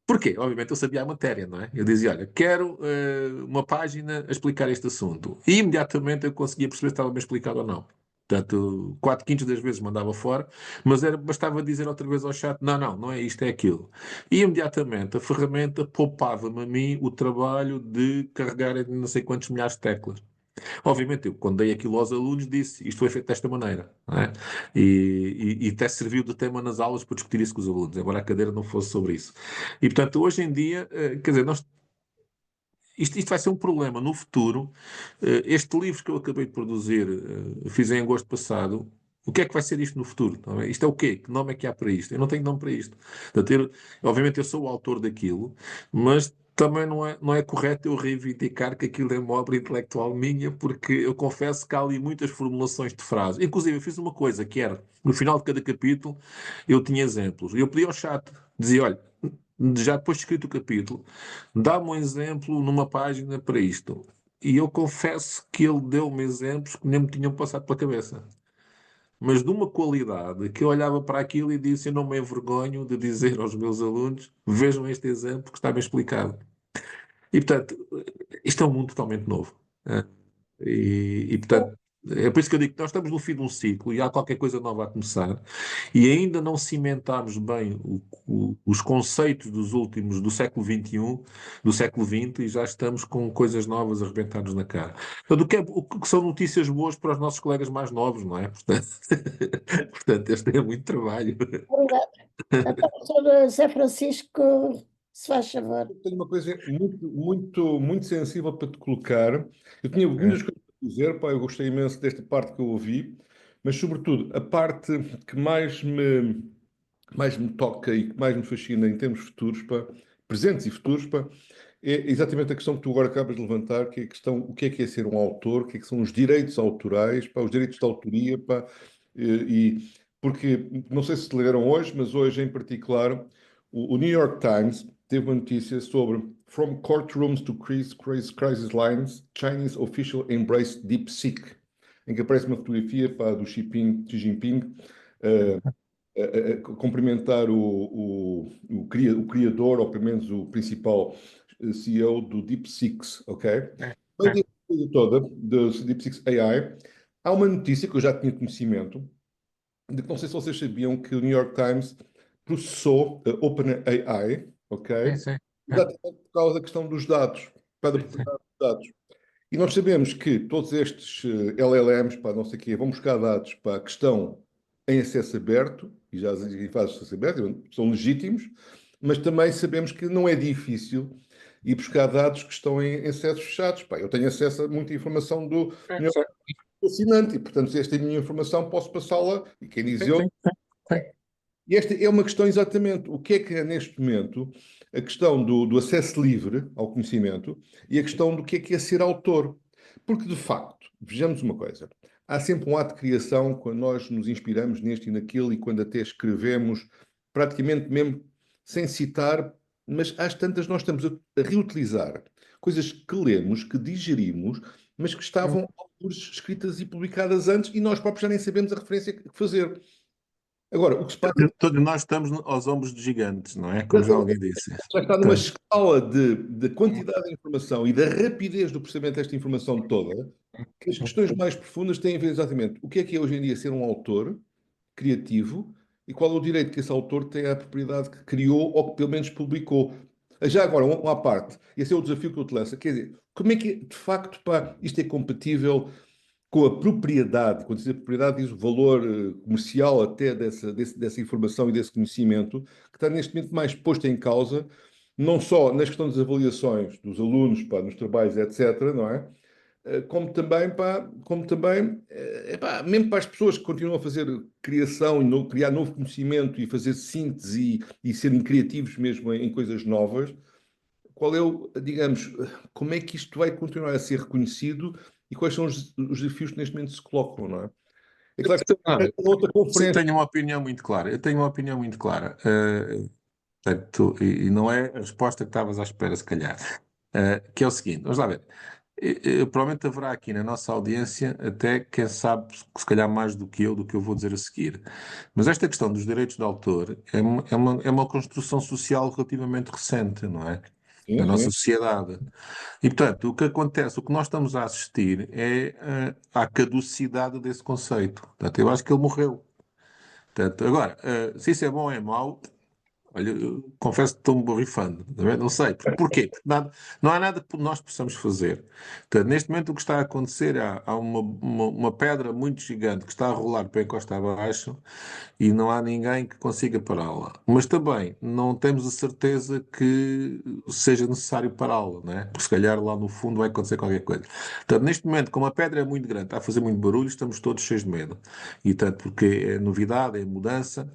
Porquê? Obviamente eu sabia a matéria, não é? Eu dizia: olha, quero uma página a explicar este assunto. E imediatamente eu conseguia perceber se estava bem explicado ou não. Portanto, 4/5 das vezes mandava fora, mas bastava dizer outra vez ao chat: não, não, não é isto, é aquilo. E imediatamente a ferramenta poupava-me a mim o trabalho de carregar em não sei quantos milhares de teclas. Obviamente, eu quando dei aquilo aos alunos disse isto foi feito desta maneira, não é? E até serviu de tema nas aulas para discutir isso com os alunos, embora a cadeira não fosse sobre isso. E portanto, hoje em dia, quer dizer, isto vai ser um problema no futuro. Este livro que eu acabei de produzir, fiz em agosto passado. O que é que vai ser isto no futuro? Tá bem? Isto é o quê? Que nome é que há para isto? Eu não tenho nome para isto. Portanto, obviamente eu sou o autor daquilo, mas também não é correto eu reivindicar que aquilo é uma obra intelectual minha, porque eu confesso que há ali muitas formulações de frases. Inclusive, eu fiz uma coisa que era, no final de cada capítulo, eu tinha exemplos. Eu pedi ao chat, dizia, olha, já depois de escrito o capítulo, dá-me um exemplo numa página para isto. E eu confesso que ele deu-me exemplos que nem me tinham passado pela cabeça. Mas de uma qualidade que eu olhava para aquilo e disse: eu não me envergonho de dizer aos meus alunos, vejam este exemplo que está bem explicado. E portanto, isto é um mundo totalmente novo. Portanto, é por isso que eu digo que nós estamos no fim de um ciclo e há qualquer coisa nova a começar e ainda não cimentámos bem os conceitos dos últimos, do século XXI, do século XX, e já estamos com coisas novas a arrebentar-nos na cara. Portanto, o que são notícias boas para os nossos colegas mais novos, não é? Portanto, portanto este é muito trabalho.
Obrigada. Então, professor Zé Francisco, se faz favor.
Tenho uma coisa muito, muito, muito sensível para te colocar. Eu tinha muitas coisas para dizer, pá, eu gostei imenso desta parte que eu ouvi, mas sobretudo a parte que mais me toca e que mais me fascina em termos futuros, pá, presentes e futuros, pá, é exatamente a questão que tu agora acabas de levantar, que é a questão, o que é ser um autor, o que são os direitos autorais, pá, os direitos de autoria, pá, porque, não sei se te leram hoje, mas hoje em particular, o New York Times teve uma notícia sobre From Courtrooms to Crisis Lines, Chinese Official Embrace DeepSeek, em que aparece uma fotografia, pá, do Xi Jinping, cumprimentar o criador, ou pelo menos o principal CEO do DeepSeek, ok? Mas a coisa toda do DeepSeek AI, há uma notícia que eu já tinha conhecimento, de que não sei se vocês sabiam que o New York Times processou a OpenAI, ok?
Sim, sim.
Exatamente por causa da questão dos dados, para a propriedade dos dados. E nós sabemos que todos estes LLMs, para não sei o quê, vão buscar dados para que estão em acesso aberto, e já em fase de acesso aberto, são legítimos, mas também sabemos que não é difícil ir buscar dados que estão em acessos fechados. Pá, eu tenho acesso a muita informação do meu assinante, e, portanto, se esta é a minha informação, posso passá-la, e quem diz eu. E esta é uma questão exatamente, o que é neste momento a questão do acesso livre ao conhecimento e a questão do que é ser autor. Porque, de facto, vejamos uma coisa, há sempre um ato de criação quando nós nos inspiramos neste e naquilo e quando até escrevemos praticamente mesmo sem citar, mas às tantas nós estamos a reutilizar coisas que lemos, que digerimos, mas que estavam algures escritas e publicadas antes e nós próprios já nem sabemos a referência que fazer. Agora, o que se passa
Todos nós estamos aos ombros de gigantes, não é? Como já alguém disse.
já está numa escala de quantidade de informação e da rapidez do processamento desta informação toda, que as questões mais profundas têm a ver exatamente o que é hoje em dia ser um autor criativo e qual é o direito que esse autor tem à propriedade que criou ou que pelo menos publicou. Já agora, uma à parte, esse é o desafio que eu te lanço. Quer dizer, como é que, de facto, pá, isto é compatível com a propriedade? Quando se diz propriedade, diz o valor comercial até dessa informação e desse conhecimento, que está neste momento mais posto em causa, não só nas questões das avaliações dos alunos, pá, nos trabalhos, etc., não é? Como também, mesmo para as pessoas que continuam a fazer criação e criar novo conhecimento e fazer síntese e serem criativos mesmo em coisas novas, qual é digamos, como é que isto vai continuar a ser reconhecido e quais são os desafios que neste momento se colocam, não é? É claro que outra
Eu
conferência.
tenho uma opinião muito clara. Eu tenho uma opinião muito clara. Portanto, e não é a resposta que estavas à espera, se calhar. Que é o seguinte, vamos lá ver. Provavelmente haverá aqui na nossa audiência até quem sabe, se calhar mais do que eu vou dizer a seguir. Mas esta questão dos direitos de autor é uma construção social relativamente recente, não é? da
Sim,
nossa
sim.
sociedade. E, portanto, o que acontece, o que nós estamos a assistir é à caducidade desse conceito. Portanto, eu acho que ele morreu. Portanto, agora, se isso é bom ou é mau, olha, eu confesso que estou-me borrifando, não é? Não sei. Porquê? Porque não há nada que nós possamos fazer. Portanto, neste momento, o que está a acontecer, há uma pedra muito gigante que está a rolar para a encosta abaixo e não há ninguém que consiga pará-la. Mas também não temos a certeza que seja necessário pará-la, não é? Porque se calhar lá no fundo vai acontecer qualquer coisa. Portanto, neste momento, como a pedra é muito grande, está a fazer muito barulho, estamos todos cheios de medo. E tanto porque é novidade, é mudança,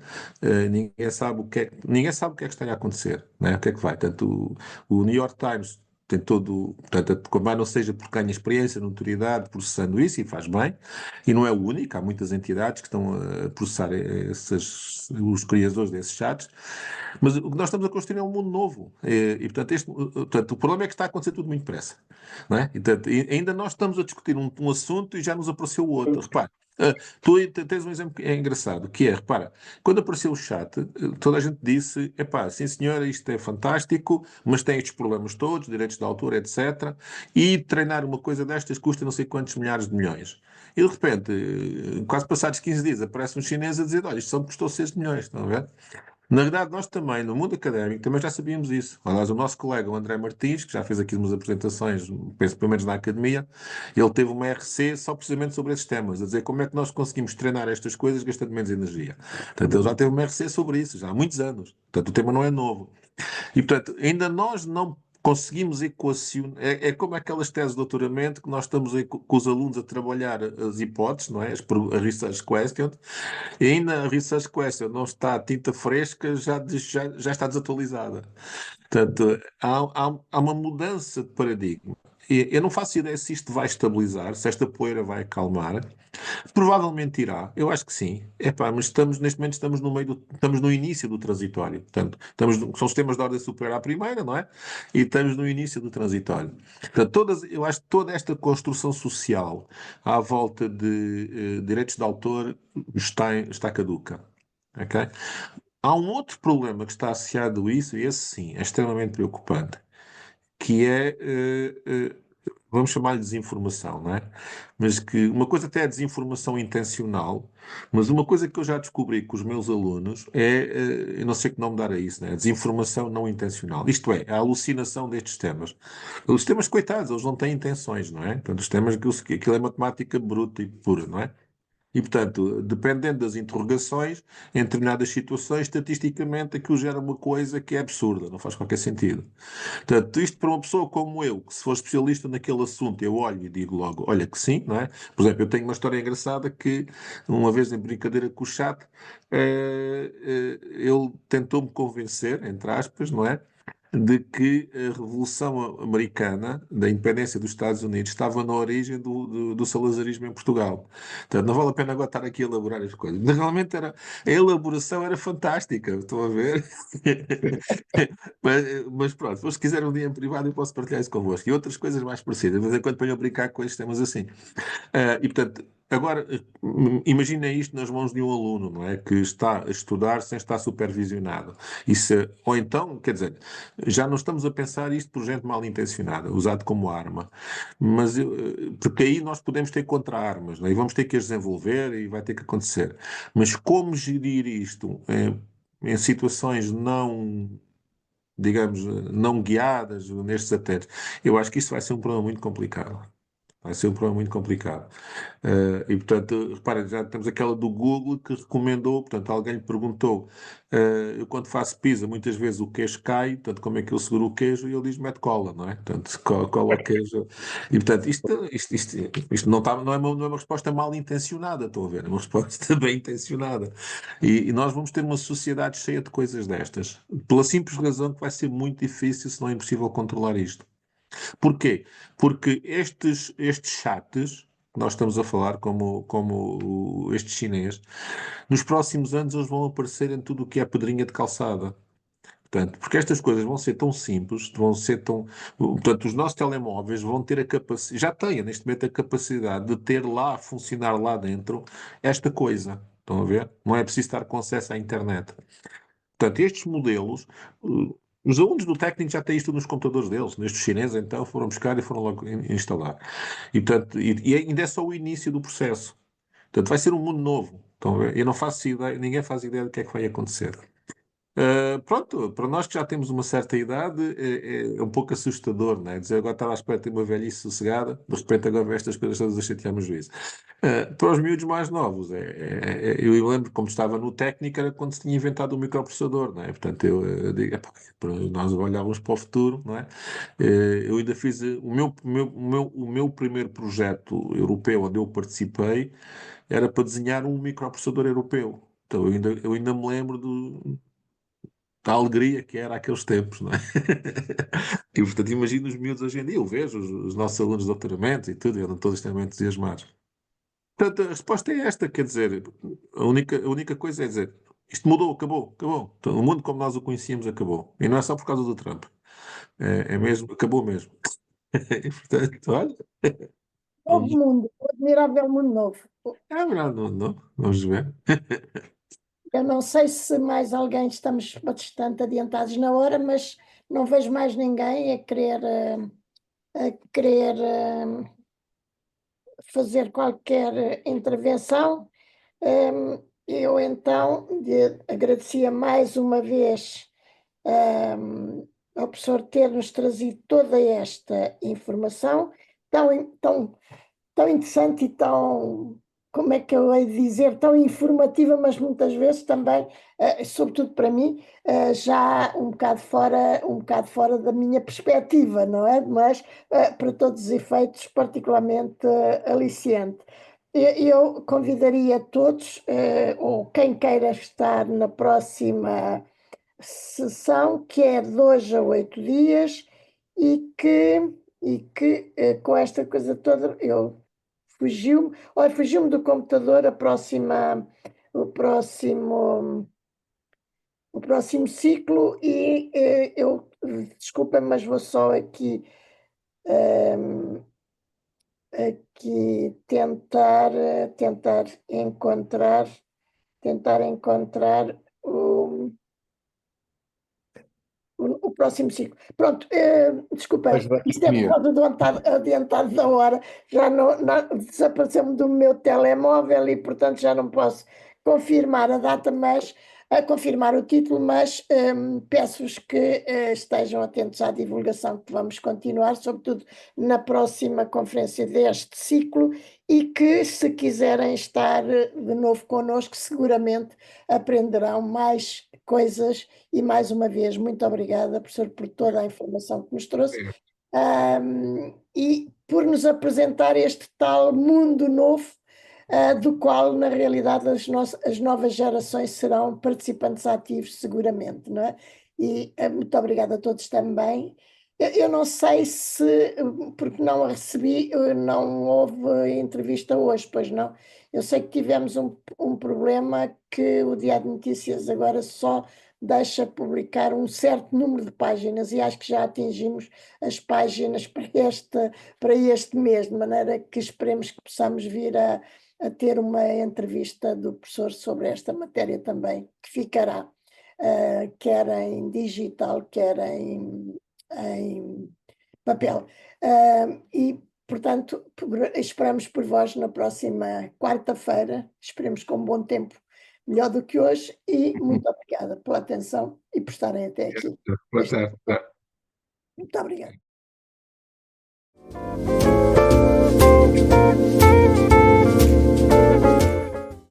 ninguém sabe o que é que está a acontecer, não é? O que é que vai. Tanto o New York Times tem todo, portanto, como mais não seja porque ganha experiência, notoriedade, processando isso, e faz bem, e não é o único, há muitas entidades que estão a processar os criadores desses chats, mas o que nós estamos a construir é um mundo novo, e portanto, portanto, o problema é que está a acontecer tudo muito depressa, não é? E, portanto, ainda nós estamos a discutir um assunto e já nos apareceu outro, repare. Tu tens um exemplo que é engraçado, que é, repara, quando apareceu o chat, toda a gente disse, epá, sim senhora, isto é fantástico, mas tem estes problemas todos, direitos de autor, etc. E treinar uma coisa destas custa não sei quantos milhares de milhões. E de repente, quase passados 15 dias, aparece um chinês a dizer, olha, isto só me custou 6 milhões, estão a ver? Na verdade, nós também, no mundo académico, também já sabíamos isso. Aliás, o nosso colega, o André Martins, que já fez aqui umas apresentações, penso pelo menos na academia, ele teve uma RC só precisamente sobre esses temas, a dizer como é que nós conseguimos treinar estas coisas gastando menos energia. Portanto, ele já teve uma RC sobre isso, já há muitos anos. Portanto, o tema não é novo. E, portanto, ainda nós não conseguimos equacionar. É como aquelas teses de doutoramento que nós estamos aí com os alunos a trabalhar as hipóteses, não é? A research question, e ainda a research question não está a tinta fresca, já está desatualizada. Portanto, há uma mudança de paradigma. E eu não faço ideia se isto vai estabilizar, se esta poeira vai acalmar. Provavelmente irá, eu acho que sim. Epá, mas neste momento estamos estamos no início do transitório. Portanto, são sistemas de ordem superior à primeira, não é? E estamos no início do transitório. Portanto, eu acho que toda esta construção social à volta de direitos de autor está caduca. Ok? Há um outro problema que está associado a isso, e esse sim, é extremamente preocupante, que é vamos chamar-lhe desinformação, não é? Mas que uma coisa até é desinformação intencional, mas uma coisa que eu já descobri com os meus alunos é, eu não sei que nome dar a isso, né? Desinformação não intencional. Isto é, a alucinação destes temas. Os temas, coitados, eles não têm intenções, não é? Portanto, os temas que aquilo é matemática bruta e pura, não é? E, portanto, dependendo das interrogações, em determinadas situações, estatisticamente aquilo gera uma coisa que é absurda, não faz qualquer sentido. Portanto, isto para uma pessoa como eu, que se for especialista naquele assunto, eu olho e digo logo, olha que sim, não é? Por exemplo, eu tenho uma história engraçada que, uma vez em brincadeira com o chat, ele tentou-me convencer, entre aspas, não é? De que a Revolução Americana, da independência dos Estados Unidos, estava na origem do salazarismo em Portugal. Portanto, não vale a pena agora estar aqui a elaborar as coisas. Mas realmente a elaboração era fantástica, estão a ver? Mas pronto, se quiser um dia em privado, eu posso partilhar isso convosco. E outras coisas mais parecidas, mas enquanto ponho a brincar com estes temas assim. E portanto, agora imagina isto nas mãos de um aluno, não é? Que está a estudar sem estar supervisionado. Ou então, quer dizer, já não estamos a pensar isto por gente mal intencionada, usado como arma. Porque aí nós podemos ter contra-armas, não é? E vamos ter que as desenvolver e vai ter que acontecer. Mas como gerir isto em situações não, digamos, não guiadas nestes atentos? Eu acho que isso vai ser um problema muito complicado. Vai ser um problema muito complicado. E, portanto, repara, já temos aquela do Google que recomendou, portanto, alguém lhe perguntou, eu quando faço pizza, muitas vezes o queijo cai, portanto, como é que eu seguro o queijo? E ele diz, mete cola, não é? Portanto, cola o queijo. E, portanto, isto não é uma resposta mal intencionada, estou a ver, é uma resposta bem intencionada. E nós vamos ter uma sociedade cheia de coisas destas, pela simples razão que vai ser muito difícil, se não é impossível, controlar isto. Porquê? Porque estes chats que nós estamos a falar, como este chinês, nos próximos anos eles vão aparecer em tudo o que é pedrinha de calçada. Portanto, porque estas coisas vão ser tão simples, vão ser tão. Portanto, os nossos telemóveis vão ter a capacidade, já têm neste momento a capacidade de ter lá, a funcionar lá dentro, esta coisa. Estão a ver? Não é preciso estar com acesso à internet. Portanto, estes modelos, Os alunos do técnico já têm isto nos computadores deles. Nestes chineses, então, foram buscar e foram logo instalar. E, portanto, e ainda é só o início do processo. Portanto, vai ser um mundo novo. Então, eu não faço ideia, ninguém faz ideia do que é que vai acontecer. Pronto, para nós que já temos uma certa idade, é um pouco assustador, não é? Dizer agora estava à espera de ter uma velhice sossegada, de repente agora vê estas coisas todas a chatear-me o juízo. Para os miúdos mais novos, eu lembro como estava no técnico, era quando se tinha inventado o microprocessador, não é? Portanto, eu digo, epá, nós olhávamos para o futuro, não é? Eu ainda fiz o meu primeiro projeto europeu onde eu participei, era para desenhar um microprocessador europeu. Então, eu ainda me lembro da alegria que era aqueles tempos, não é? E, portanto, imagino os miúdos hoje em dia, eu vejo os nossos alunos de doutoramento e tudo, e andam todos extremamente entusiasmados. Portanto, a resposta é esta, quer dizer, a única coisa é dizer, isto mudou, acabou, acabou. Então, o mundo como nós o conhecíamos acabou. E não é só por causa do Trump. É mesmo, acabou mesmo. E, portanto, olha,
Novo
vamos,
mundo, o admirável mundo novo.
é verdade, não, vamos ver.
Eu não sei se mais alguém estamos bastante adiantados na hora, mas não vejo mais ninguém a querer fazer qualquer intervenção. Eu então agradecia mais uma vez ao professor ter-nos trazido toda esta informação tão interessante e tão, como é que eu hei de dizer, tão informativa, mas muitas vezes também, sobretudo para mim, já um bocado fora da minha perspectiva, não é? Mas para todos os efeitos, particularmente aliciente. Eu convidaria todos, ou quem queira estar na próxima sessão, que é de 2 a 8 dias, e que com esta coisa toda eu fugiu-me do computador o próximo, o próximo ciclo e desculpa, mas vou só aqui tentar encontrar o próximo ciclo. Pronto, desculpa,
Vais dar
isto é por
comida.
causa do adiantado da hora, já desapareceu-me do meu telemóvel e, portanto, já não posso confirmar a data, mas confirmar o título, mas peço-vos que estejam atentos à divulgação que vamos continuar, sobretudo na próxima conferência deste ciclo, e que, se quiserem estar de novo connosco, seguramente aprenderão mais coisas. E mais uma vez, muito obrigada, professor, por toda a informação que nos trouxe e por nos apresentar este tal mundo novo, do qual, na realidade, as novas gerações serão participantes ativos, seguramente, não é? E muito obrigada a todos também. Eu não sei se, porque não a recebi, não houve entrevista hoje, pois não. Eu sei que tivemos um problema que o Diário de Notícias agora só deixa publicar um certo número de páginas e acho que já atingimos as páginas para este mês, de maneira que esperemos que possamos vir a ter uma entrevista do professor sobre esta matéria também, que ficará, quer em digital, quer em papel. E, portanto, esperamos por vós na próxima quarta-feira, esperemos com bom tempo, melhor do que hoje, e muito obrigada pela atenção e por estarem até aqui.
Boa tarde.
Muito obrigada.